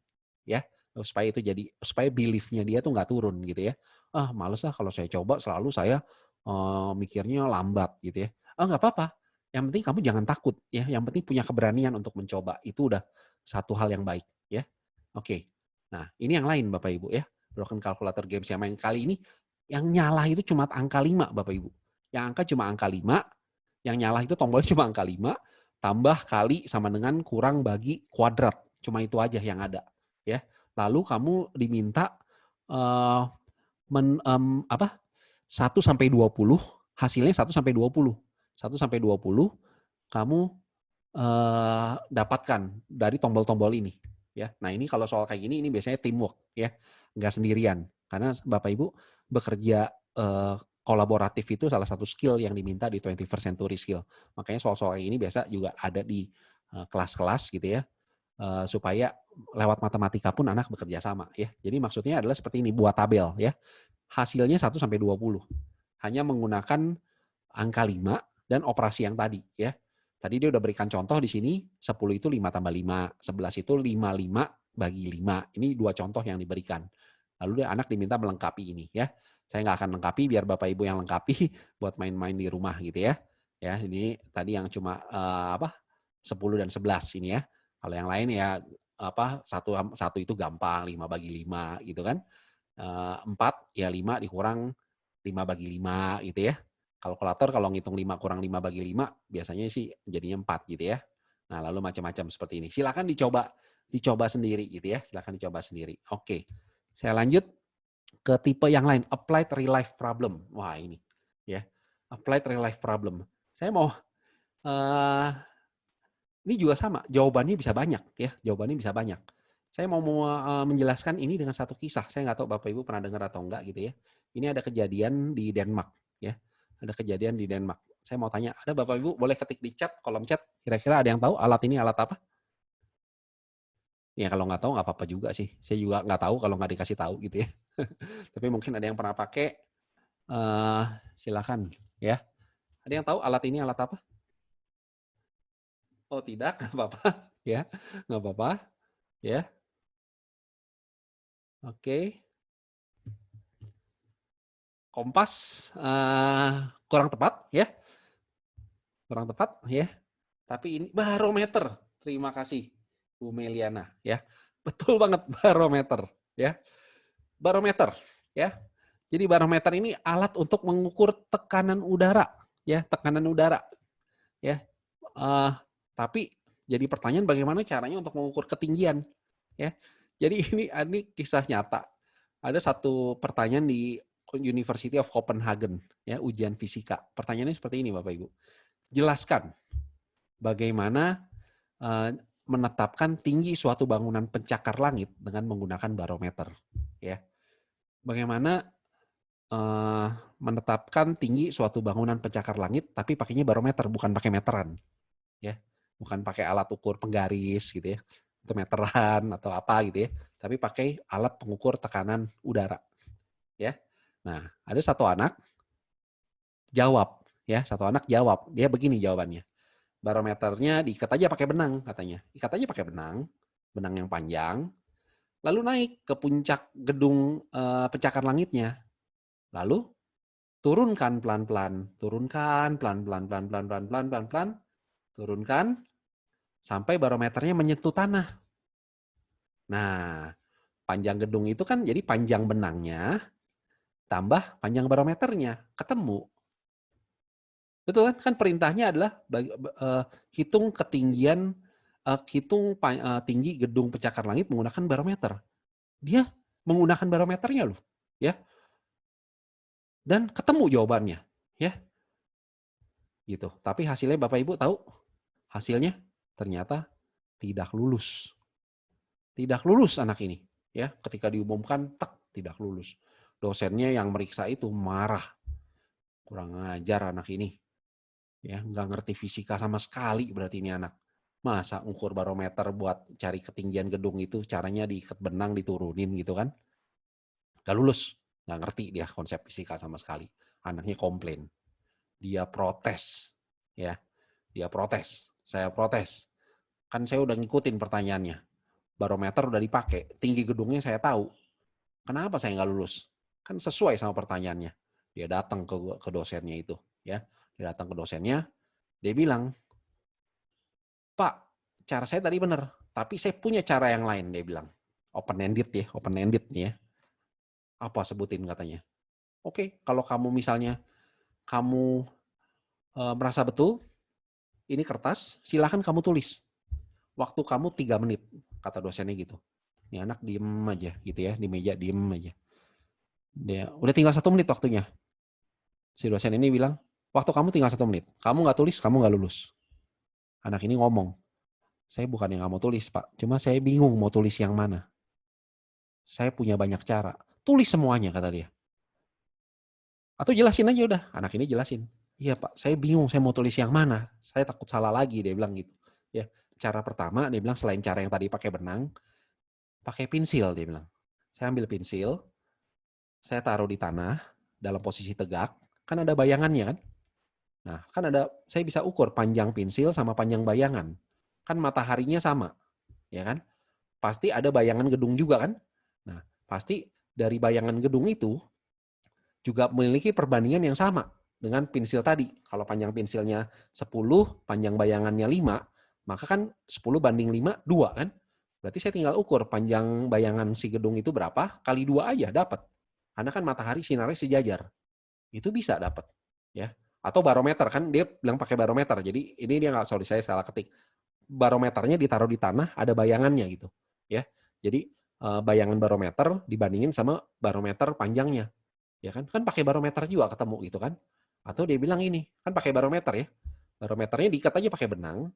ya. Supaya belief-nya dia tuh nggak turun gitu ya. Ah, males lah kalau saya coba selalu saya mikirnya lambat gitu ya. Ah, nggak apa-apa. Yang penting kamu jangan takut ya. Yang penting punya keberanian untuk mencoba. Itu udah satu hal yang baik ya. Oke. Nah, ini yang lain Bapak Ibu ya. Broken Calculator Games yang main kali ini, yang nyala itu cuma angka 5 Bapak Ibu. Yang angka cuma angka 5, yang nyala itu tombolnya cuma angka 5, tambah kali sama dengan kurang bagi kuadrat. Cuma itu aja yang ada. Ya. Lalu kamu diminta 1 sampai 20, hasilnya 1 sampai 20. 1 sampai 20 kamu dapatkan dari tombol-tombol ini. Ya. Nah ini kalau soal kayak gini, ini biasanya teamwork ya, nggak sendirian. Karena Bapak Ibu bekerja kolaboratif itu salah satu skill yang diminta di 21st century skill. Makanya soal-soal kayak gini biasa juga ada di kelas-kelas gitu ya, supaya lewat matematika pun anak bekerja sama ya. Jadi maksudnya adalah seperti ini, buat tabel ya. Hasilnya 1 sampai 20. Hanya menggunakan angka 5 dan operasi yang tadi ya. Tadi dia udah berikan contoh di sini, 10 itu 5 tambah 5, 11 itu 55 bagi 5. Ini 2 contoh yang diberikan. Lalu anak diminta melengkapi ini ya. Saya nggak akan lengkapi, biar Bapak Ibu yang lengkapi buat main-main di rumah gitu ya. Ya, ini tadi yang cuma 10 dan 11 ini ya. Kalau yang lain ya satu itu gampang, 5 bagi 5 gitu kan. 4 ya 5 dikurang 5 bagi 5 gitu ya. Kalkulator kalau ngitung 5 kurang 5 bagi 5 biasanya sih jadinya 4 gitu ya. Nah, lalu macam-macam seperti ini. Silakan dicoba sendiri gitu ya. Silakan dicoba sendiri. Oke. Saya lanjut ke tipe yang lain, applied real life problem. Wah, ini ya. Applied real life problem. Saya mau ini juga sama, jawabannya bisa banyak ya. Jawabannya bisa banyak. Saya mau menjelaskan ini dengan satu kisah. Saya nggak tahu Bapak Ibu pernah dengar atau enggak gitu ya. Ini ada kejadian di Denmark ya. Ada kejadian di Denmark. Saya mau tanya, ada Bapak Ibu boleh ketik di chat, kolom chat, kira-kira ada yang tahu alat ini alat apa? Ya kalau nggak tahu nggak apa-apa juga sih. Saya juga nggak tahu kalau nggak dikasih tahu gitu ya. Tapi mungkin ada yang pernah pakai. Silakan ya. Ada yang tahu alat ini alat apa? Oh tidak, nggak apa-apa ya, nggak apa-apa ya. Oke. Kompas kurang tepat ya, kurang tepat ya. Tapi ini barometer. Terima kasih Bu Meliana ya. Betul banget, barometer ya. Barometer ya. Jadi barometer ini alat untuk mengukur tekanan udara ya, tekanan udara ya. Tapi jadi pertanyaan bagaimana caranya untuk mengukur ketinggian ya. Jadi ini kisah nyata. Ada satu pertanyaan di University of Copenhagen ya, ujian fisika. Pertanyaannya seperti ini Bapak Ibu. Jelaskan bagaimana menetapkan tinggi suatu bangunan pencakar langit dengan menggunakan barometer ya. Bagaimana menetapkan tinggi suatu bangunan pencakar langit tapi pakainya barometer, bukan pakai meteran ya. Bukan pakai alat ukur penggaris gitu ya, atau meteran atau apa gitu ya, tapi pakai alat pengukur tekanan udara ya. Nah, ada satu anak jawab ya, dia begini jawabannya. Barometernya diikat aja pakai benang katanya. Ikat aja pakai benang yang panjang, lalu naik ke puncak gedung pencakar langitnya. Lalu turunkan pelan-pelan, turunkan sampai barometernya menyentuh tanah. Nah, panjang gedung itu kan jadi panjang benangnya tambah panjang barometernya, ketemu. Betul kan? Kan perintahnya adalah hitung ketinggian, tinggi gedung pencakar langit menggunakan barometer. Dia menggunakan barometernya loh, ya. Dan ketemu jawabannya, ya. Gitu. Tapi hasilnya Bapak Ibu tahu? Hasilnya ternyata tidak lulus. Tidak lulus anak ini, ya. Ketika diumumkan, tidak lulus. Dosennya yang meriksa itu marah. Kurang ajar anak ini. Ya, nggak ngerti fisika sama sekali berarti ini anak. Masa ukur barometer buat cari ketinggian gedung itu caranya diikat benang diturunin gitu kan? Nggak lulus, nggak ngerti dia konsep fisika sama sekali. Anaknya komplain, dia protes, ya, dia protes. Saya protes, kan saya udah ngikutin pertanyaannya. Barometer udah dipakai, tinggi gedungnya saya tahu. Kenapa saya nggak lulus? Kan sesuai sama pertanyaannya. Dia datang ke dosennya itu, ya. Dia datang ke dosennya, dia bilang, Pak, cara saya tadi benar, tapi saya punya cara yang lain, dia bilang. Open-ended ya, open-ended nih ya. Apa sebutin katanya. Oke, kalau kamu misalnya, kamu merasa betul, ini kertas, silakan kamu tulis. Waktu kamu 3 menit, kata dosennya gitu. Ini anak diem aja gitu ya, di meja diem aja. Dia, udah tinggal 1 menit waktunya. Si dosen ini bilang, waktu kamu tinggal 1 menit. Kamu nggak tulis, kamu nggak lulus. Anak ini ngomong, saya bukan yang nggak mau tulis, Pak. Cuma saya bingung mau tulis yang mana. Saya punya banyak cara. Tulis semuanya, kata dia. Atau jelasin aja udah. Anak ini jelasin. Iya Pak, saya bingung saya mau tulis yang mana. Saya takut salah lagi, dia bilang gitu. Ya, cara pertama dia bilang selain cara yang tadi pakai benang, pakai pensil dia bilang. Saya ambil pensil, saya taruh di tanah dalam posisi tegak, kan ada bayangannya kan? Nah, kan ada, saya bisa ukur panjang pensil sama panjang bayangan. Kan mataharinya sama, ya kan? Pasti ada bayangan gedung juga kan? Nah, pasti dari bayangan gedung itu juga memiliki perbandingan yang sama dengan pensil tadi. Kalau panjang pensilnya 10, panjang bayangannya 5, maka kan 10 banding 5, 2 kan? Berarti saya tinggal ukur panjang bayangan si gedung itu berapa, kali 2 aja dapat. Karena kan matahari sinarnya sejajar. Itu bisa dapat. Ya. Atau barometer, kan dia bilang pakai barometer. Jadi ini dia nggak, sorry saya salah ketik. Barometernya ditaruh di tanah, ada bayangannya gitu. Ya. Jadi bayangan barometer dibandingin sama barometer panjangnya. Ya kan pakai barometer juga ketemu gitu kan. Atau dia bilang ini, kan pakai barometer ya. Barometernya diikat aja pakai benang,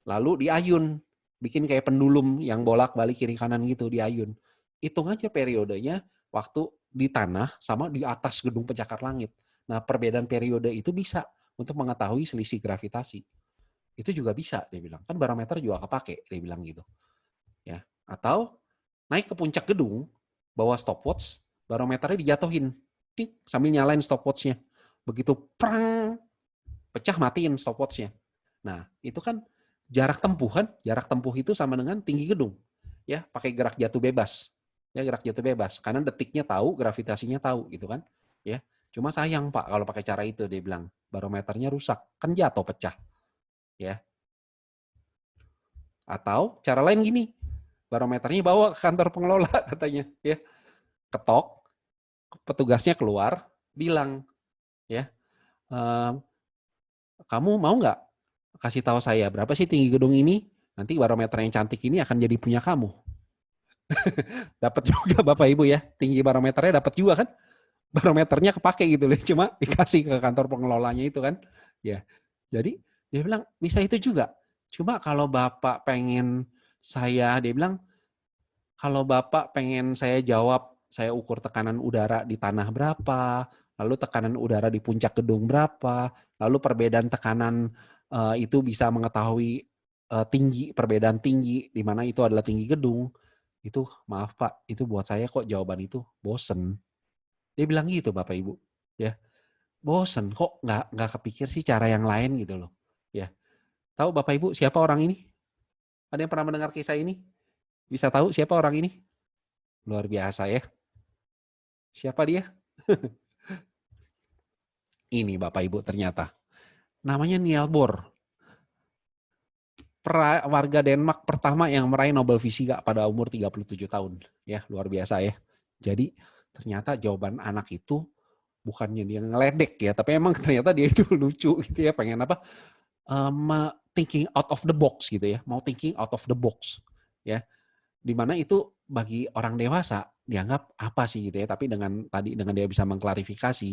lalu diayun, bikin kayak pendulum yang bolak-balik kiri kanan gitu, diayun. Hitung aja periodenya waktu di tanah sama di atas gedung pencakar langit. Nah, perbedaan periode itu bisa untuk mengetahui selisih gravitasi. Itu juga bisa, dia bilang. Kan barometer juga kepake, dia bilang gitu. Ya. Atau naik ke puncak gedung, bawa stopwatch, barometernya dijatuhin, sambil nyalain stopwatch-nya. Begitu prang, pecah, matiin stopwatch-nya. Nah, itu kan jarak tempuh kan? Jarak tempuh itu sama dengan tinggi gedung. Ya, pakai gerak jatuh bebas. Ya, gerak jatuh bebas. Karena detiknya tahu, gravitasinya tahu gitu kan. Ya. Cuma sayang Pak kalau pakai cara itu, dia bilang. Barometernya rusak, kan jatuh pecah. Ya. Atau cara lain gini, barometernya bawa ke kantor pengelola katanya, ya. Ketok, petugasnya keluar, bilang, ya, kamu mau nggak kasih tahu saya berapa sih tinggi gedung ini? Nanti barometer yang cantik ini akan jadi punya kamu. Dapat juga Bapak Ibu ya, tinggi barometernya dapat juga kan? Barometernya kepake gitu loh, cuma dikasih ke kantor pengelolanya itu kan. Ya, jadi dia bilang bisa itu juga. Cuma kalau Bapak pengen saya, dia bilang kalau Bapak pengen saya jawab, saya ukur tekanan udara di tanah berapa, lalu tekanan udara di puncak gedung berapa, lalu perbedaan tekanan itu bisa mengetahui tinggi, perbedaan tinggi, di mana itu adalah tinggi gedung. Itu maaf Pak, itu buat saya kok jawaban itu bosen. Dia bilang gitu Bapak Ibu. Ya, bosen kok nggak kepikir sih cara yang lain gitu loh. Ya, tahu Bapak Ibu siapa orang ini? Ada yang pernah mendengar kisah ini? Bisa tahu siapa orang ini? Luar biasa ya. Siapa dia? Ini Bapak Ibu ternyata. Namanya Niels Bohr. warga Denmark pertama yang meraih Nobel Fisika pada umur 37 tahun. Ya, luar biasa ya. Jadi ternyata jawaban anak itu bukannya dia ngeledek ya, tapi emang ternyata dia itu lucu gitu ya, pengen apa? Thinking out of the box gitu ya, mau thinking out of the box ya. Dimana itu bagi orang dewasa dianggap apa sih gitu ya, tapi dengan dia bisa mengklarifikasi,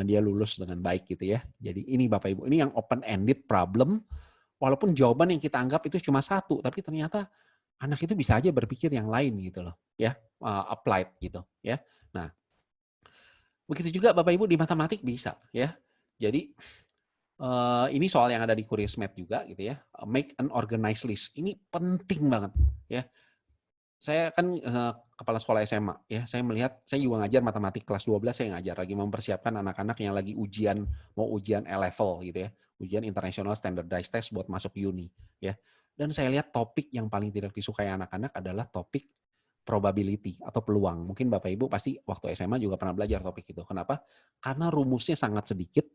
dia lulus dengan baik gitu ya. Jadi ini Bapak Ibu, ini yang open ended problem, walaupun jawaban yang kita anggap itu cuma satu, tapi ternyata anak itu bisa aja berpikir yang lain gitu loh ya, applied gitu ya. Nah, begitu juga Bapak Ibu di matematik bisa ya. Jadi ini soal yang ada di Curiosmat juga gitu ya. Make an organized list. Ini penting banget ya. Saya kan kepala sekolah SMA ya. Saya melihat, saya juga ngajar matematik kelas 12, saya ngajar lagi mempersiapkan anak-anak yang lagi mau ujian A-level gitu ya. Ujian International Standardized Test buat masuk uni ya. Dan saya lihat topik yang paling tidak disukai anak-anak adalah topik probability atau peluang. Mungkin Bapak Ibu pasti waktu SMA juga pernah belajar topik itu. Kenapa? Karena rumusnya sangat sedikit,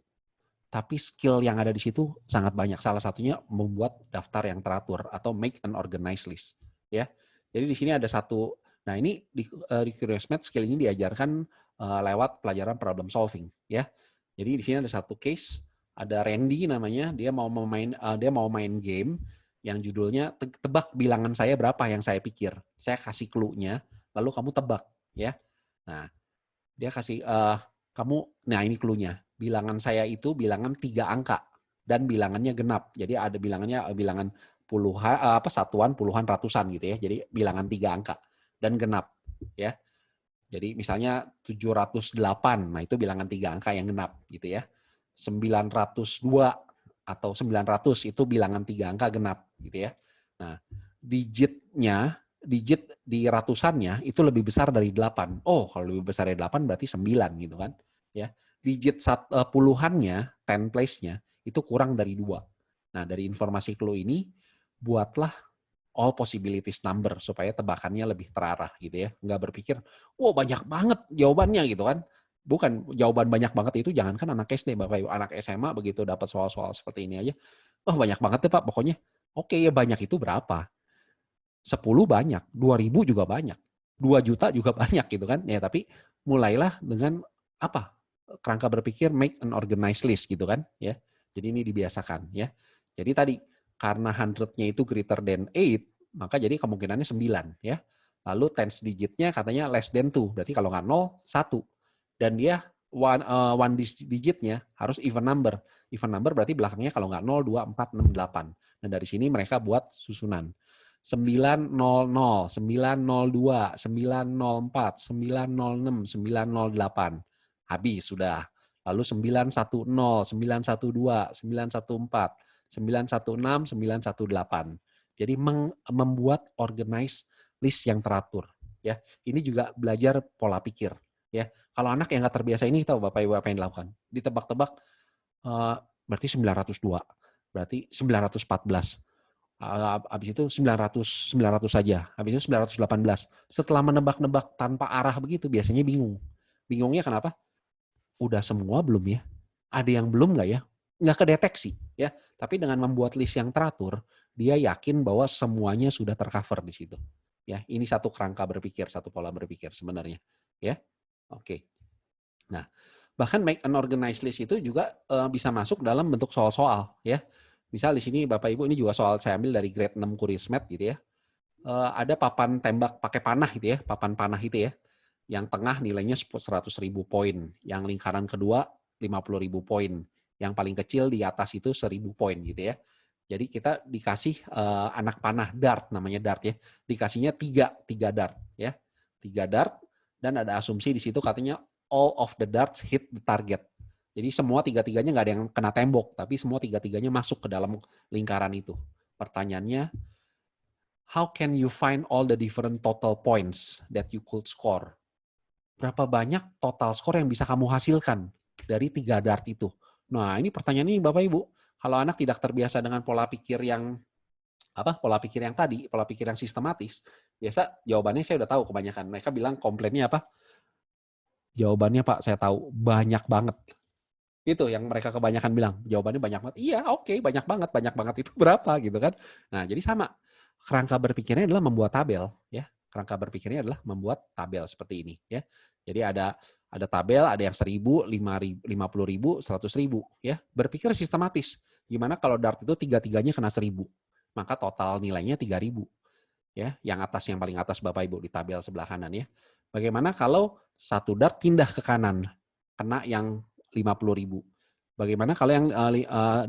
tapi skill yang ada di situ sangat banyak. Salah satunya membuat daftar yang teratur atau make an organized list. Ya, jadi di sini ada satu. Nah ini di Curiosmat skill ini diajarkan lewat pelajaran problem solving. Ya, jadi di sini ada satu case. Ada Randy namanya. Dia mau main game yang judulnya tebak bilangan saya berapa yang saya pikir. Saya kasih clue-nya, lalu kamu tebak. Ya, nah dia kasih nah ini clue-nya. Bilangan saya itu bilangan 3 angka dan bilangannya genap. Jadi ada bilangan puluhan, satuan, puluhan, ratusan gitu ya. Jadi bilangan 3 angka dan genap ya. Jadi misalnya 708, nah itu bilangan 3 angka yang genap gitu ya. 902 atau 900 itu bilangan 3 angka genap gitu ya. Nah, digit di ratusannya itu lebih besar dari 8. Oh, kalau lebih besar dari 8 berarti 9 gitu kan. Ya. Digit puluhannya, 10 place-nya itu kurang dari 2. Nah, dari informasi clue ini buatlah all possibilities number supaya tebakannya lebih terarah gitu ya. Nggak berpikir, wow banyak banget jawabannya gitu kan. Bukan, jawaban banyak banget itu jangankan anak SD, Bapak Ibu, anak SMA begitu dapat soal-soal seperti ini aja, oh banyak banget deh Pak pokoknya. Oke ya, banyak itu berapa? 10 banyak, 2.000 juga banyak, 2 juta juga banyak gitu kan. Ya tapi mulailah dengan apa? Kerangka berpikir make an organized list gitu kan ya. Jadi ini dibiasakan ya. Jadi tadi karena 100-nya itu greater than 8, maka jadi kemungkinannya 9 ya. Lalu tens digitnya katanya less than 2, berarti kalau nggak 0, 1. Dan dia one digitnya harus even number. Even number berarti belakangnya kalau nggak 0, 2, 4, 6, 8. Dan dari sini mereka buat susunan. 900, 902, 904, 906, 908. Habis sudah. Lalu 910, 912, 914, 916, 918. Jadi membuat organize list yang teratur. Ya, ini juga belajar pola pikir. Ya, kalau anak yang nggak terbiasa ini tahu Bapak Ibu apa yang dilakukan? Ditebak-tebak, berarti 902, berarti 914. Habis itu 900 saja, habis itu 918. Setelah menebak-nebak tanpa arah begitu, biasanya bingung. Bingungnya kenapa? Udah semua belum ya? Ada yang belum nggak ya? Nggak kedeteksi ya. Tapi dengan membuat list yang teratur, dia yakin bahwa semuanya sudah tercover di situ. Ya, ini satu kerangka berpikir, satu pola berpikir sebenarnya. Ya, oke. Nah, bahkan make an organized list itu juga bisa masuk dalam bentuk soal-soal ya. Misal di sini Bapak Ibu, ini juga soal saya ambil dari grade 6 Curiosmat gitu ya. Ada papan tembak pakai panah gitu ya, papan panah itu ya. Yang tengah nilainya 100.000 poin, yang lingkaran kedua 50.000 poin, yang paling kecil di atas itu 1.000 poin gitu ya. Jadi kita dikasih anak panah dart, namanya dart ya. Dikasihnya 3 dart ya. 3 dart, dan ada asumsi di situ katanya all of the darts hit the target. Jadi semua 3-3-nya nggak ada yang kena tembok, tapi semua 3-3-nya masuk ke dalam lingkaran itu. Pertanyaannya, how can you find all the different total points that you could score? Berapa banyak total skor yang bisa kamu hasilkan dari 3 dart itu? Nah, ini pertanyaan ini Bapak Ibu. Kalau anak tidak terbiasa dengan pola pikir yang tadi, pola pikir yang sistematis, biasa jawabannya saya udah tahu kebanyakan. Mereka bilang komplainnya apa? Jawabannya Pak, saya tahu banyak banget. Itu yang mereka kebanyakan bilang, jawabannya banyak banget. Iya, oke, banyak banget itu berapa gitu kan. Nah, jadi sama. Kerangka berpikirnya adalah membuat tabel, ya. Kerangka berpikirnya adalah membuat tabel seperti ini, ya. Jadi ada tabel, ada yang 1.000, 5.000, 50.000, 100.000, ya. Berpikir sistematis. Gimana kalau Dart itu tiga-tiganya kena 1.000, maka total nilainya 3.000, ya. Yang atas, yang paling atas Bapak Ibu di tabel sebelah kanan, ya. Bagaimana kalau satu Dart pindah ke kanan, kena yang 50.000. Bagaimana kalau yang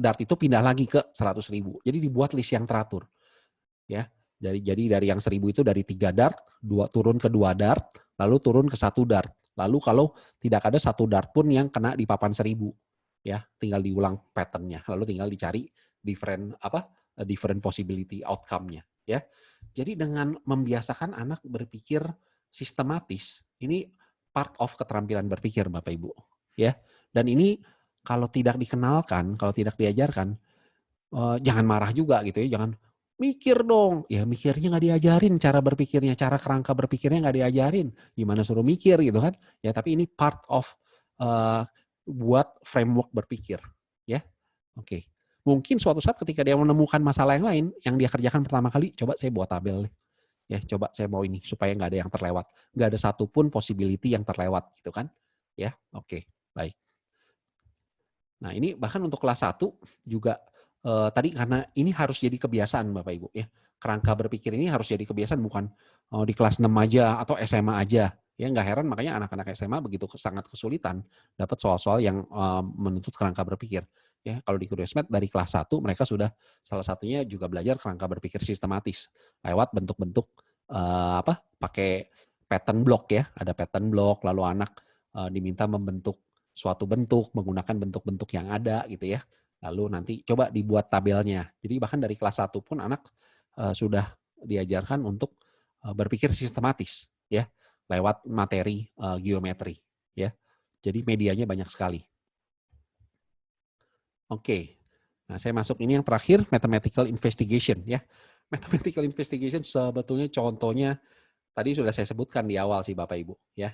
Dart itu pindah lagi ke 100.000. Jadi dibuat list yang teratur. Ya, jadi dari yang 1.000 itu dari 3 dart, turun ke 2 dart, lalu turun ke 1 dart. Lalu kalau tidak ada 1 dart pun yang kena di papan 1.000, ya, tinggal diulang pattern-nya, lalu tinggal dicari different possibility outcome-nya, ya. Jadi dengan membiasakan anak berpikir sistematis, ini part of keterampilan berpikir Bapak Ibu, ya. Dan ini kalau tidak dikenalkan, kalau tidak diajarkan, jangan marah juga gitu ya, jangan mikir dong, ya mikirnya nggak diajarin, cara berpikirnya, cara kerangka berpikirnya nggak diajarin, gimana suruh mikir gitu kan, ya tapi ini part of buat framework berpikir, ya, oke. Mungkin suatu saat ketika dia menemukan masalah yang lain, yang dia kerjakan pertama kali, coba saya buat tabel deh, ya coba saya mau ini, supaya nggak ada yang terlewat, nggak ada satupun possibility yang terlewat gitu kan, ya, oke, baik. Nah ini bahkan untuk kelas 1 juga tadi karena ini harus jadi kebiasaan Bapak Ibu ya. Kerangka berpikir ini harus jadi kebiasaan, bukan di kelas 6 aja atau SMA aja. Ya nggak heran makanya anak-anak SMA begitu sangat kesulitan dapat soal-soal yang menuntut kerangka berpikir. Ya, kalau di Curiosmat dari kelas 1 mereka sudah salah satunya juga belajar kerangka berpikir sistematis lewat bentuk-bentuk pakai pattern block ya. Ada pattern block, lalu anak diminta membentuk suatu bentuk menggunakan bentuk-bentuk yang ada gitu ya. Lalu nanti coba dibuat tabelnya. Jadi bahkan dari kelas 1 pun anak sudah diajarkan untuk berpikir sistematis ya lewat materi geometri ya. Jadi medianya banyak sekali. Oke. Nah, saya masuk ini yang terakhir, mathematical investigation ya. Mathematical investigation sebetulnya contohnya tadi sudah saya sebutkan di awal sih Bapak Ibu ya.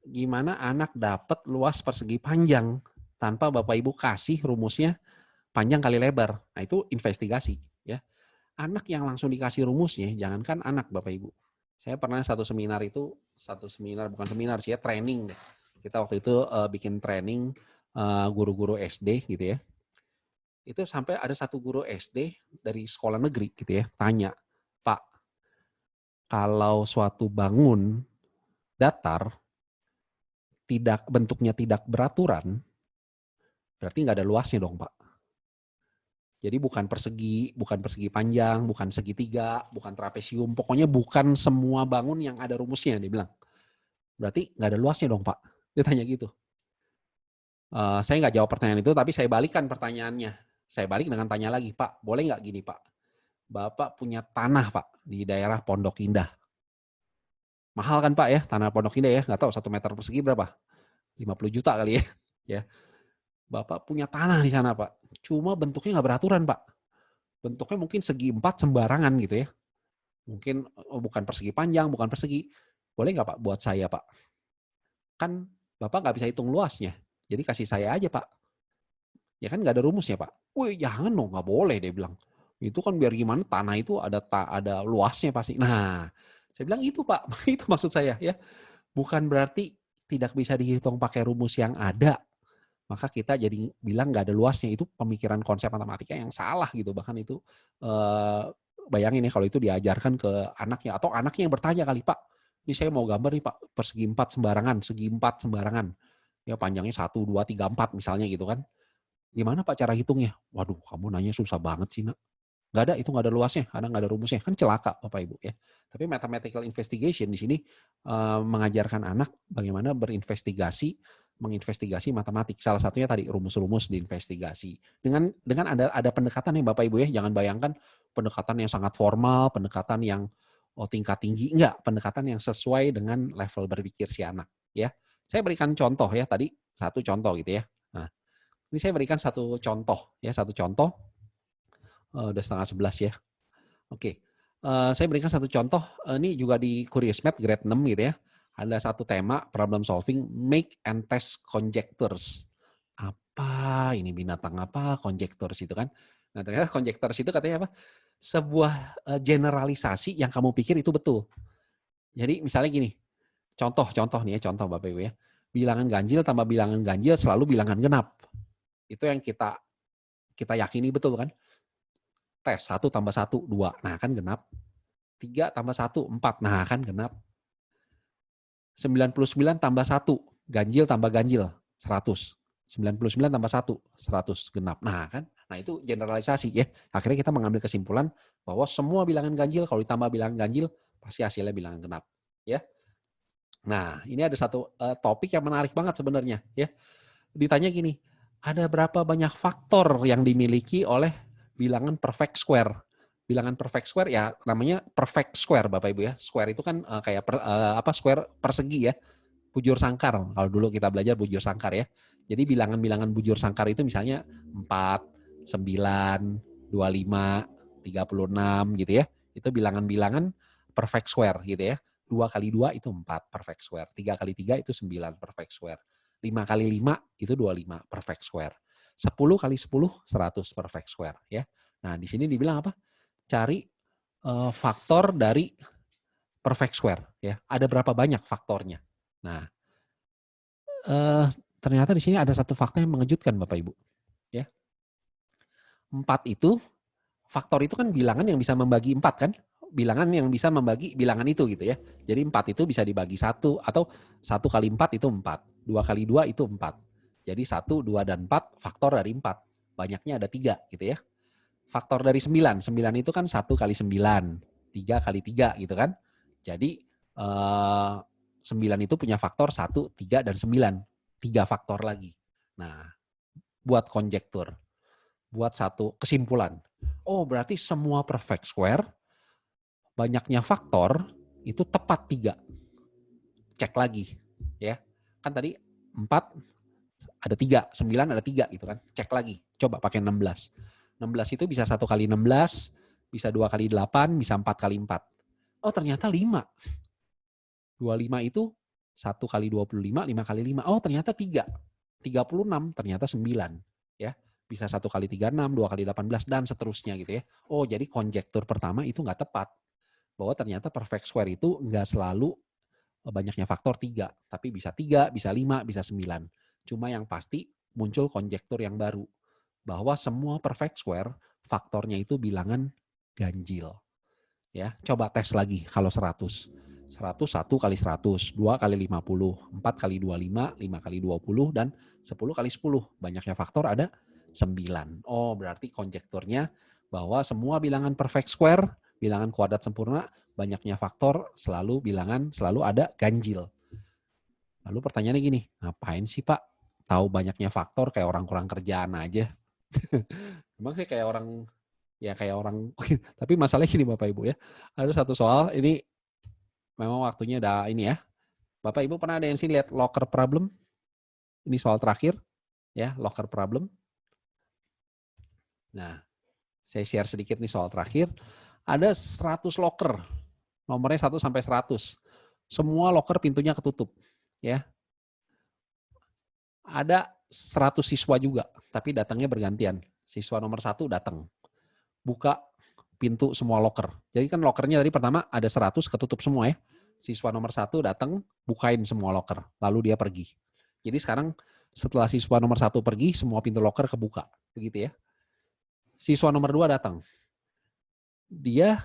Gimana anak dapat luas persegi panjang tanpa Bapak Ibu kasih rumusnya panjang kali lebar. Nah, itu investigasi ya. Anak yang langsung dikasih rumusnya, jangankan anak Bapak Ibu. Saya pernah satu seminar bukan seminar sih ya, training deh. Kita waktu itu bikin training guru-guru SD gitu ya. Itu sampai ada satu guru SD dari sekolah negeri gitu ya, tanya, "Pak, kalau suatu bangun datar bentuknya tidak beraturan, berarti nggak ada luasnya dong, Pak." Jadi bukan persegi panjang, bukan segitiga, bukan trapesium, pokoknya bukan semua bangun yang ada rumusnya, dia bilang. Berarti nggak ada luasnya dong, Pak. Dia tanya gitu. Saya nggak jawab pertanyaan itu, tapi saya balikan pertanyaannya. Saya balik dengan tanya lagi, Pak, boleh nggak gini, Pak? Bapak punya tanah, Pak, di daerah Pondok Indah. Mahal kan, Pak ya, tanah Pondok Indah ya, nggak tahu 1 meter persegi berapa? 50 juta kali ya. Ya. Bapak punya tanah di sana, Pak. Cuma bentuknya nggak beraturan, Pak. Bentuknya mungkin segi 4 sembarangan gitu ya. Mungkin bukan persegi panjang, bukan persegi. Boleh nggak Pak buat saya, Pak? Kan Bapak nggak bisa hitung luasnya. Jadi kasih saya aja, Pak. Ya kan nggak ada rumusnya, Pak. Wih, jangan dong, nggak boleh, dia bilang. Itu kan biar gimana, tanah itu ada luasnya pasti. Nah, saya bilang itu, Pak. Itu maksud saya ya. Bukan berarti tidak bisa dihitung pakai rumus yang ada, maka kita jadi bilang nggak ada luasnya. Itu pemikiran konsep matematika yang salah gitu. Bahkan itu bayangin ya kalau itu diajarkan ke anaknya, atau anaknya yang bertanya kali, "Pak, ini saya mau gambar nih Pak, persegi 4 sembarangan, segi 4 sembarangan. Ya panjangnya 1, 2, 3, 4 misalnya gitu kan. Gimana Pak cara hitungnya?" Waduh, kamu nanya susah banget sih, Nak. Nggak ada, itu nggak ada luasnya, karena nggak ada rumusnya. Kan celaka Bapak Ibu ya. Tapi mathematical investigation di sini mengajarkan anak bagaimana menginvestigasi matematik. Salah satunya tadi rumus-rumus diinvestigasi. Dengan ada pendekatan yang Bapak Ibu ya, jangan bayangkan pendekatan yang sangat formal, pendekatan yang tingkat tinggi, enggak, pendekatan yang sesuai dengan level berpikir si anak ya. Saya berikan contoh ya tadi, satu contoh gitu ya. Nah, ini saya berikan satu contoh ya, udah 10:30 ya. Oke, saya berikan satu contoh, ini juga di Curiosmat grade 6 gitu ya. Ada satu tema problem solving, make and test conjectures. apa, ini binatang apa, konjektors itu kan. Nah ternyata konjektors itu katanya apa? Sebuah generalisasi yang kamu pikir itu betul. Jadi misalnya gini, contoh nih ya, contoh Bapak Ibu ya. Bilangan ganjil tambah bilangan ganjil selalu bilangan genap. Itu yang kita yakini betul kan? Tes 1 tambah 1, 2. Nah kan genap. 3 tambah 1, 4. Nah kan genap. 99 tambah 1, ganjil tambah ganjil, 100. 99 tambah 1, 100, genap. Nah kan, nah itu generalisasi ya. Akhirnya kita mengambil kesimpulan bahwa semua bilangan ganjil, kalau ditambah bilangan ganjil, pasti hasilnya bilangan genap. Ya. Nah, ini ada satu topik yang menarik banget sebenarnya. Ya. Ditanya gini, ada berapa banyak faktor yang dimiliki oleh bilangan perfect square? Bilangan perfect square ya namanya perfect square Bapak Ibu ya. Square itu kan kayak square persegi ya. Bujur sangkar. Kalau dulu kita belajar bujur sangkar ya. Jadi bilangan-bilangan bujur sangkar itu misalnya 4, 9, 25, 36 gitu ya. Itu bilangan-bilangan perfect square gitu ya. 2 kali 2 itu 4 perfect square. 3 kali 3 itu 9 perfect square. 5 kali 5 itu 25 perfect square. 10 kali 10 100 perfect square ya. Nah, di sini dibilang apa? Cari faktor dari perfect square ya. Ada berapa banyak faktornya? Nah, ternyata di sini ada satu fakta yang mengejutkan Bapak Ibu. Ya. 4 itu, faktor itu kan bilangan yang bisa membagi 4 kan? Bilangan yang bisa membagi bilangan itu gitu ya. Jadi 4 itu bisa dibagi 1 atau 1 kali 4 itu 4. 2 kali 2 itu 4. Jadi 1, 2, dan 4 faktor dari 4. Banyaknya ada 3 gitu ya. Faktor dari 9. 9 itu kan 1 kali 9. 3 kali 3 gitu kan. Jadi 9 itu punya faktor 1, 3, dan 9. 3 faktor lagi. Nah, buat konjektur. Buat satu kesimpulan. Oh, berarti semua perfect square, banyaknya faktor, itu tepat 3. Cek lagi. Ya. Kan tadi 4 ada 3, 9 ada 3 gitu kan. Cek lagi. Coba pakai 16. 16 itu bisa 1 kali 16, bisa 2 kali 8, bisa 4 kali 4. Oh, ternyata 5. 25 itu 1 kali 25, 5 kali 5. Oh, ternyata 3. 36, ternyata 9. Ya. Bisa 1 kali 36, 2 kali 18, dan seterusnya gitu ya. Oh, jadi konjektur pertama itu nggak tepat. Bahwa ternyata perfect square itu nggak selalu banyaknya faktor 3. Tapi bisa 3, bisa 5, bisa 9. Cuma yang pasti muncul konjektur yang baru. Bahwa semua perfect square faktornya itu bilangan ganjil. Ya, coba tes lagi kalau 100. 100 1 kali 100, 2 kali 50, 4 kali 25, 5 kali 20, dan 10 kali 10. Banyaknya faktor ada 9. Oh, berarti konjekturnya bahwa semua bilangan perfect square, bilangan kuadrat sempurna, banyaknya faktor selalu ada ganjil. Lalu pertanyaannya gini, ngapain sih Pak tahu banyaknya faktor kayak orang kurang kerjaan aja? Emang sih kayak orang tapi masalahnya gini Bapak Ibu ya. Ada satu soal ini memang waktunya udah ini ya. Bapak Ibu pernah ada yang sih lihat locker problem? Ini soal terakhir ya, locker problem. Nah, saya share sedikit nih soal terakhir. Ada 100 locker. Nomornya 1 sampai 100. Semua locker pintunya ketutup, ya. Ada 100 siswa juga, tapi datangnya bergantian. Siswa nomor 1 datang. Buka pintu semua locker. Jadi kan lockernya tadi pertama ada 100 ketutup semua ya. Siswa nomor 1 datang, bukain semua locker, lalu dia pergi. Jadi sekarang setelah siswa nomor 1 pergi, semua pintu locker kebuka, begitu ya. Siswa nomor 2 datang. Dia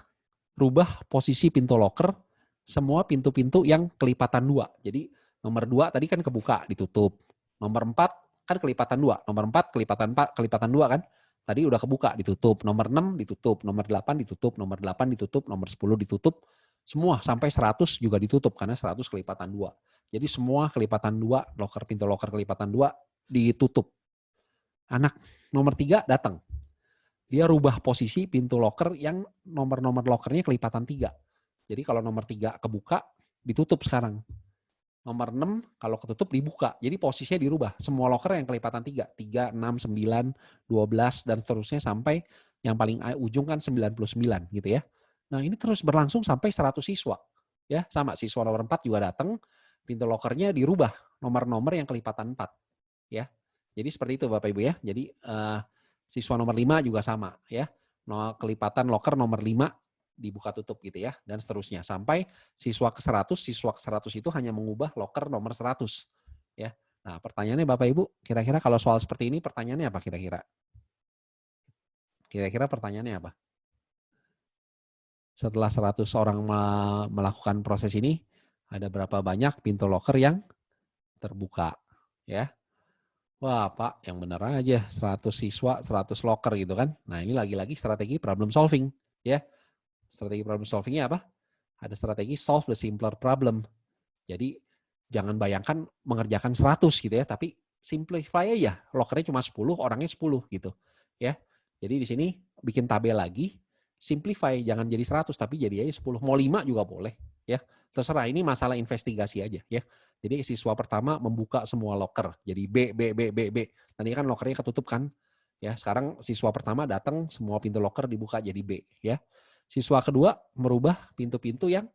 rubah posisi pintu locker, semua pintu-pintu yang kelipatan 2. Jadi nomor 2 tadi kan kebuka, ditutup. Nomor 4 kan kelipatan 2. Nomor 4 kelipatan 2 kan. Tadi udah kebuka, ditutup. Nomor 6 ditutup, nomor 8 ditutup, nomor 8 ditutup, nomor 10 ditutup. Semua sampai 100 juga ditutup karena 100 kelipatan 2. Jadi semua kelipatan 2, pintu locker kelipatan 2 ditutup. Anak nomor 3 datang. Dia rubah posisi pintu locker yang nomor-nomor lockernya kelipatan 3. Jadi kalau nomor 3 kebuka, ditutup sekarang. Nomor 6 kalau ketutup dibuka. Jadi posisinya dirubah. Semua locker yang kelipatan 3. 3, 6, 9, 12, dan seterusnya sampai yang paling ujung kan 99 gitu ya. Nah ini terus berlangsung sampai 100 siswa. Ya, sama siswa nomor 4 juga datang, pintu lockernya dirubah. Nomor-nomor yang kelipatan 4. Ya. Jadi seperti itu Bapak Ibu ya. Jadi siswa nomor 5 juga sama ya. Kelipatan loker nomor 5 dibuka tutup gitu ya, dan seterusnya. Sampai siswa ke 100 itu hanya mengubah loker nomor 100 ya. Nah pertanyaannya Bapak Ibu, kira-kira kalau soal seperti ini pertanyaannya apa kira-kira? Kira-kira pertanyaannya apa? Setelah 100 orang melakukan proses ini, ada berapa banyak pintu loker yang terbuka ya? Wah Pak, yang benar aja 100 siswa, 100 loker gitu kan. Nah ini lagi-lagi strategi problem solving ya. Strategi problem solvingnya apa? Ada strategi solve the simpler problem. Jadi jangan bayangkan mengerjakan 100 gitu ya, tapi simplify aja. Lokernya cuma 10, orangnya 10 gitu ya. Jadi di sini bikin tabel lagi, simplify, jangan jadi 100 tapi jadi aja 10. Mau 5 juga boleh ya. Terserah, ini masalah investigasi aja ya. Jadi siswa pertama membuka semua loker. Jadi B. Tadi kan lokernya ketutup kan? Ya, sekarang siswa pertama datang, semua pintu loker dibuka jadi B ya. Siswa kedua merubah pintu-pintu yang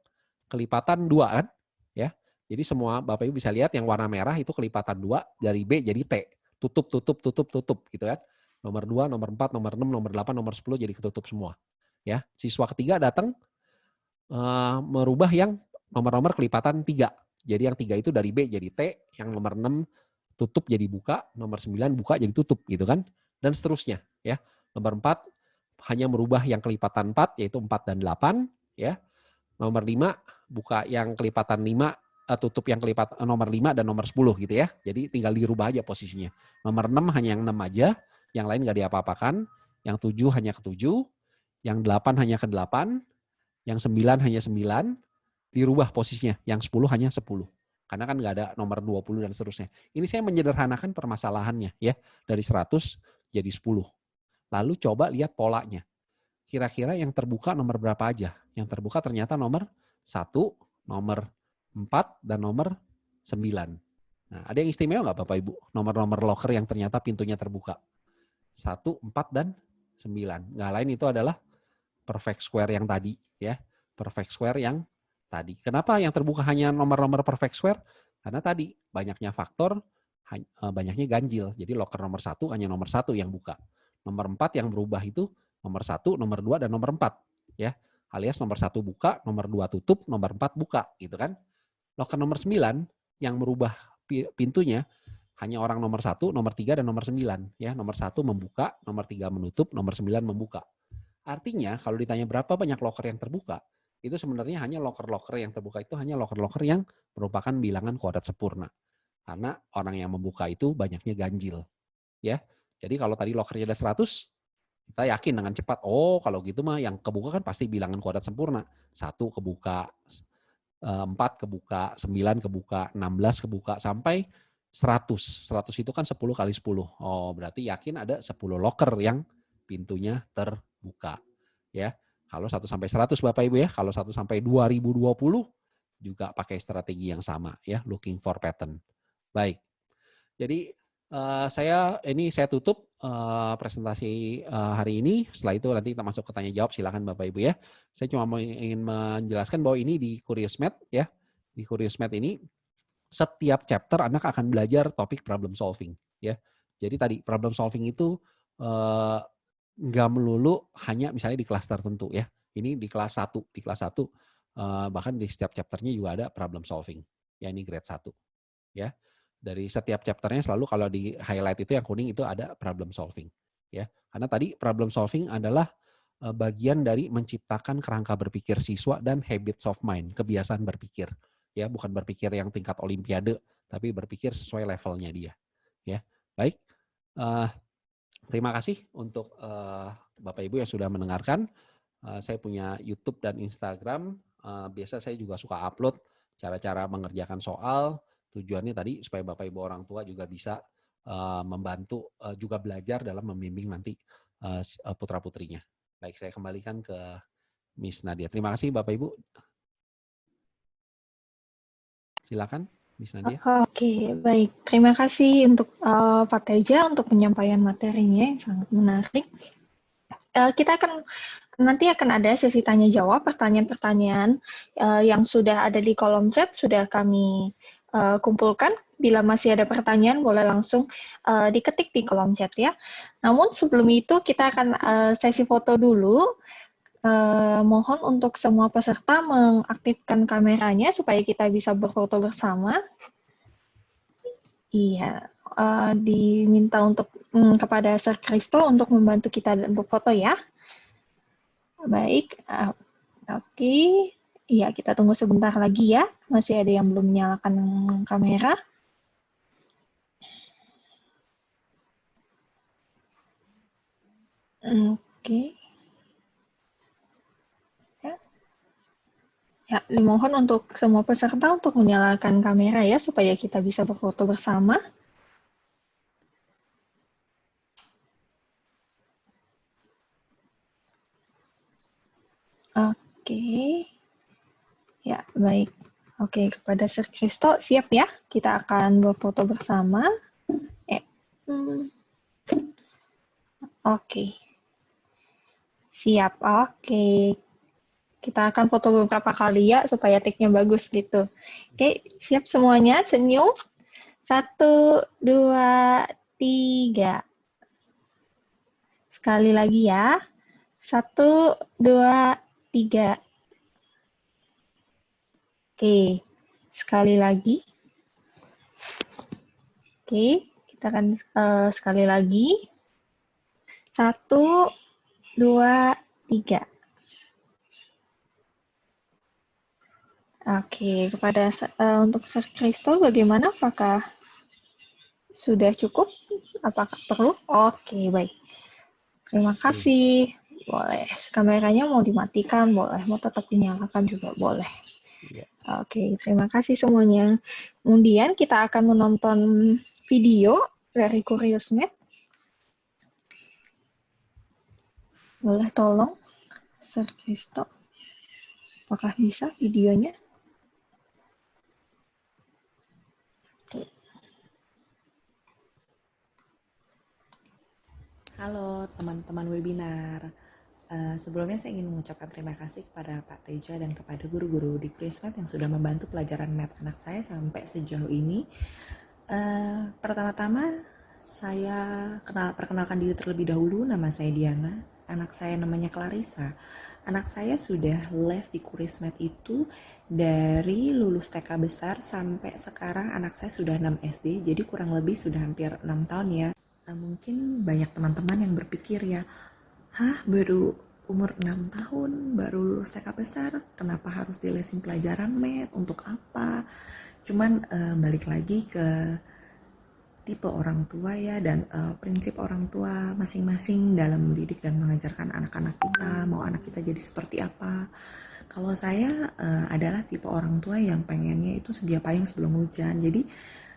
kelipatan 2 kan? Ya. Jadi semua Bapak Ibu bisa lihat yang warna merah itu kelipatan 2 dari B jadi T. Tutup gitu kan. Nomor 2, nomor 4, nomor 6, nomor 8, nomor 10 jadi ketutup semua. Ya. Siswa ketiga datang merubah yang nomor-nomor kelipatan 3. Jadi yang 3 itu dari B jadi T, yang nomor 6 tutup jadi buka, nomor 9 buka jadi tutup gitu kan. Dan seterusnya ya. Nomor 4 hanya merubah yang kelipatan 4 yaitu 4 dan 8 ya. Nomor 5 buka yang kelipatan 5, tutup yang kelipatan nomor 5 dan nomor 10 gitu ya. Jadi tinggal dirubah aja posisinya. Nomor 6 hanya yang 6 aja, yang lain nggak diapa-apakan. Yang 7 hanya ke 7, yang 8 hanya ke 8, yang 9 hanya 9, dirubah posisinya. Yang 10 hanya 10. Karena kan nggak ada nomor 20 dan seterusnya. Ini saya menyederhanakan permasalahannya ya. Dari 100 jadi 10. Lalu coba lihat polanya. Kira-kira yang terbuka nomor berapa aja? Yang terbuka ternyata nomor 1, nomor 4, dan nomor 9. Nah, ada yang istimewa nggak Bapak Ibu? Nomor-nomor loker yang ternyata pintunya terbuka. 1, 4, dan 9. Nggak lain itu adalah perfect square yang tadi. Ya, perfect square yang tadi. Kenapa yang terbuka hanya nomor-nomor perfect square? Karena tadi banyaknya faktor, banyaknya ganjil. Jadi loker nomor 1 hanya nomor 1 yang buka. Nomor 4 yang berubah itu nomor 1, nomor 2, dan nomor 4. Ya, alias nomor 1 buka, nomor 2 tutup, nomor 4 buka. Gitu kan. Loker nomor 9 yang merubah pintunya hanya orang nomor 1, nomor 3, dan nomor 9. Ya, nomor 1 membuka, nomor 3 menutup, nomor 9 membuka. Artinya kalau ditanya berapa banyak loker yang terbuka, itu sebenarnya hanya loker-loker yang terbuka itu hanya loker-loker yang merupakan bilangan kuadrat sempurna. Karena orang yang membuka itu banyaknya ganjil. Ya. Jadi kalau tadi lokernya ada 100, kita yakin dengan cepat, oh kalau gitu mah yang kebuka kan pasti bilangan kuadrat sempurna. 1 kebuka, 4 kebuka, 9 kebuka, 16 kebuka, sampai 100. 100 itu kan 10 kali 10. Oh berarti yakin ada 10 loker yang pintunya terbuka. Ya. Kalau 1 sampai 100 Bapak Ibu ya, kalau 1 sampai 2020 juga pakai strategi yang sama ya, looking for pattern. Baik. Jadi saya tutup presentasi hari ini. Setelah itu nanti kita masuk ke tanya jawab. Silakan Bapak Ibu ya. Saya cuma ingin menjelaskan bahwa ini di CuriousMath ya. Di CuriousMath ini setiap chapter anak akan belajar topik problem solving ya. Jadi tadi problem solving itu nggak melulu hanya misalnya di kelas tertentu ya. Ini di kelas 1, bahkan di setiap chapternya juga ada problem solving. Ya ini grade 1 ya. Dari setiap chapternya selalu kalau di highlight itu yang kuning itu ada problem solving ya. Karena tadi problem solving adalah bagian dari menciptakan kerangka berpikir siswa dan habits of mind, kebiasaan berpikir ya, bukan berpikir yang tingkat olimpiade tapi berpikir sesuai levelnya dia ya. Baik, terima kasih untuk Bapak Ibu yang sudah mendengarkan. Saya punya YouTube dan Instagram, biasa saya juga suka upload cara-cara mengerjakan soal. Tujuannya tadi supaya Bapak Ibu orang tua juga bisa membantu juga belajar dalam membimbing nanti putra-putrinya. Baik, saya kembalikan ke Miss Nadia. Terima kasih Bapak Ibu. Silakan Miss Nadia. Oke, baik. Terima kasih untuk Pak Teja untuk penyampaian materinya yang sangat menarik. Kita nanti akan ada sesi tanya jawab, pertanyaan-pertanyaan yang sudah ada di kolom chat sudah kami kumpulkan. Bila masih ada pertanyaan, boleh langsung diketik di kolom chat ya. Namun sebelum itu kita akan sesi foto dulu. Mohon untuk semua peserta mengaktifkan kameranya supaya kita bisa berfoto bersama. Iya, diminta untuk kepada Sir Kristo untuk membantu kita untuk foto ya. Baik, oke. Iya, kita tunggu sebentar lagi ya. Masih ada yang belum menyalakan kamera. Oke. Ya, dimohon untuk semua peserta untuk menyalakan kamera ya, supaya kita bisa berfoto bersama. Oke. Ya, baik. Oke, kepada Sir Kristo, siap ya? Kita akan berfoto bersama. Oke. Siap, oke. Kita akan foto beberapa kali ya, supaya take-nya bagus gitu. Oke, siap semuanya? Senyum. 1, 2, 3. Sekali lagi ya. 1, 2, 3. Oke, sekali lagi. Oke, kita akan sekali lagi. 1, 2, 3. Oke, kepada untuk Sir Kristo bagaimana? Apakah sudah cukup? Apakah perlu? Oke, baik. Terima kasih. Boleh. Kameranya mau dimatikan, boleh. Mau tetap dinyalakan juga boleh. Oke, terima kasih semuanya. Kemudian kita akan menonton video dari Curious Math. Boleh tolong, Sir Kristo. Apakah bisa videonya? Oke. Halo teman-teman webinar. Sebelumnya saya ingin mengucapkan terima kasih kepada Pak Teja dan kepada guru-guru di Curious Math yang sudah membantu pelajaran math anak saya sampai sejauh ini. Pertama-tama saya perkenalkan diri terlebih dahulu. Nama saya Diana, anak saya namanya Clarissa. Anak saya sudah les di Curious Math itu dari lulus TK besar sampai sekarang anak saya sudah 6 SD, jadi kurang lebih sudah hampir 6 tahun ya. Mungkin banyak teman-teman yang berpikir ya, baru umur 6 tahun, baru lulus TK besar, kenapa harus dilesin pelajaran math, untuk apa? Cuman balik lagi ke tipe orang tua ya, dan prinsip orang tua masing-masing dalam mendidik dan mengajarkan anak-anak kita, mau anak kita jadi seperti apa. Kalau saya adalah tipe orang tua yang pengennya itu sedia payung sebelum hujan, jadi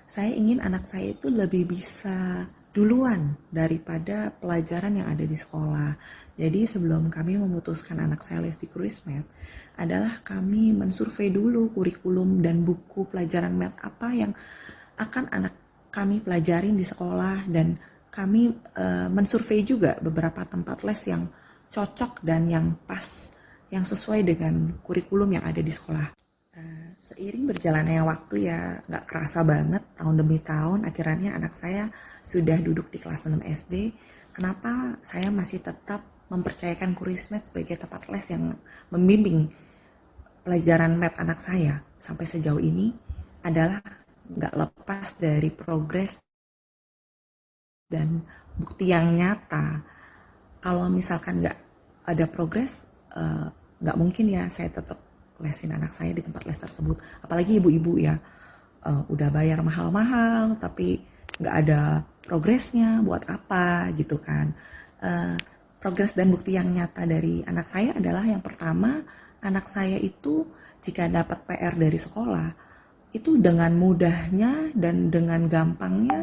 saya ingin anak saya itu lebih bisa duluan daripada pelajaran yang ada di sekolah. Jadi sebelum kami memutuskan anak saya les di Curious Math, adalah kami mensurvei dulu kurikulum dan buku pelajaran math apa yang akan anak kami pelajarin di sekolah, dan kami mensurvei juga beberapa tempat les yang cocok dan yang pas, yang sesuai dengan kurikulum yang ada di sekolah. Seiring berjalannya waktu ya, nggak kerasa banget tahun demi tahun, akhirnya anak saya sudah duduk di kelas 6 SD. Kenapa saya masih tetap mempercayakan Curious Math sebagai tempat les yang membimbing pelajaran math anak saya sampai sejauh ini adalah nggak lepas dari progres dan bukti yang nyata. Kalau misalkan nggak ada progres, nggak mungkin ya saya tetap lesin anak saya di tempat les tersebut. Apalagi ibu-ibu ya, udah bayar mahal-mahal tapi nggak ada progresnya, buat apa gitu kan. Progres dan bukti yang nyata dari anak saya adalah yang pertama, anak saya itu jika dapat PR dari sekolah, itu dengan mudahnya dan dengan gampangnya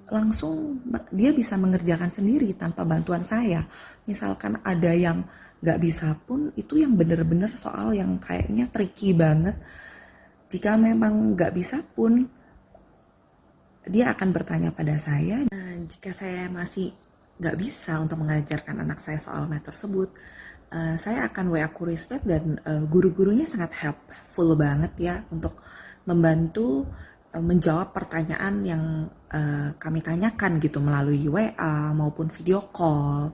langsung dia bisa mengerjakan sendiri tanpa bantuan saya. Misalkan ada yang gak bisa pun, itu yang bener-bener soal yang kayaknya tricky banget. Jika memang gak bisa pun, dia akan bertanya pada saya. Nah, jika saya masih gak bisa untuk mengajarkan anak saya soal math tersebut, saya akan WA Curious Math, dan guru-gurunya sangat helpful banget ya untuk membantu menjawab pertanyaan yang kami tanyakan gitu melalui WA maupun video call.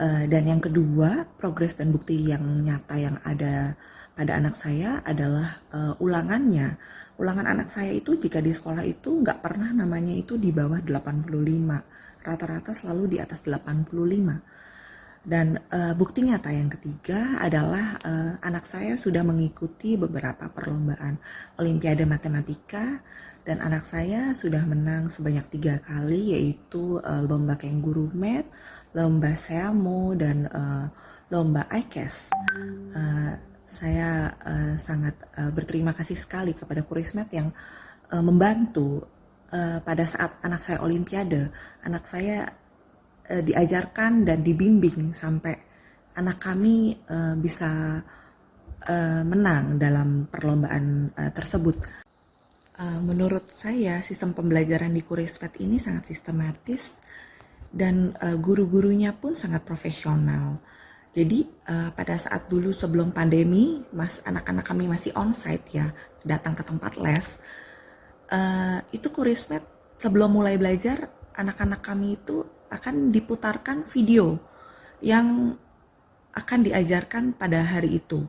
Dan yang kedua, progres dan bukti yang nyata yang ada pada anak saya adalah ulangannya. Ulangan anak saya itu jika di sekolah itu nggak pernah namanya itu di bawah 85. Rata-rata selalu di atas 85. Dan bukti nyata yang ketiga adalah anak saya sudah mengikuti beberapa perlombaan Olimpiade Matematika dan anak saya sudah menang sebanyak 3 kali, yaitu lomba Kenguru Math, lomba Seamo, dan lomba ICAS. Saya sangat berterima kasih sekali kepada Kurismet yang membantu pada saat anak saya Olimpiade. Anak saya diajarkan dan dibimbing sampai anak kami bisa menang dalam perlombaan tersebut. Menurut saya sistem pembelajaran di Kurismet ini sangat sistematis dan guru-gurunya pun sangat profesional. Jadi pada saat dulu sebelum pandemi, anak-anak kami masih onsite ya, datang ke tempat les. Itu Kurismet sebelum mulai belajar, anak-anak kami itu akan diputarkan video yang akan diajarkan pada hari itu.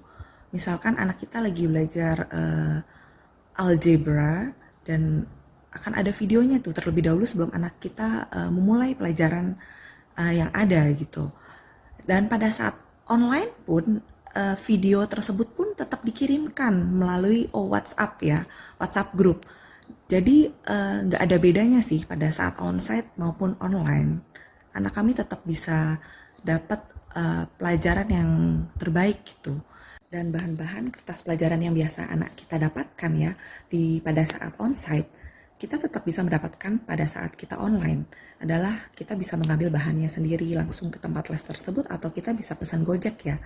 Misalkan anak kita lagi belajar algebra dan akan ada videonya tuh terlebih dahulu sebelum anak kita memulai pelajaran yang ada gitu. Dan pada saat online pun video tersebut pun tetap dikirimkan melalui WhatsApp ya, WhatsApp group. Jadi nggak ada bedanya sih pada saat onsite maupun online. Anak kami tetap bisa dapat pelajaran yang terbaik gitu. Dan bahan-bahan kertas pelajaran yang biasa anak kita dapatkan ya pada saat onsite, kita tetap bisa mendapatkan pada saat kita online. Adalah kita bisa mengambil bahannya sendiri langsung ke tempat les tersebut atau kita bisa pesan Gojek ya.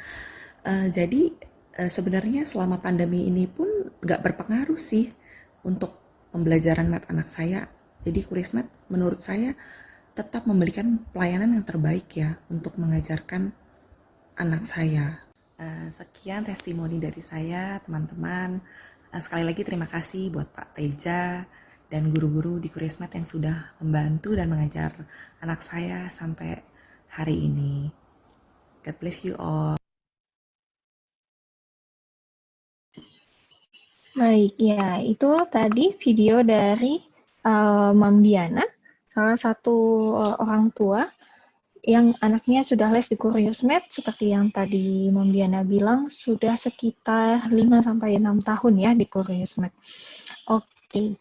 Jadi sebenarnya selama pandemi ini pun nggak berpengaruh sih untuk pembelajaran math anak saya. Jadi Kurismet menurut saya tetap memberikan pelayanan yang terbaik ya untuk mengajarkan anak saya. Sekian testimoni dari saya teman-teman. Sekali lagi terima kasih buat Pak Teja dan guru-guru di Kurismet yang sudah membantu dan mengajar anak saya sampai hari ini. God bless you all. Baik, ya itu tadi video dari Mam Diana, salah satu orang tua yang anaknya sudah les di Kuriosmed, seperti yang tadi Mam Diana bilang, sudah sekitar 5-6 tahun ya di Kuriosmed. Oke.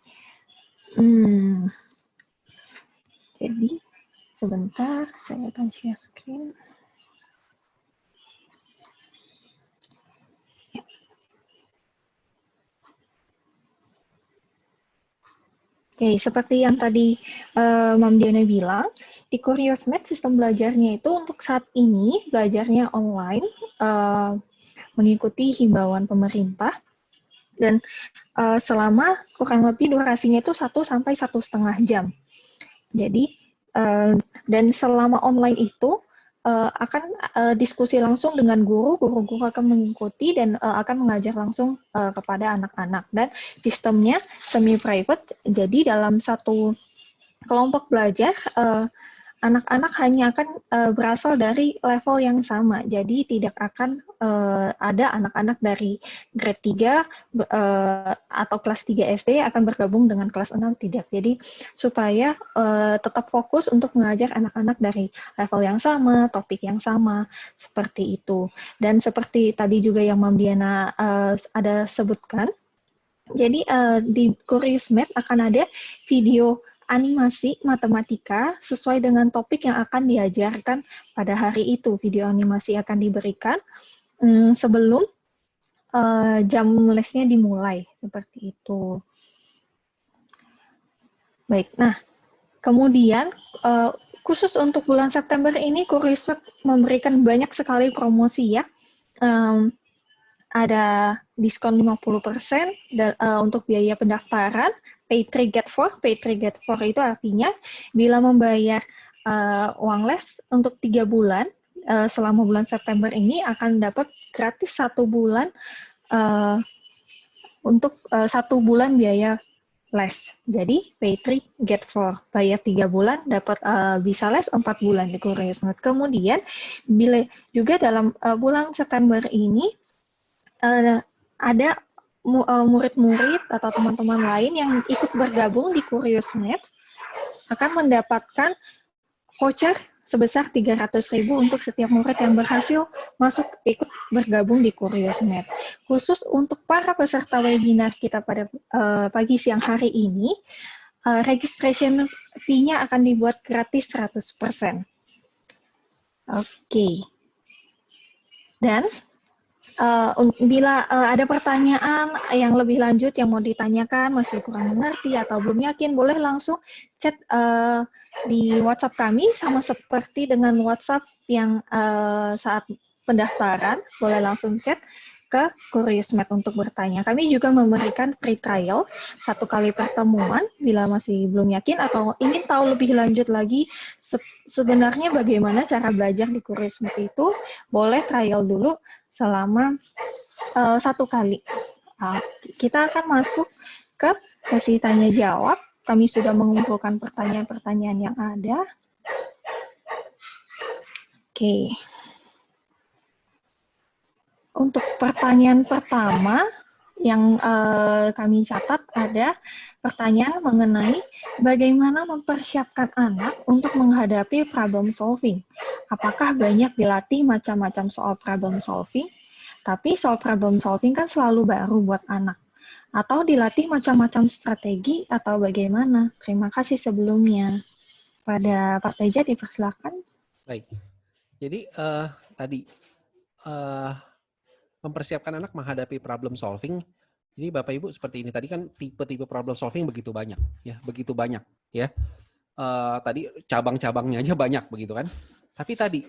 Jadi, sebentar, saya akan share screen. Oke, seperti yang tadi Mam Diana bilang, di Kuriosmed sistem belajarnya itu untuk saat ini belajarnya online, mengikuti himbauan pemerintah, dan selama kurang lebih durasinya itu 1-1,5 jam. Jadi, dan selama online itu akan diskusi langsung dengan guru akan mengikuti dan akan mengajar langsung kepada anak-anak. Dan sistemnya semi-private, jadi dalam satu kelompok belajar, anak-anak hanya akan berasal dari level yang sama, jadi tidak akan ada anak-anak dari grade 3 atau kelas 3 SD akan bergabung dengan kelas 6, tidak. Jadi supaya tetap fokus untuk mengajar anak-anak dari level yang sama, topik yang sama, seperti itu. Dan seperti tadi juga yang Mam Diana ada sebutkan, jadi di Kuriosmed akan ada video animasi matematika sesuai dengan topik yang akan diajarkan pada hari itu. Video animasi akan diberikan sebelum jam lesnya dimulai, seperti itu. Baik, nah kemudian khusus untuk bulan September ini Kuriosmed memberikan banyak sekali promosi ya. Ada diskon 50% untuk biaya pendaftaran, pay 3 get 4. Pay 3 get 4 itu artinya bila membayar uang les untuk 3 bulan selama bulan September ini akan dapat gratis 1 bulan untuk 1 bulan biaya les. Jadi pay 3 get 4, bayar 3 bulan dapat bisa les 4 bulan di CuriousMate. Kemudian bila juga dalam bulan September ini ada murid-murid atau teman-teman lain yang ikut bergabung di CuriousMate akan mendapatkan voucher sebesar 300.000 untuk setiap murid yang berhasil masuk ikut bergabung di CuriousMate. Khusus untuk para peserta webinar kita pada pagi siang hari ini, registration fee-nya akan dibuat gratis 100%. Oke. Dan bila ada pertanyaan yang lebih lanjut yang mau ditanyakan, masih kurang mengerti atau belum yakin, boleh langsung chat di WhatsApp kami, sama seperti dengan WhatsApp yang saat pendaftaran, boleh langsung chat ke CuriousMate untuk bertanya. Kami juga memberikan free trial 1 kali pertemuan bila masih belum yakin atau ingin tahu lebih lanjut lagi sebenarnya bagaimana cara belajar di CuriousMate itu, boleh trial dulu selama 1 kali. Kita akan masuk ke sesi tanya jawab. Kami sudah mengumpulkan pertanyaan-pertanyaan yang ada. Oke. Untuk pertanyaan pertama yang kami catat ada pertanyaan mengenai bagaimana mempersiapkan anak untuk menghadapi problem solving. Apakah banyak dilatih macam-macam soal problem solving? Tapi soal problem solving kan selalu baru buat anak. Atau dilatih macam-macam strategi atau bagaimana? Terima kasih sebelumnya. Pada Pak Teja dipersilakan. Baik. Jadi tadi mempersiapkan anak menghadapi problem solving. Jadi Bapak Ibu seperti ini tadi kan tipe-tipe problem solving begitu banyak, ya, begitu banyak, ya. Tadi cabang-cabangnya aja banyak begitu kan. Tapi tadi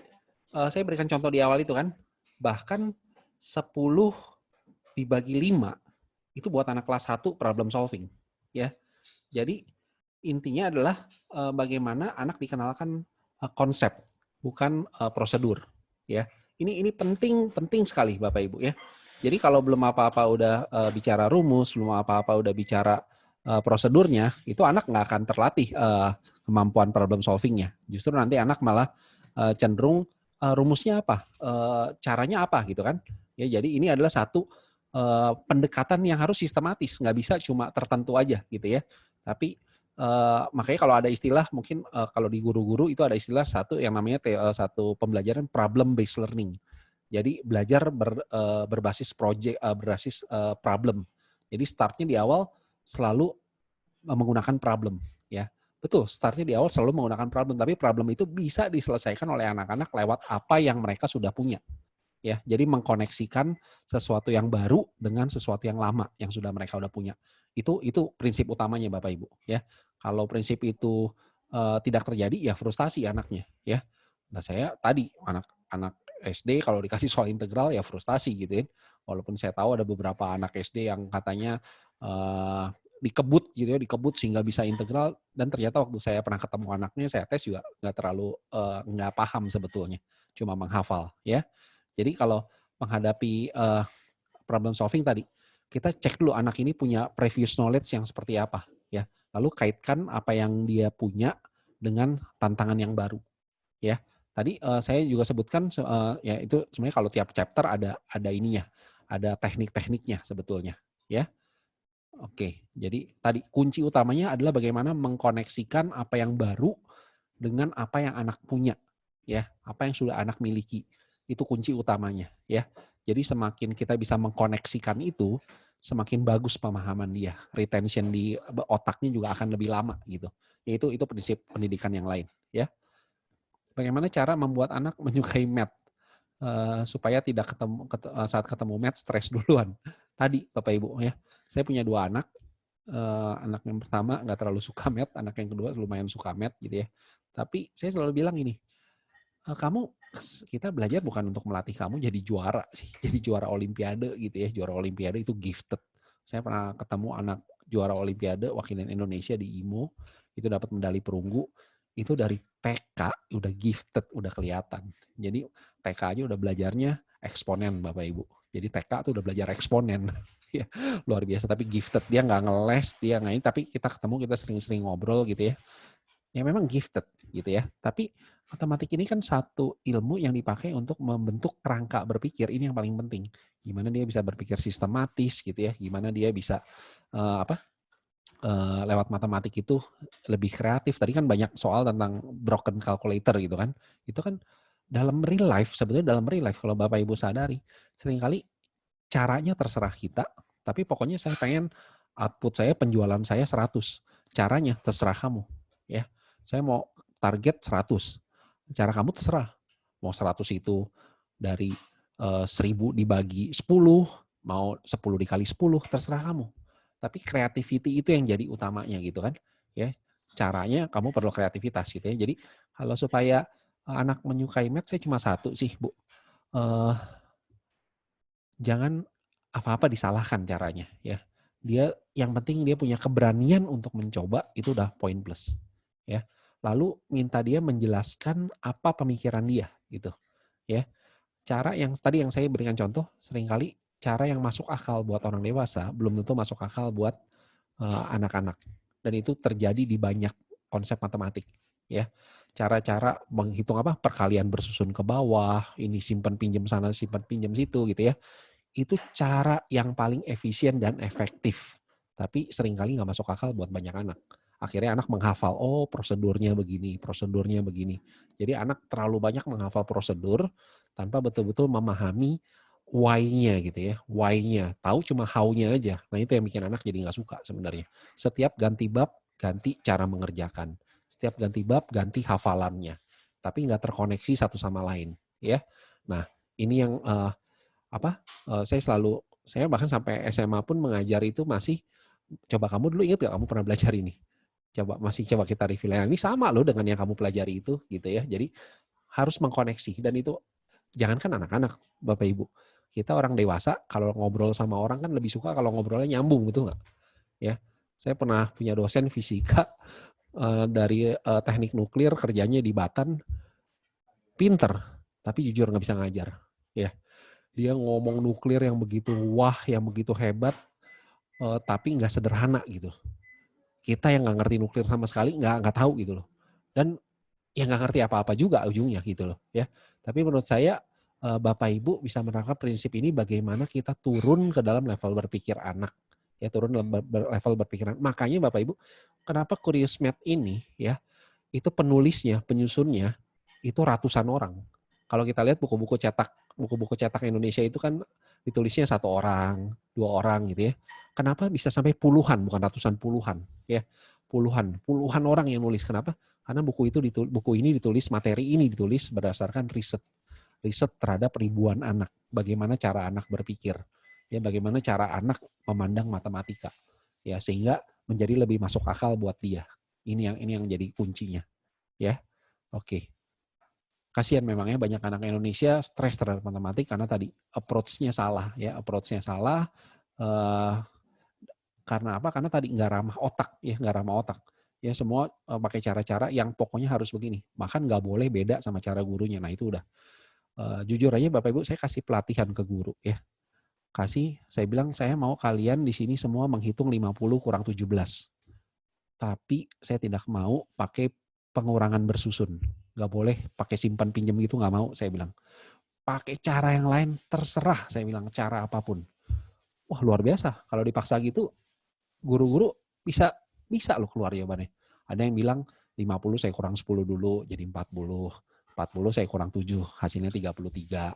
saya berikan contoh di awal itu kan, bahkan 10 dibagi 5 itu buat anak kelas 1 problem solving, ya. Jadi intinya adalah bagaimana anak dikenalkan konsep, bukan prosedur, ya. Ini penting sekali Bapak Ibu, ya. Jadi kalau belum apa-apa udah bicara rumus, belum apa-apa udah bicara prosedurnya, itu anak nggak akan terlatih kemampuan problem solvingnya. Justru nanti anak malah cenderung rumusnya apa, caranya apa gitu kan. Ya, jadi ini adalah satu pendekatan yang harus sistematis, nggak bisa cuma tertentu aja gitu ya. Tapi makanya kalau ada istilah mungkin kalau di guru-guru itu ada istilah satu yang namanya satu pembelajaran problem based learning. Jadi belajar berbasis project, berbasis problem. Jadi startnya di awal selalu menggunakan problem, ya. Betul, startnya di awal selalu menggunakan problem, tapi problem itu bisa diselesaikan oleh anak-anak lewat apa yang mereka sudah punya. Ya, jadi mengkoneksikan sesuatu yang baru dengan sesuatu yang lama yang sudah mereka udah punya. Itu prinsip utamanya Bapak Ibu, ya. Kalau prinsip itu tidak terjadi ya frustasi anaknya, ya. Nah, saya tadi anak SD kalau dikasih soal integral ya frustasi gitu ya. Walaupun saya tahu ada beberapa anak SD yang katanya dikebut gitu ya, dikebut sehingga bisa integral, dan ternyata waktu saya pernah ketemu anaknya, saya tes juga nggak terlalu nggak paham sebetulnya, cuma menghafal, ya. Jadi kalau menghadapi problem solving tadi, kita cek dulu anak ini punya previous knowledge yang seperti apa, ya. Lalu kaitkan apa yang dia punya dengan tantangan yang baru, ya. Tadi saya juga sebutkan ya itu sebenarnya kalau tiap chapter ada ininya, ada teknik-tekniknya sebetulnya, ya. Oke, jadi tadi kunci utamanya adalah bagaimana mengkoneksikan apa yang baru dengan apa yang anak punya, ya, apa yang sudah anak miliki. Itu kunci utamanya, ya. Jadi semakin kita bisa mengkoneksikan itu, semakin bagus pemahaman dia, retention di otaknya juga akan lebih lama gitu. Itu prinsip pendidikan yang lain, ya. Bagaimana cara membuat anak menyukai math supaya tidak saat ketemu math stres duluan. Tadi Bapak Ibu ya, saya punya 2 anak. Anak yang pertama nggak terlalu suka math, anak yang kedua lumayan suka math gitu ya. Tapi saya selalu bilang ini, kita belajar bukan untuk melatih kamu jadi juara sih, jadi juara olimpiade gitu ya. Juara olimpiade itu gifted. Saya pernah ketemu anak juara olimpiade wakilan Indonesia di IMO, itu dapat medali perunggu, itu dari TK udah gifted, udah kelihatan. Jadi TK aja udah belajarnya eksponen Bapak Ibu. Jadi TK tuh udah belajar eksponen. Ya, luar biasa, tapi gifted. Dia nggak ngeles, dia nggak ini, tapi kita ketemu, kita sering-sering ngobrol gitu ya. Ya memang gifted gitu ya. Tapi matematik ini kan satu ilmu yang dipakai untuk membentuk kerangka berpikir. Ini yang paling penting. Gimana dia bisa berpikir sistematis gitu ya. Gimana dia bisa lewat matematik itu lebih kreatif. Tadi kan banyak soal tentang broken calculator gitu kan. Itu kan dalam real life, sebetulnya dalam real life kalau Bapak Ibu sadari, seringkali caranya terserah kita, tapi pokoknya saya pengen output saya, penjualan saya 100. Caranya terserah kamu. Ya, saya mau target 100. Cara kamu terserah. Mau 100 itu dari 1000 dibagi 10, mau 10 dikali 10, terserah kamu. Tapi creativity itu yang jadi utamanya gitu kan. Ya, caranya kamu perlu kreativitas gitu ya. Jadi kalau supaya anak menyukai math, saya cuma satu sih, Bu. Jangan apa-apa disalahkan caranya ya. Dia yang penting dia punya keberanian untuk mencoba, itu udah poin plus ya. Lalu minta dia menjelaskan apa pemikiran dia gitu ya. Cara yang tadi yang saya berikan contoh, seringkali cara yang masuk akal buat orang dewasa belum tentu masuk akal buat anak-anak. Dan itu terjadi di banyak konsep matematik ya. Cara-cara menghitung apa perkalian bersusun ke bawah, ini simpan pinjam sana, simpan pinjam situ gitu ya. Itu cara yang paling efisien dan efektif. Tapi seringkali nggak masuk akal buat banyak anak. Akhirnya anak menghafal, oh prosedurnya begini, prosedurnya begini. Jadi anak terlalu banyak menghafal prosedur tanpa betul-betul memahami why-nya gitu ya. Why-nya, tahu cuma how-nya aja. Nah itu yang bikin anak jadi nggak suka sebenarnya. Setiap ganti bab, ganti cara mengerjakan. Setiap ganti bab, ganti hafalannya. Tapi nggak terkoneksi satu sama lain. Ya. Nah ini yang saya bahkan sampai SMA pun mengajar itu masih, coba kamu dulu ingat gak kamu pernah belajar ini? Coba kita review. Nah, ini sama loh dengan yang kamu pelajari itu gitu ya. Jadi harus mengkoneksi dan itu jangankan anak-anak, Bapak Ibu. Kita orang dewasa kalau ngobrol sama orang kan lebih suka kalau ngobrolnya nyambung, betul nggak? Ya. Saya pernah punya dosen fisika dari teknik nuklir kerjanya di Batan, pinter, tapi jujur nggak bisa ngajar. Ya. Dia ngomong nuklir yang begitu wah, yang begitu hebat, tapi nggak sederhana gitu. Kita yang nggak ngerti nuklir sama sekali nggak tahu gitu loh. Dan yang nggak ngerti apa-apa juga ujungnya gitu loh ya. Tapi menurut saya Bapak Ibu bisa menerapkan prinsip ini bagaimana kita turun ke dalam level berpikir anak. Ya turun dalam level berpikiran. Makanya Bapak Ibu, kenapa Curious Math ini ya, itu penulisnya, penyusunnya itu ratusan orang. Kalau kita lihat buku-buku cetak Indonesia itu kan ditulisnya 1 orang, 2 orang gitu ya. Kenapa bisa sampai puluhan, bukan ratusan, puluhan ya. Puluhan orang yang nulis. Kenapa? Karena buku ini ditulis, materi ini ditulis berdasarkan riset terhadap ribuan anak. Bagaimana cara anak berpikir, ya bagaimana cara anak memandang matematika, ya sehingga menjadi lebih masuk akal buat dia. Ini yang jadi kuncinya, ya. Oke. Kasihan memang ya banyak anak Indonesia stres terhadap matematik karena tadi approach-nya salah, ya approach-nya salah. Karena apa? Karena tadi nggak ramah otak, ya nggak ramah otak. Ya semua pakai cara-cara yang pokoknya harus begini. Bahkan nggak boleh beda sama cara gurunya. Nah itu udah. Jujur aja Bapak Ibu, saya kasih pelatihan ke guru ya. Saya bilang saya mau kalian di sini semua menghitung 50 kurang 17. Tapi saya tidak mau pakai pengurangan bersusun. Nggak boleh pakai simpan pinjam gitu, nggak mau saya bilang. Pakai cara yang lain terserah, saya bilang cara apapun. Wah luar biasa. Kalau dipaksa gitu, guru-guru bisa loh keluar jawabannya. Ada yang bilang 50 saya kurang 10 dulu jadi 40. 40 saya kurang 7, hasilnya 33.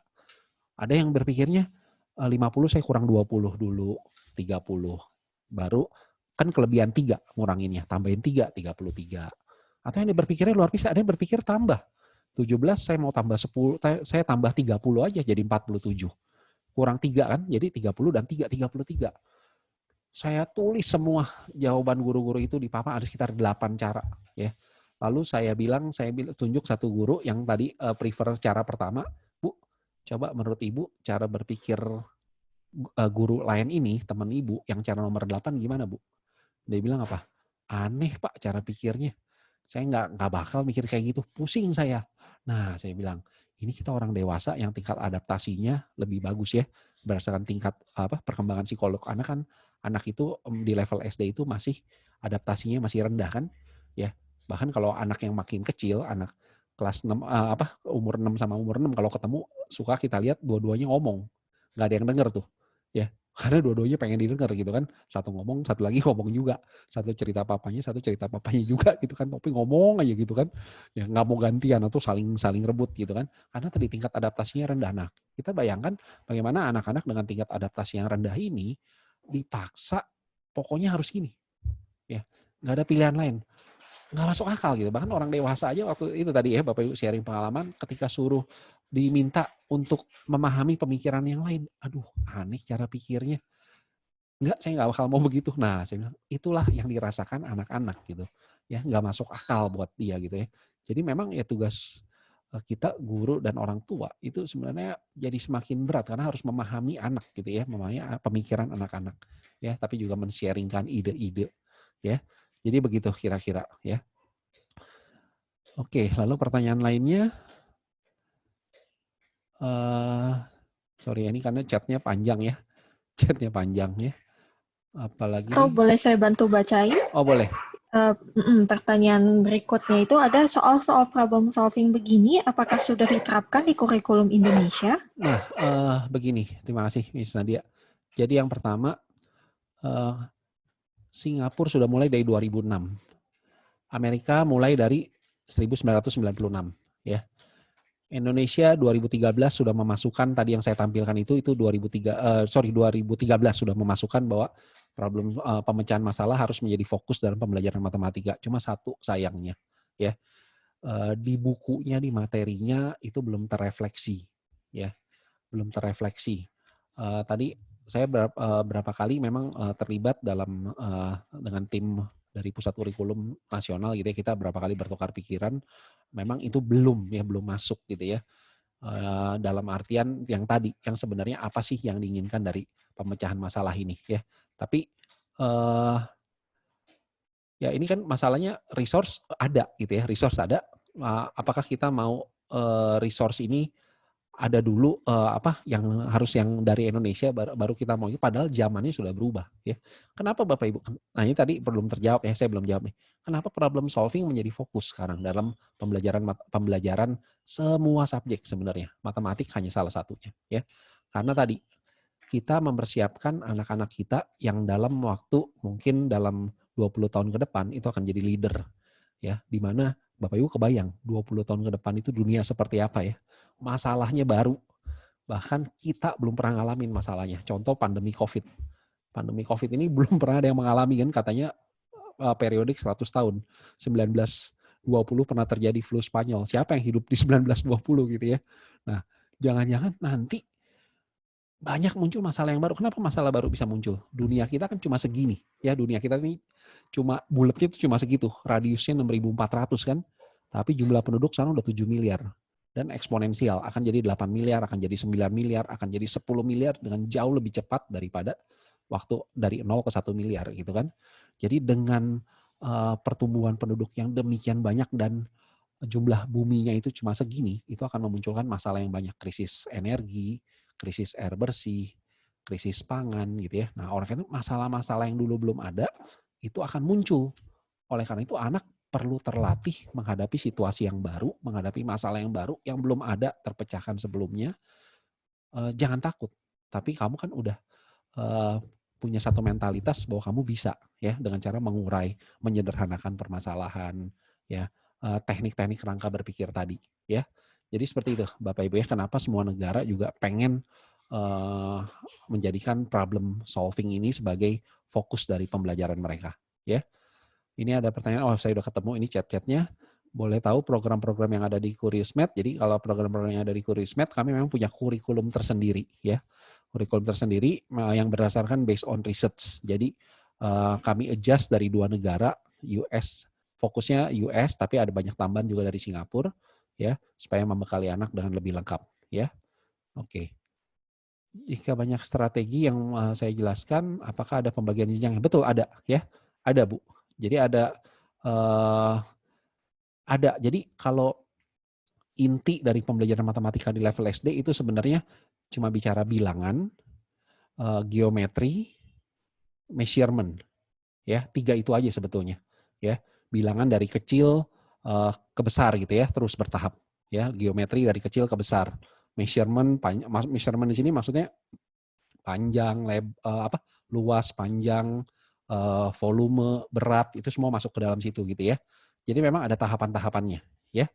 Ada yang berpikirnya 50 saya kurang 20 dulu, 30. Baru kan kelebihan 3 nguranginnya, tambahin 3, 33. Atau yang berpikirnya luar biasa, ada yang berpikir tambah. 17 saya mau tambah 10, saya tambah 30 aja jadi 47. Kurang 3 kan, jadi 30 dan 3, 33. Saya tulis semua jawaban guru-guru itu di papan, ada sekitar 8 cara ya. Lalu saya tunjuk satu guru yang tadi prefer cara pertama, Bu, coba menurut Ibu cara berpikir guru lain ini, teman Ibu yang cara nomor 8 gimana, Bu? Dia bilang apa? Aneh Pak cara pikirnya. Saya nggak bakal mikir kayak gitu, pusing saya. Nah, saya bilang, ini kita orang dewasa yang tingkat adaptasinya lebih bagus ya. berdasarkan tingkat perkembangan psikolog anak kan, anak itu di level SD itu masih adaptasinya masih rendah kan, ya. Bahkan kalau anak yang makin kecil, anak kelas 6 umur 6 sama umur 6 kalau ketemu suka kita lihat dua-duanya ngomong. Nggak ada yang denger tuh, ya. Karena dua-duanya pengen didengar gitu kan. Satu ngomong, satu lagi ngomong juga. Satu cerita papanya juga gitu kan. Tapi ngomong aja gitu kan. Ya nggak mau gantian atau saling rebut gitu kan. Karena tadi tingkat adaptasinya rendah. Nah, kita bayangkan bagaimana anak-anak dengan tingkat adaptasi yang rendah ini dipaksa pokoknya harus gini. Ya, nggak ada pilihan lain. Nggak masuk akal gitu. Bahkan orang dewasa aja waktu itu tadi ya Bapak Ibu sharing pengalaman ketika suruh diminta untuk memahami pemikiran yang lain. Aduh, aneh cara pikirnya. Enggak, saya nggak bakal mau begitu. Nah, saya bilang, itulah yang dirasakan anak-anak gitu. Ya, nggak masuk akal buat dia gitu ya. Jadi memang ya tugas kita guru dan orang tua itu sebenarnya jadi semakin berat karena harus memahami anak gitu ya, memahami pemikiran anak-anak ya, tapi juga men-sharingkan ide-ide ya. Jadi begitu kira-kira ya. Oke, lalu pertanyaan lainnya, sorry ini karena chatnya panjang ya, apalagi Atau nih? boleh saya bantu bacain? Oh boleh. Pertanyaan berikutnya itu ada soal problem solving begini, apakah sudah diterapkan di kurikulum Indonesia? Nah, begini, terima kasih Miss Nadia. Jadi yang pertama, Singapura sudah mulai dari 2006, Amerika mulai dari 1996 ya. Indonesia 2013 sudah memasukkan tadi yang saya tampilkan itu 2013 sudah memasukkan bahwa problem pemecahan masalah harus menjadi fokus dalam pembelajaran matematika. Cuma satu sayangnya ya, di bukunya, di materinya itu belum terrefleksi ya, belum terrefleksi. Tadi saya berapa kali memang terlibat dalam dengan tim dari Pusat Kurikulum Nasional gitu ya, kita berapa kali bertukar pikiran, memang itu belum masuk gitu ya. Dalam artian yang tadi, yang sebenarnya apa sih yang diinginkan dari pemecahan masalah ini ya. Tapi ya ini kan masalahnya resource ada gitu ya, resource ada. Apakah kita mau resource ini ada dulu yang harus yang dari Indonesia baru kita mau, padahal zamannya sudah berubah ya. Kenapa Bapak Ibu? Nah ini tadi belum terjawab ya, saya belum jawab nih. Kenapa problem solving menjadi fokus sekarang dalam pembelajaran semua subjek sebenarnya. Matematik hanya salah satunya ya. Karena tadi kita mempersiapkan anak-anak kita yang dalam waktu mungkin dalam 20 tahun ke depan itu akan jadi leader ya, di mana Bapak Ibu kebayang 20 tahun ke depan itu dunia seperti apa ya. Masalahnya baru. Bahkan kita belum pernah ngalamin masalahnya. Contoh pandemi COVID. Pandemi COVID ini belum pernah ada yang mengalami kan, katanya periodik 100 tahun. 1920 pernah terjadi flu Spanyol. Siapa yang hidup di 1920 gitu ya. Nah, jangan-jangan nanti banyak muncul masalah yang baru. Kenapa masalah baru bisa muncul? Dunia kita kan cuma segini. Ya, dunia kita ini cuma bulatnya itu cuma segitu. Radiusnya 6.400 kan. Tapi jumlah penduduk sekarang udah 7 miliar. Dan eksponensial. Akan jadi 8 miliar, akan jadi 9 miliar, akan jadi 10 miliar dengan jauh lebih cepat daripada waktu dari 0 ke 1 miliar gitu kan. Jadi dengan pertumbuhan penduduk yang demikian banyak dan jumlah buminya itu cuma segini, itu akan memunculkan masalah yang banyak. Krisis energi, krisis air bersih, krisis pangan gitu ya. Nah, oleh karena itu masalah-masalah yang dulu belum ada itu akan muncul. Oleh karena itu anak perlu terlatih menghadapi situasi yang baru, menghadapi masalah yang baru yang belum ada terpecahkan sebelumnya. Jangan takut, tapi kamu kan udah punya satu mentalitas bahwa kamu bisa ya dengan cara mengurai, menyederhanakan permasalahan, ya teknik-teknik rangka berpikir tadi, ya. Jadi seperti itu, Bapak Ibu ya. Kenapa semua negara juga pengen menjadikan problem solving ini sebagai fokus dari pembelajaran mereka, ya. Ini ada pertanyaan, saya udah ketemu ini chat-chatnya. Boleh tahu program-program yang ada di Kurismed. Jadi kalau program-program yang ada di Kurismed, kami memang punya kurikulum tersendiri, ya. Kurikulum tersendiri yang berdasarkan based on research. Jadi kami adjust dari 2 negara, US, fokusnya US, tapi ada banyak tambahan juga dari Singapura, ya, supaya membekali anak dengan lebih lengkap, ya. Oke. Jika banyak strategi yang saya jelaskan, apakah ada pembagian jenjang? Betul, ada, ya, ada Bu. Jadi ada. Jadi kalau inti dari pembelajaran matematika di level SD itu sebenarnya cuma bicara bilangan, geometri, measurement. Ya, 3 itu aja sebetulnya. Ya, bilangan dari kecil ke besar gitu ya, terus bertahap. Ya, geometri dari kecil ke besar. Measurement di sini maksudnya panjang, luas, panjang, volume, berat, itu semua masuk ke dalam situ gitu ya. Jadi memang ada tahapan-tahapannya ya.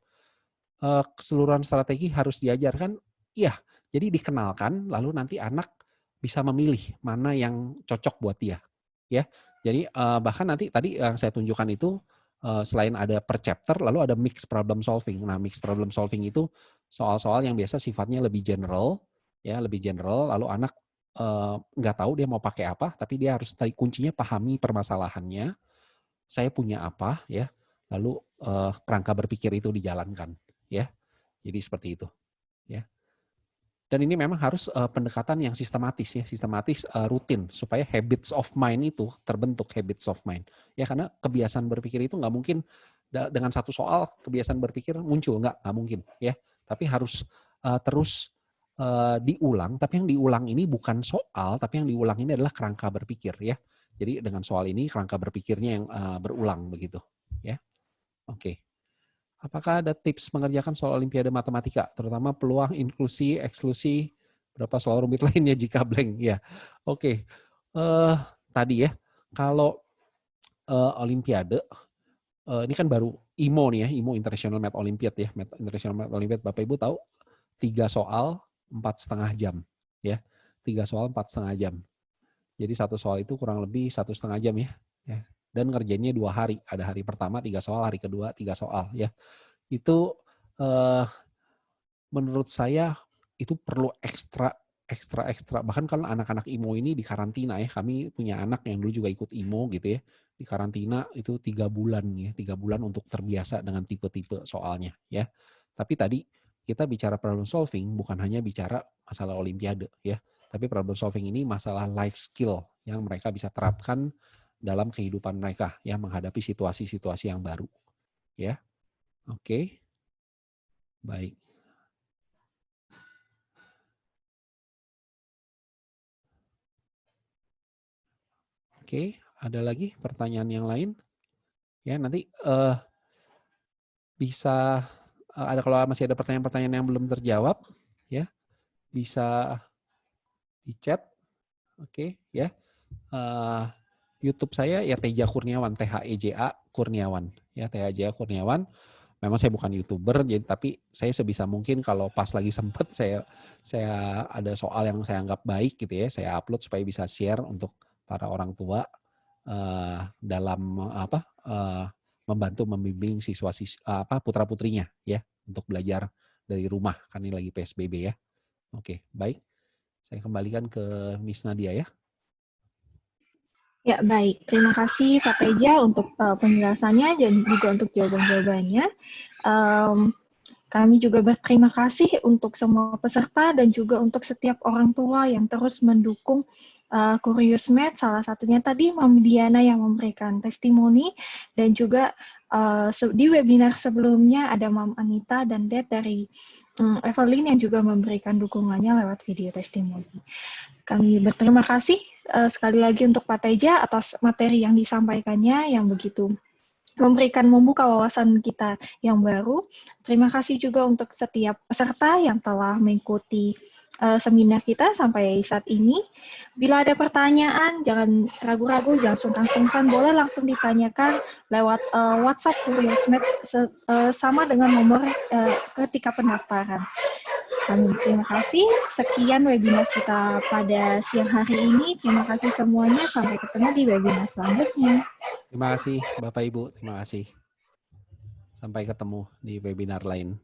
Keseluruhan strategi harus diajarkan, iya. Jadi dikenalkan, lalu nanti anak bisa memilih mana yang cocok buat dia ya. Jadi bahkan nanti tadi yang saya tunjukkan itu selain ada per chapter, lalu ada mixed problem solving. Nah, mixed problem solving itu soal-soal yang biasa sifatnya lebih general, ya, lebih general. Lalu anak nggak tahu dia mau pakai apa, tapi dia harus kuncinya pahami permasalahannya. Saya punya apa, ya. Lalu kerangka berpikir itu dijalankan, ya. Jadi seperti itu, ya. Dan ini memang harus pendekatan yang sistematis ya, rutin supaya habits of mind itu terbentuk, habits of mind. Ya, karena kebiasaan berpikir itu nggak mungkin dengan satu soal kebiasaan berpikir muncul, nggak mungkin ya. Tapi harus terus diulang, tapi yang diulang ini bukan soal, tapi yang diulang ini adalah kerangka berpikir ya. Jadi dengan soal ini kerangka berpikirnya yang berulang begitu ya. Oke. Apakah ada tips mengerjakan soal Olimpiade Matematika, terutama peluang, inklusi, eksklusi, berapa soal rumit lainnya jika blank? Ya, oke. Tadi ya, kalau Olimpiade, ini kan baru IMO nih ya, IMO International Math Olympiad ya, International Math Olympiad. Bapak Ibu tahu 3 soal 4,5 jam, ya, 3 soal 4,5 jam. Jadi 1 soal itu kurang lebih 1,5 jam ya. Dan ngerjainnya 2 hari. Ada hari pertama 3 soal, hari kedua 3 soal ya. Itu menurut saya itu perlu ekstra. Bahkan kan anak-anak IMO ini di karantina ya. Kami punya anak yang dulu juga ikut IMO gitu ya. Di karantina itu 3 bulan ya. 3 bulan untuk terbiasa dengan tipe-tipe soalnya ya. Tapi tadi kita bicara problem solving bukan hanya bicara masalah Olimpiade ya. Tapi problem solving ini masalah life skill yang mereka bisa terapkan dalam kehidupan mereka ya, menghadapi situasi-situasi yang baru ya. Oke. Baik. Oke, ada lagi pertanyaan yang lain? Ya, nanti bisa ada, kalau masih ada pertanyaan-pertanyaan yang belum terjawab ya, bisa di chat. Oke, ya. YouTube saya ya Teja Kurniawan, THEJA Kurniawan, ya THEJA Kurniawan. Memang saya bukan YouTuber, jadi tapi saya sebisa mungkin kalau pas lagi sempet saya ada soal yang saya anggap baik gitu ya, saya upload supaya bisa share untuk para orang tua dalam membantu membimbing siswa putra putrinya ya untuk belajar dari rumah, kan ini lagi PSBB ya. Oke, baik. Saya kembalikan ke Miss Nadia ya. Ya, baik. Terima kasih Pak Teja untuk penjelasannya dan juga untuk jawaban-jawabannya. Kami juga berterima kasih untuk semua peserta dan juga untuk setiap orang tua yang terus mendukung Curious Math. Salah satunya tadi Mam Diana yang memberikan testimoni, dan juga di webinar sebelumnya ada Mam Anita dan Dad dari Evelyn yang juga memberikan dukungannya lewat video testimoni. Kami berterima kasih sekali lagi untuk Pak Teja atas materi yang disampaikannya yang begitu membuka wawasan kita yang baru. Terima kasih juga untuk setiap peserta yang telah mengikuti seminar kita sampai saat ini. Bila ada pertanyaan, jangan ragu-ragu, jangan sungkan-sungkan, boleh langsung ditanyakan lewat WhatsApp Curious Math sama dengan nomor ketika pendaftaran. Kami terima kasih. Sekian webinar kita pada siang hari ini. Terima kasih semuanya. Sampai ketemu di webinar selanjutnya. Terima kasih Bapak Ibu, terima kasih. Sampai ketemu di webinar lain.